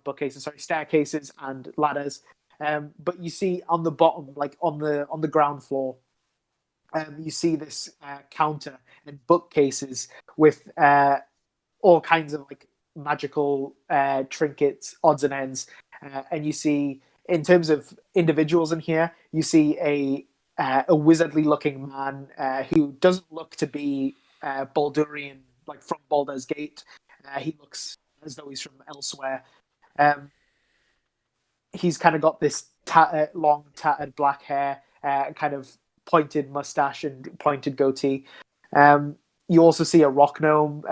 S1: bookcases, sorry, staircases and ladders. But you see on the bottom, like on the ground floor, you see this counter and bookcases with all kinds of like magical trinkets, odds and ends, and you see, in terms of individuals in here, you see a wizardly-looking man who doesn't look to be Baldurian, like from Baldur's Gate. He looks as though he's from elsewhere. He's kind of got this long, tattered black hair, kind of pointed mustache and pointed goatee. You also see a rock gnome.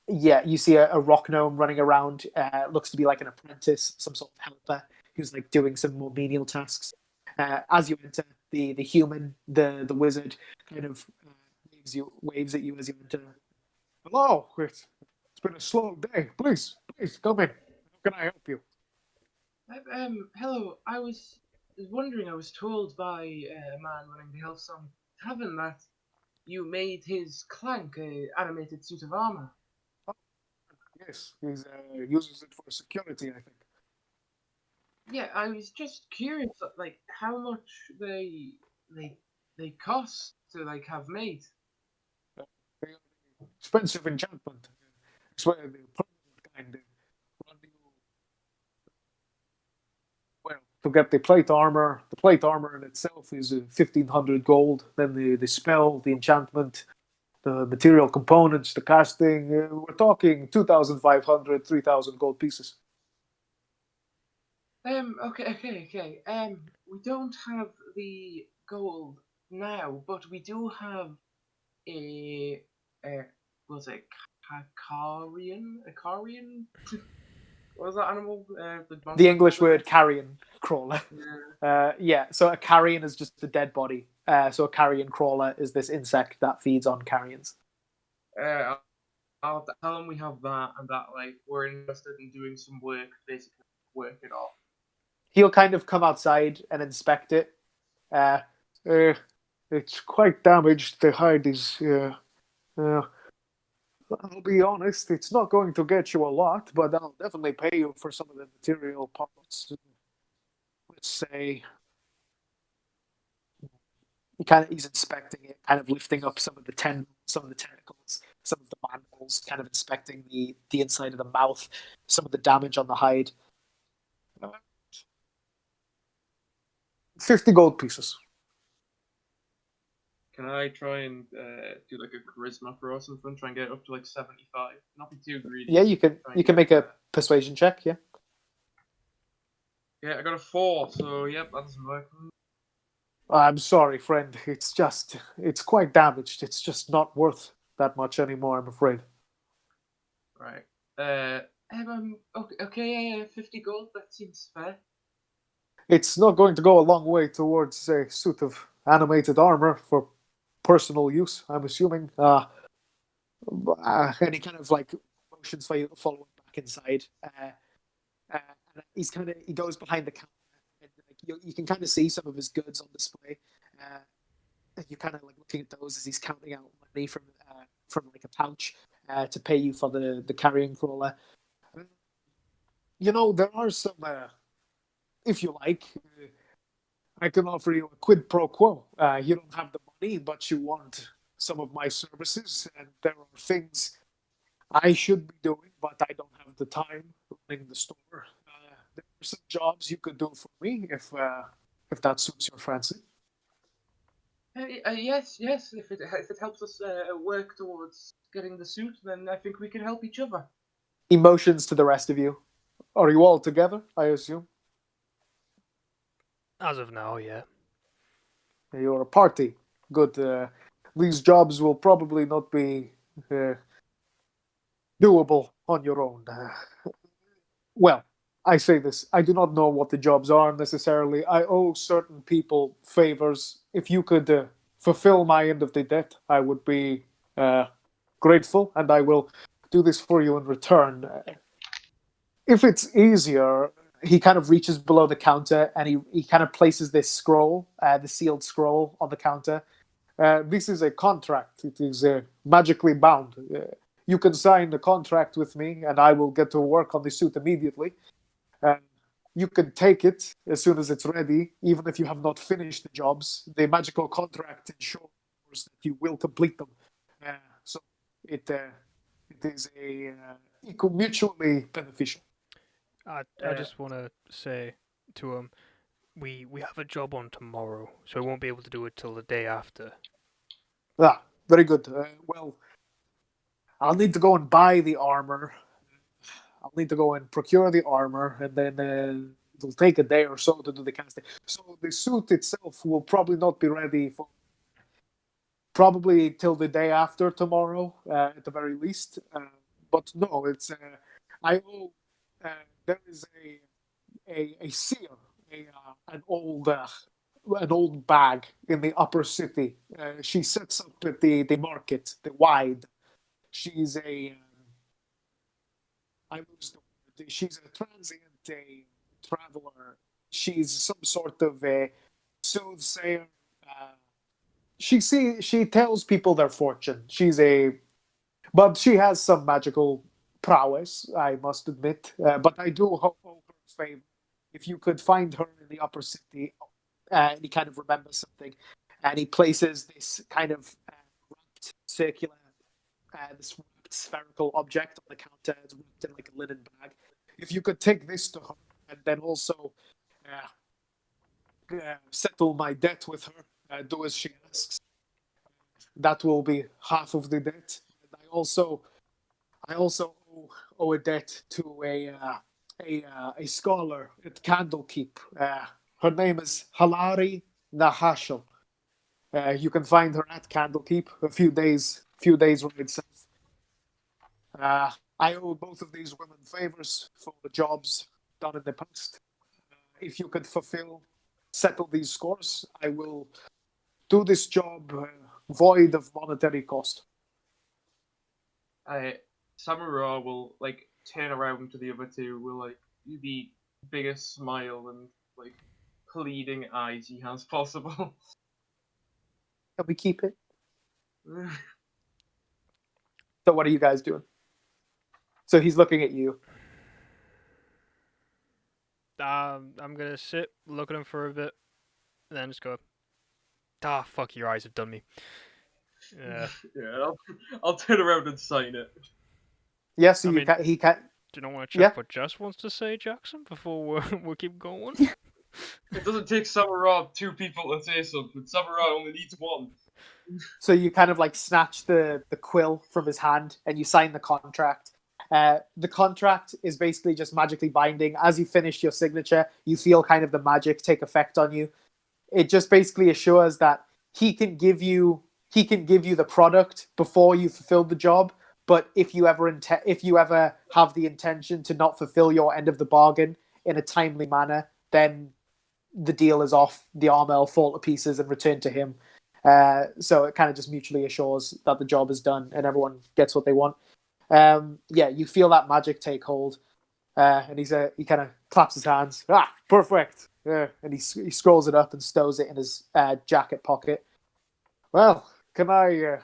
S1: You see a rock gnome running around. Looks to be like an apprentice, some sort of helper who's like doing some more menial tasks. As you enter, the human, the wizard, kind of waves at you as you enter. Hello, it's been a slow day. Please come in. How can I help you?
S2: Hello. I was wondering. I was told by a man running the Hellsong Tavern that you made his clank a animated suit of armor.
S1: Yes, he uses it for security, I think.
S2: Yeah, I was just curious, like how much they cost to like have made.
S1: They are expensive enchantment. I swear the permanent kind. Run you well to get the plate armor. The plate armor in itself is 1,500 gold. Then the spell, the enchantment, the material components, the casting. We're talking 2,500, 3,000 gold pieces.
S2: Okay. We don't have the gold now, but we do have was it Carian? A Carian? What was that animal?
S1: The English word carrion crawler.
S2: Yeah.
S1: So a carrion is just a dead body. So a carrion crawler is this insect that feeds on carrions.
S2: I'll tell them we have that and that like we're interested in doing some work, basically work it off.
S1: He'll kind of come outside and inspect it. It's quite damaged. The hide is. I'll be honest, it's not going to get you a lot, but I'll definitely pay you for some of the material parts. Let's say he's inspecting it, kind of lifting up some of the tentacles, some of the mandibles, kind of inspecting the inside of the mouth, some of the damage on the hide. 50 gold pieces.
S2: Can I try and do like a charisma for or something? Try and get it up to like 75. Not be too greedy.
S1: Yeah, you can make a persuasion check. Yeah.
S2: Yeah, I got a 4, so yep, that doesn't work.
S1: I'm sorry, friend. It's quite damaged. It's just not worth that much anymore, I'm afraid.
S2: Right. Okay, yeah, 50 gold. That seems fair.
S1: It's not going to go a long way towards a suit of animated armor for personal use, I'm assuming. And he kind of like motions for you to follow him back inside. And he goes behind the counter, and like, you can kind of see some of his goods on display. And you're kind of like looking at those as he's counting out money from like a pouch to pay you for the carrying crawler. There are some. If you like, I can offer you a quid pro quo. You don't have the money, but you want some of my services, and there are things I should be doing, but I don't have the time running the store. There are some jobs you could do for me if that suits your fancy.
S2: Yes. If it helps us work towards getting the suit, then I think we can help each other.
S1: He motions to the rest of you. Are you all together, I assume?
S3: As of now, yeah.
S1: You're a party. Good. These jobs will probably not be doable on your own. Well, I say this. I do not know what the jobs are necessarily. I owe certain people favors. If you could fulfill my end of the debt, I would be grateful, and I will do this for you in return. if it's easier, he kind of reaches below the counter and he kind of places this scroll, the sealed scroll, on the counter. This is a contract. It is magically bound. You can sign the contract with me, and I will get to work on the suit immediately. You can take it as soon as it's ready, even if you have not finished the jobs. The magical contract ensures that you will complete them. So it is mutually beneficial.
S3: I just want to say to him, we have a job on tomorrow, so we won't be able to do it till the day after.
S1: Very good. Well, I'll need to go and buy the armor. I'll need to go and procure the armor, and then it'll take a day or so to do the casting. So the suit itself will probably not be ready for probably till the day after tomorrow, at the very least. But no, it's I owe. There is a seer, an old bag in the upper city. She sets up at the market, the wide. She's I lose the word. She's a transient traveler. She's some sort of a soothsayer. She tells people their fortune. But she has some magical prowess, I must admit. But I do hope her favor. If you could find her in the upper city, and he kind of remembers something, and he places this kind of wrapped circular, this wrapped spherical object on the counter. It's wrapped in like a linen bag. If you could take this to her, and then also settle my debt with her, do as she asks. That will be half of the debt. And I also owe a debt to a scholar at Candlekeep. Her name is Halari Nahashel. You can find her at Candlekeep, a few days ride south. I owe both of these women favors for the jobs done in the past. If you could settle these scores, I will do this job void of monetary cost.
S2: Samura will like turn around to the other two with like the biggest smile and like pleading eyes he has possible.
S1: Can we keep it? So what are you guys doing? So he's looking at you.
S3: I'm gonna sit, look at him for a bit, and then just go, fuck, your eyes have done me.
S2: Yeah, I'll turn around and sign it.
S1: Yes, so he can.
S3: Do you not want to check what Jess wants to say, Jackson, before we keep going?
S2: It doesn't take Samura 2 people to say something. Samura only needs 1.
S1: So you kind of like snatch the quill from his hand and you sign the contract. The contract is basically just magically binding. As you finish your signature, you feel kind of the magic take effect on you. It just basically assures that he can give you the product before you fulfill the job. But if you ever have the intention to not fulfill your end of the bargain in a timely manner, then the deal is off. The armor will fall to pieces and return to him. So it kind of just mutually assures that the job is done and everyone gets what they want. You feel that magic take hold, and he kind of claps his hands. Perfect. And he scrolls it up and stows it in his jacket pocket. Well, can I?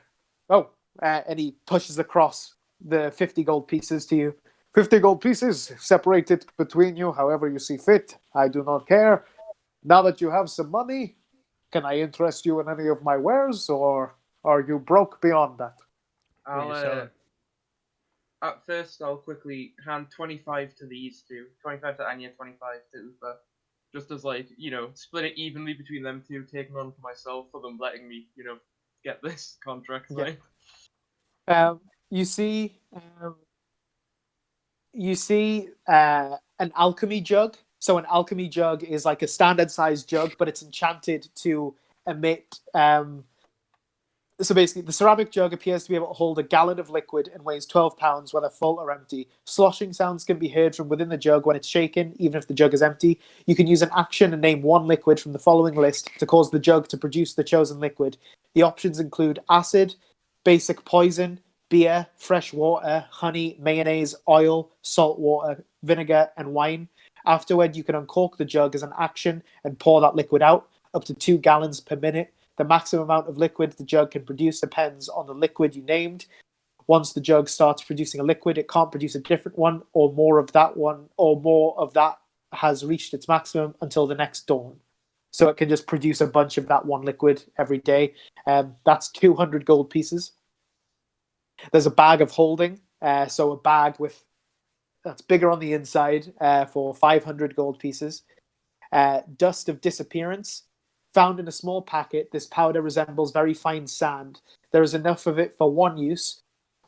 S1: And he pushes across the 50 gold pieces to you. 50 gold pieces, separate it between you however you see fit. I do not care. Now that you have some money, can I interest you in any of my wares, or are you broke beyond that?
S2: At first, I'll quickly hand 25 to these two. 25 to Anya, 25 to Ufa. Just as, split it evenly between them two, taking on for myself for them letting me, get this contract signed.
S1: You see an alchemy jug. So an alchemy jug is like a standard-sized jug, but it's enchanted to emit. So basically, the ceramic jug appears to be able to hold a gallon of liquid and weighs 12 pounds, whether full or empty. Sloshing sounds can be heard from within the jug when it's shaken, even if the jug is empty. You can use an action and name one liquid from the following list to cause the jug to produce the chosen liquid. The options include acid, basic poison, beer, fresh water, honey, mayonnaise, oil, salt water, vinegar, and wine. Afterward, you can uncork the jug as an action and pour that liquid out, up to 2 gallons per minute. The maximum amount of liquid the jug can produce depends on the liquid you named. Once the jug starts producing a liquid, it can't produce a different one, or more of that has reached its maximum until the next dawn. So it can just produce a bunch of that one liquid every day. That's 200 gold pieces. There's a bag of holding, so a bag that's bigger on the inside for 500 gold pieces. Dust of disappearance. Found in a small packet, this powder resembles very fine sand. There is enough of it for one use.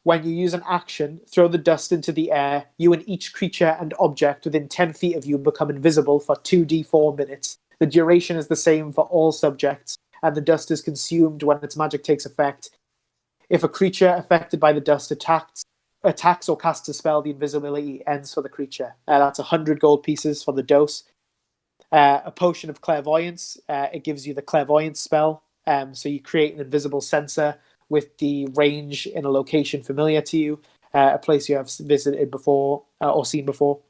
S1: When you use an action, throw the dust into the air. You and each creature and object within 10 feet of you become invisible for 2d4 minutes. The duration is the same for all subjects, and the dust is consumed when its magic takes effect. If a creature affected by the dust attacks or casts a spell, the invisibility ends for the creature. That's 100 gold pieces for the dose. A potion of clairvoyance. It gives you the clairvoyance spell. So you create an invisible sensor with the range in a location familiar to you, a place you have visited before or seen before,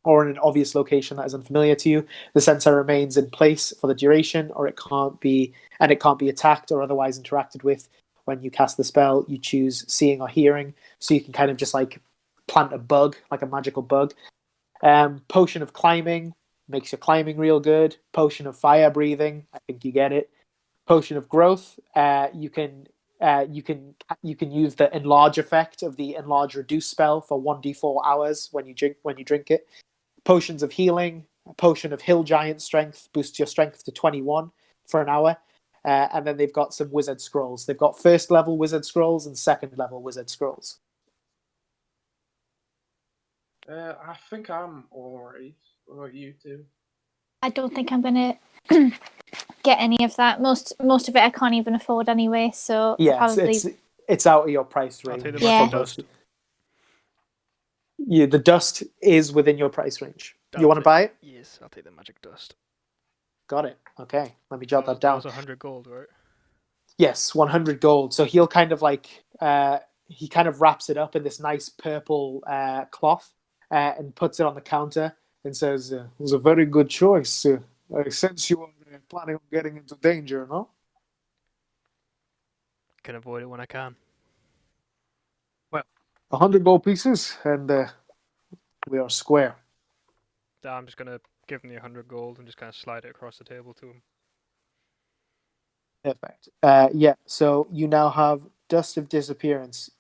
S1: or in an obvious location that is unfamiliar to you. The sensor remains in place for the duration, or it can't be attacked or otherwise interacted with. When you cast the spell, you choose seeing or hearing, so you can kind of just like plant a bug, like a magical bug. Potion of climbing makes your climbing real good. Potion of fire breathing, I think you get it. Potion of growth, you can use the enlarge effect of the enlarge reduce spell for 1d4 hours when you drink it. Potions of healing, a potion of hill giant strength boosts your strength to 21 for an hour. And then they've got some wizard scrolls. They've got first level wizard scrolls and second level wizard scrolls.
S2: I think I'm alright. What about you two?
S4: I don't think I'm gonna get any of that. Most of it I can't even afford anyway. So
S1: Yeah,
S4: probably
S1: it's out of your price
S3: I'll
S1: range.
S3: take the
S4: Yeah.
S3: magic dust.
S1: Yeah, the dust is within your price range. You want to buy it?
S3: Yes, I'll take the magic dust.
S1: Got it. Okay, let me jot that
S3: That
S1: down.
S3: was 100 gold, right?
S1: Yes, 100 gold. So he'll kind of like he kind of wraps it up in this nice purple cloth and puts it on the counter and says, "It was a very good choice. I sense you are planning on getting into danger, no?"
S3: Can avoid it when I can.
S1: 100 gold pieces, and we are square.
S3: I'm just gonna give him the 100 gold and just kind of slide it across the table to him.
S1: Perfect. Yeah, so you now have Dust of Disappearance.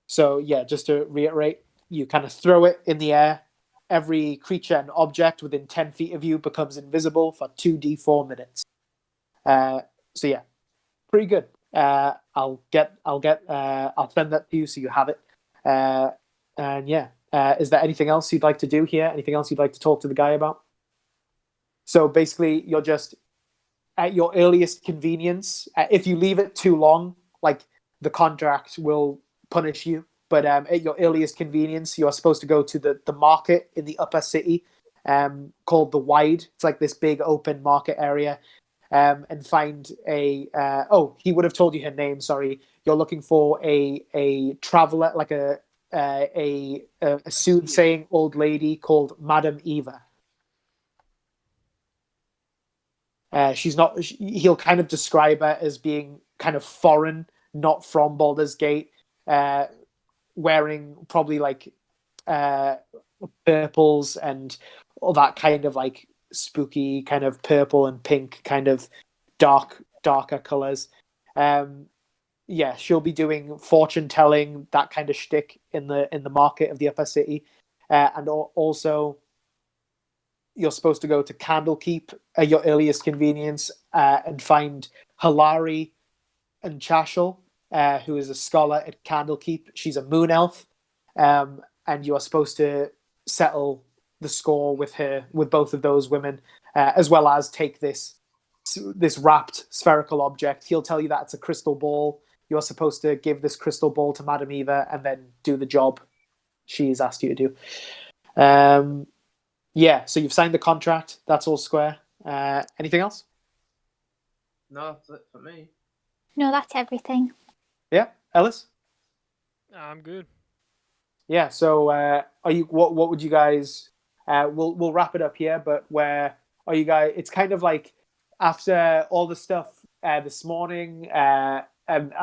S1: So yeah, just to reiterate, you kind of throw it in the air. Every creature and object within 10 feet of you becomes invisible for 2d4 minutes. So yeah, pretty good. I'll send that to you so you have it. And yeah, is there anything else you'd like to do here? Anything else you'd like to talk to the guy about? So basically, you're just at your earliest convenience. If you leave it too long, like the contract will punish you. But at your earliest convenience, you are supposed to go to the market in the upper city, called the Wide. It's like this big open market area, and find a. He would have told you her name. Sorry, you're looking for a traveler, like a soothsaying old lady called Madame Eva. She's not. He'll kind of describe her as being kind of foreign, not from Baldur's Gate, wearing probably like purples and all that kind of like spooky kind of purple and pink kind of darker colors. Yeah, she'll be doing fortune telling, that kind of shtick in the market of the upper city, and also you're supposed to go to Candlekeep at your earliest convenience and find Hilari and Chashel, who is a scholar at Candlekeep. She's a moon elf, and you are supposed to settle the score with her, with both of those women, as well as take this wrapped spherical object. He'll tell you that it's a crystal ball. You're supposed to give this crystal ball to Madame Eva and then do the job she's asked you to do. Yeah, so you've signed the contract. That's all square. Anything else?
S2: No, that's it for me.
S4: no, that's everything.
S1: Yeah. Ellis?
S3: I'm good.
S1: Yeah. So, are you? What would you guys? We'll wrap it up here. But where are you guys? It's kind of like after all the stuff this morning, and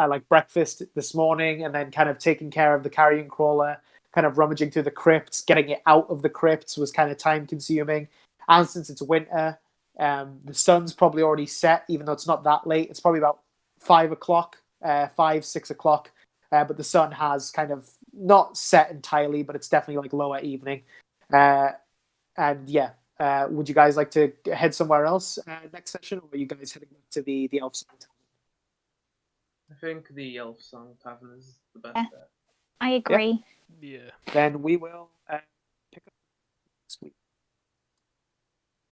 S1: like breakfast this morning, and then kind of taking care of the carrion crawler, kind of rummaging through the crypts, getting it out of the crypts was kind of time consuming. And since it's winter, the sun's probably already set, even though it's not that late. It's probably about 5 o'clock, 5, 6 o'clock. But the sun has kind of not set entirely, but it's definitely like lower evening. And yeah, would you guys like to head somewhere else next session, or are you guys heading back to the Elf Song Tavern?
S2: I think the Elf Song Tavern is the best
S4: Yeah.
S2: bet.
S4: I agree.
S3: Yeah.
S1: Then we will